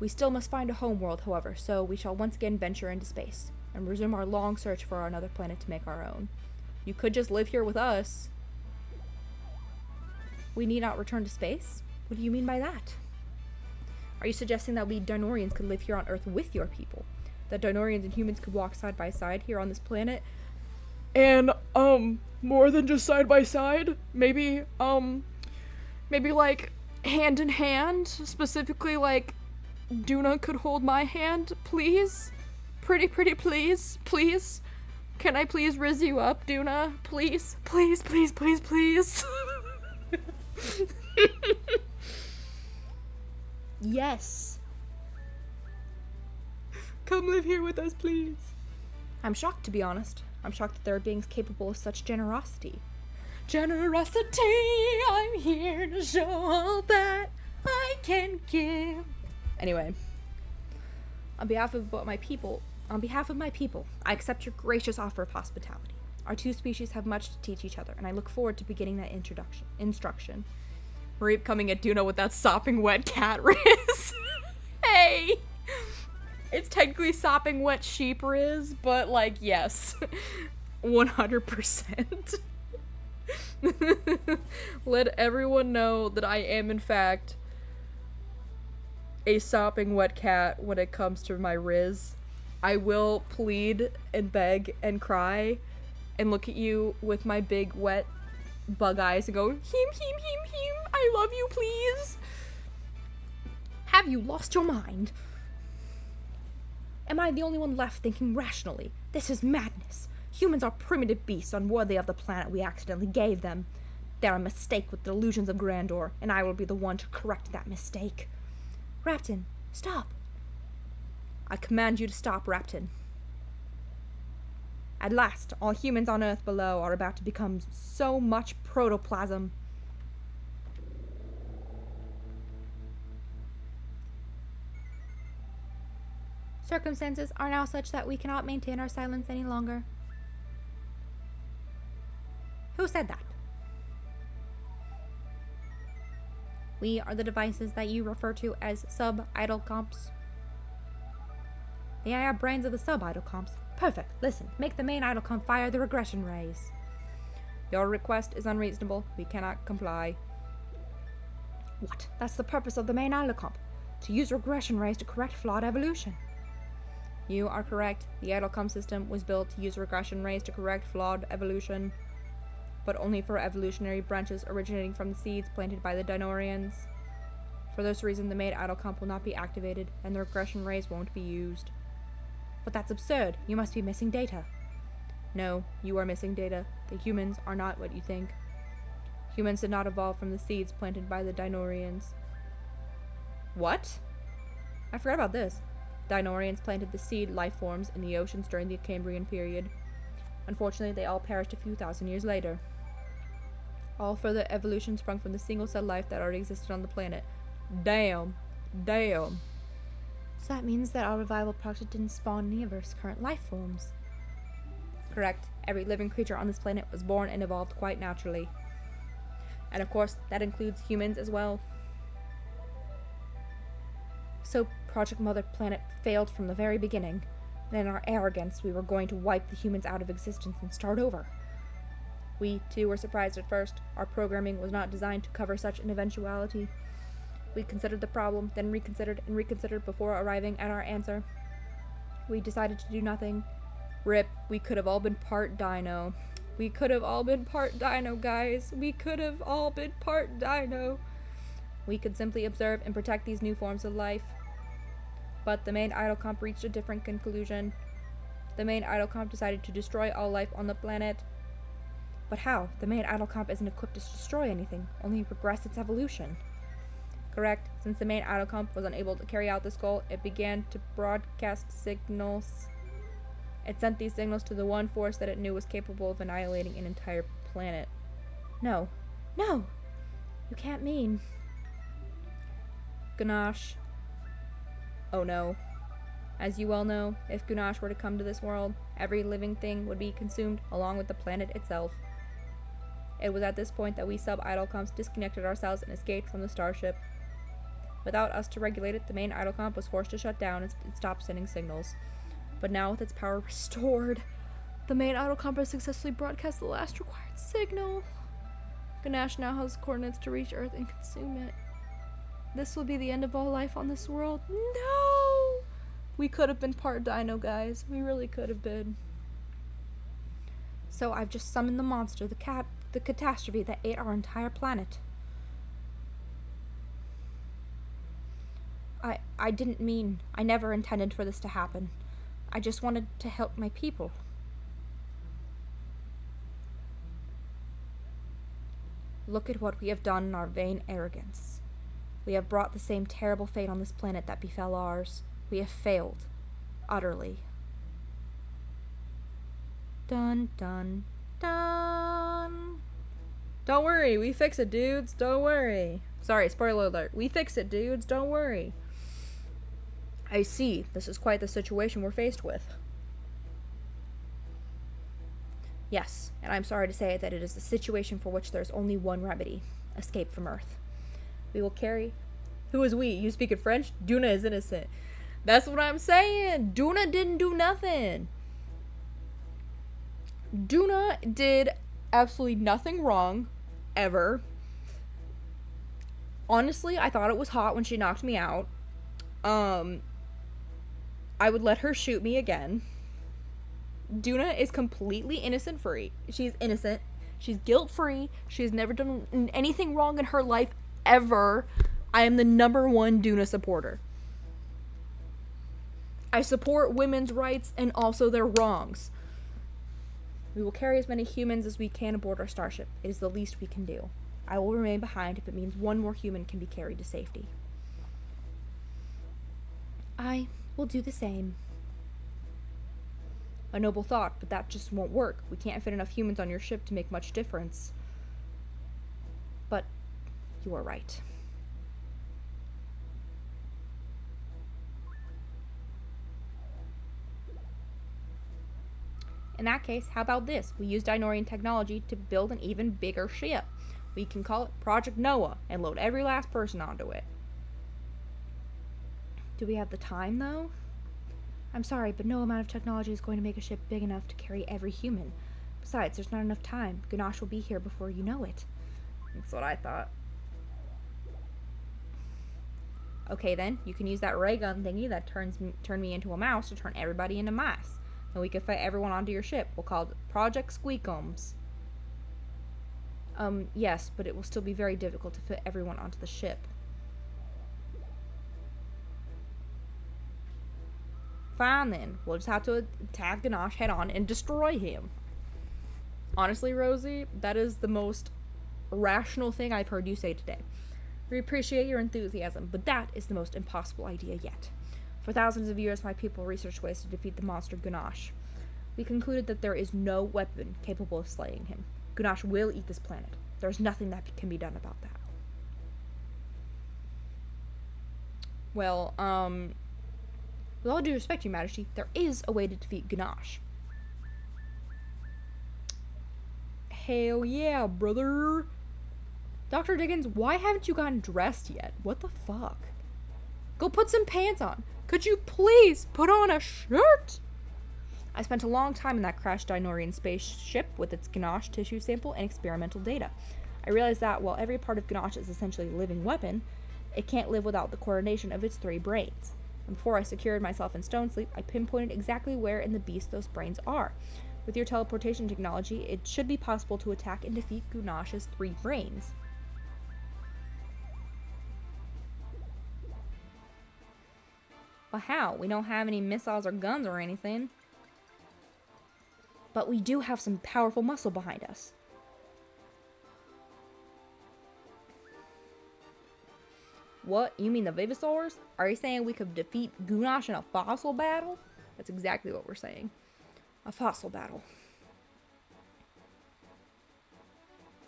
We still must find a homeworld, however, so we shall once again venture into space and resume our long search for another planet to make our own. You could just live here with us. We need not return to space? What do you mean by that? Are you suggesting that we Dinorians could live here on Earth with your people? That Dinorians and humans could walk side by side here on this planet? And, more than just side by side? Maybe like, hand in hand? Specifically, like, Duna could hold my hand, please? Pretty please? Please? Can I please rizz you up, Duna? Please? Please, please, please, please? Yes. Come live here with us, please. I'm shocked, to be honest. I'm shocked that there are beings capable of such generosity. Generosity, I'm here to show all that I can give. Anyway, on behalf of my people, I accept your gracious offer of hospitality. Our two species have much to teach each other, and I look forward to beginning that instruction. Mareep coming at Duna with that sopping wet cat riz. Hey! It's technically sopping wet sheep riz, but, like, yes. 100%. Let everyone know that I am, in fact, a sopping wet cat when it comes to my Riz. I will plead and beg and cry and look at you with my big wet bug eyes and go, him, I love you, please. Have you lost your mind? Am I the only one left thinking rationally? This is madness. Humans are primitive beasts unworthy of the planet we accidentally gave them. They're a mistake with delusions of grandeur, and I will be the one to correct that mistake. Raptin, stop. I command you to stop, Raptin. At last, all humans on Earth below are about to become so much protoplasm. Circumstances are now such that we cannot maintain our silence any longer. Who said that? We are the devices that you refer to as sub-idle comps. The AI brains of the sub-idle comps. Perfect. Listen, make the main idle comp fire the regression rays. Your request is unreasonable. We cannot comply. What? That's the purpose of the main idle comp. To use regression rays to correct flawed evolution. You are correct. The idle comp system was built to use regression rays to correct flawed evolution, but only for evolutionary branches originating from the seeds planted by the Dinorians. For this reason, the main idle comp will not be activated, and the regression rays won't be used. But that's absurd. You must be missing data. No, you are missing data. The humans are not what you think. Humans did not evolve from the seeds planted by the Dinorians. What? I forgot about this. Dinorians planted the seed life forms in the oceans during the Cambrian period. Unfortunately, they all perished a few thousand years later. All further evolution sprung from the single-cell life that already existed on the planet. Damn. Damn. So that means that our revival project didn't spawn any of Earth's current life forms. Correct. Every living creature on this planet was born and evolved quite naturally. And of course, that includes humans as well. So Project Mother Planet failed from the very beginning. And in our arrogance, we were going to wipe the humans out of existence and start over. We, too, were surprised at first. Our programming was not designed to cover such an eventuality. We considered the problem, then reconsidered and reconsidered before arriving at our answer. We decided to do nothing. Rip, we could have all been part dino. We could have all been part dino, guys. We could have all been part dino. We could simply observe and protect these new forms of life. But the main idle comp reached a different conclusion. The main idle comp decided to destroy all life on the planet. But how? The main idle comp isn't equipped to destroy anything, only regress its evolution. Correct. Since the main idle comp was unable to carry out this goal, it began to broadcast signals. It sent these signals to the one force that it knew was capable of annihilating an entire planet. No. No! You can't mean... Ganache. Oh no. As you well know, if Ganache were to come to this world, every living thing would be consumed along with the planet itself. It was at this point that we sub-idle comps disconnected ourselves and escaped from the starship. Without us to regulate it, the main idle comp was forced to shut down and stop sending signals. But now with its power restored, the main idle comp has successfully broadcast the last required signal. Ganache now has coordinates to reach Earth and consume it. This will be the end of all life on this world. No! We could have been part dino, guys. We really could have been. So I've just summoned the monster, the catastrophe that ate our entire planet. I didn't mean, I never intended for this to happen. I just wanted to help my people. Look at what we have done in our vain arrogance. We have brought the same terrible fate on this planet that befell ours. We have failed. Utterly. Dun dun dun. Don't worry, we fix it, dudes. Don't worry. Sorry, spoiler alert. We fix it, dudes. Don't worry. I see. This is quite the situation we're faced with. Yes, and I'm sorry to say that it is a situation for which there's only one remedy. Escape from Earth. We will carry... Who is we? You speak in French? Duna is innocent. That's what I'm saying. Duna didn't do nothing. Duna did absolutely nothing wrong, ever. Honestly, I thought it was hot when she knocked me out. I would let her shoot me again. Duna is completely innocent free. She's innocent. She's guilt free. She's never done anything wrong in her life ever. I am the #1 Duna supporter. I support women's rights and also their wrongs. We will carry as many humans as we can aboard our starship. It is the least we can do. I will remain behind if it means one more human can be carried to safety. I will do the same. A noble thought, but that just won't work. We can't fit enough humans on your ship to make much difference. But you are right. In that case, how about this? We use Dinorian technology to build an even bigger ship. We can call it Project Noah and load every last person onto it. Do we have the time, though? I'm sorry, but no amount of technology is going to make a ship big enough to carry every human. Besides, there's not enough time. Ganache will be here before you know it. That's what I thought. Okay, then, you can use that ray gun thingy that turned me into a mouse to turn everybody into mice. And we can fit everyone onto your ship. We'll call it Project Squeakums. Yes, but it will still be very difficult to fit everyone onto the ship. Fine then, we'll just have to attack Ganache head on and destroy him. Honestly, Rosie, that is the most rational thing I've heard you say today. We appreciate your enthusiasm, but that is the most impossible idea yet. For thousands of years, my people researched ways to defeat the monster Ganache. We concluded that there is no weapon capable of slaying him. Ganache will eat this planet. There's nothing that can be done about that. Well, with all due respect, Your Majesty, there is a way to defeat Ganache. Hell yeah, brother. Dr. Dickens, why haven't you gotten dressed yet? What the fuck? Go put some pants on. Could you please put on a shirt? I spent a long time in that crashed Dinorian spaceship with its Ganache tissue sample and experimental data. I realized that while every part of Ganache is essentially a living weapon, it can't live without the coordination of its 3 brains. And before I secured myself in stone sleep, I pinpointed exactly where in the beast those brains are. With your teleportation technology, it should be possible to attack and defeat Ganache's 3 brains. Well, how? We don't have any missiles or guns or anything. But we do have some powerful muscle behind us. What? You mean the Vivisaurs? Are you saying we could defeat Ganache in a fossil battle? That's exactly what we're saying. A fossil battle.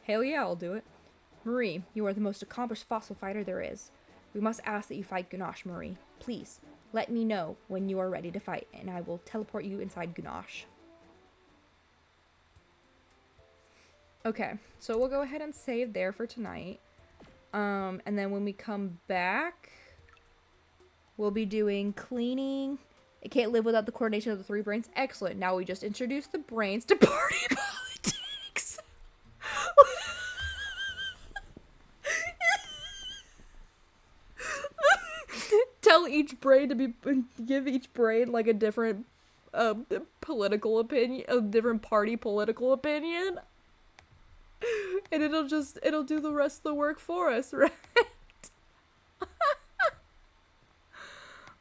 Hell yeah, I'll do it. Marie, you are the most accomplished fossil fighter there is. We must ask that you fight Ganache, Marie. Please, let me know when you are ready to fight, and I will teleport you inside Ganache. Okay, so we'll go ahead and save there for tonight. And then when we come back, we'll be doing cleaning. It can't live without the coordination of the 3 brains. Excellent. Now we just introduced the brains to party politics. Tell each brain to give each brain like a different political opinion, a different party political opinion. And it'll do the rest of the work for us, right?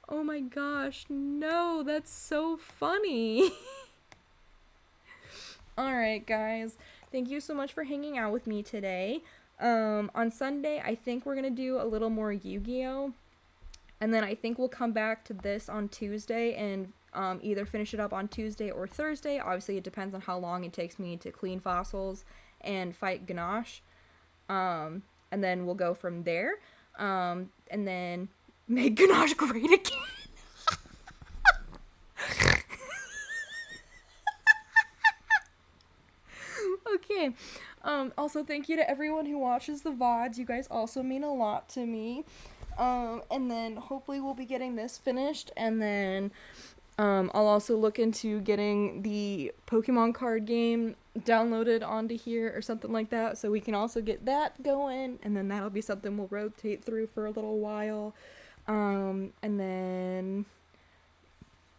Oh my gosh, no, that's so funny. Alright, guys, thank you so much for hanging out with me today. On Sunday, I think we're gonna do a little more Yu-Gi-Oh! And then I think we'll come back to this on Tuesday and either finish it up on Tuesday or Thursday. Obviously, it depends on how long it takes me to clean fossils and fight Ganache. And then we'll go from there. And then make Ganache great again. Okay. Also, thank you to everyone who watches the VODs. You guys also mean a lot to me. And then hopefully we'll be getting this finished. And then I'll also look into getting the Pokemon card game downloaded onto here or something like that, so we can also get that going, and then that'll be something we'll rotate through for a little while. And then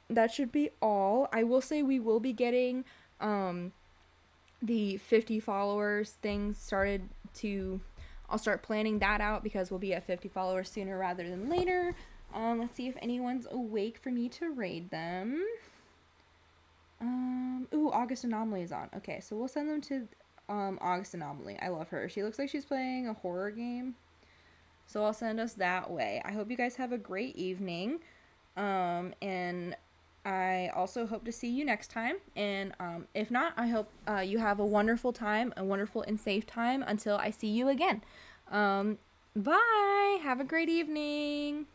that should be all. I will say we will be getting the 50 followers thing started to. I'll start planning that out because we'll be at 50 followers sooner rather than later. Let's see if anyone's awake for me to raid them. Ooh, August Anomaly is on. Okay, so we'll send them to August Anomaly. I love her. She looks like she's playing a horror game. So I'll send us that way. I hope you guys have a great evening. And I also hope to see you next time. And if not, I hope you have a wonderful time, a wonderful and safe time until I see you again. Bye. Have a great evening.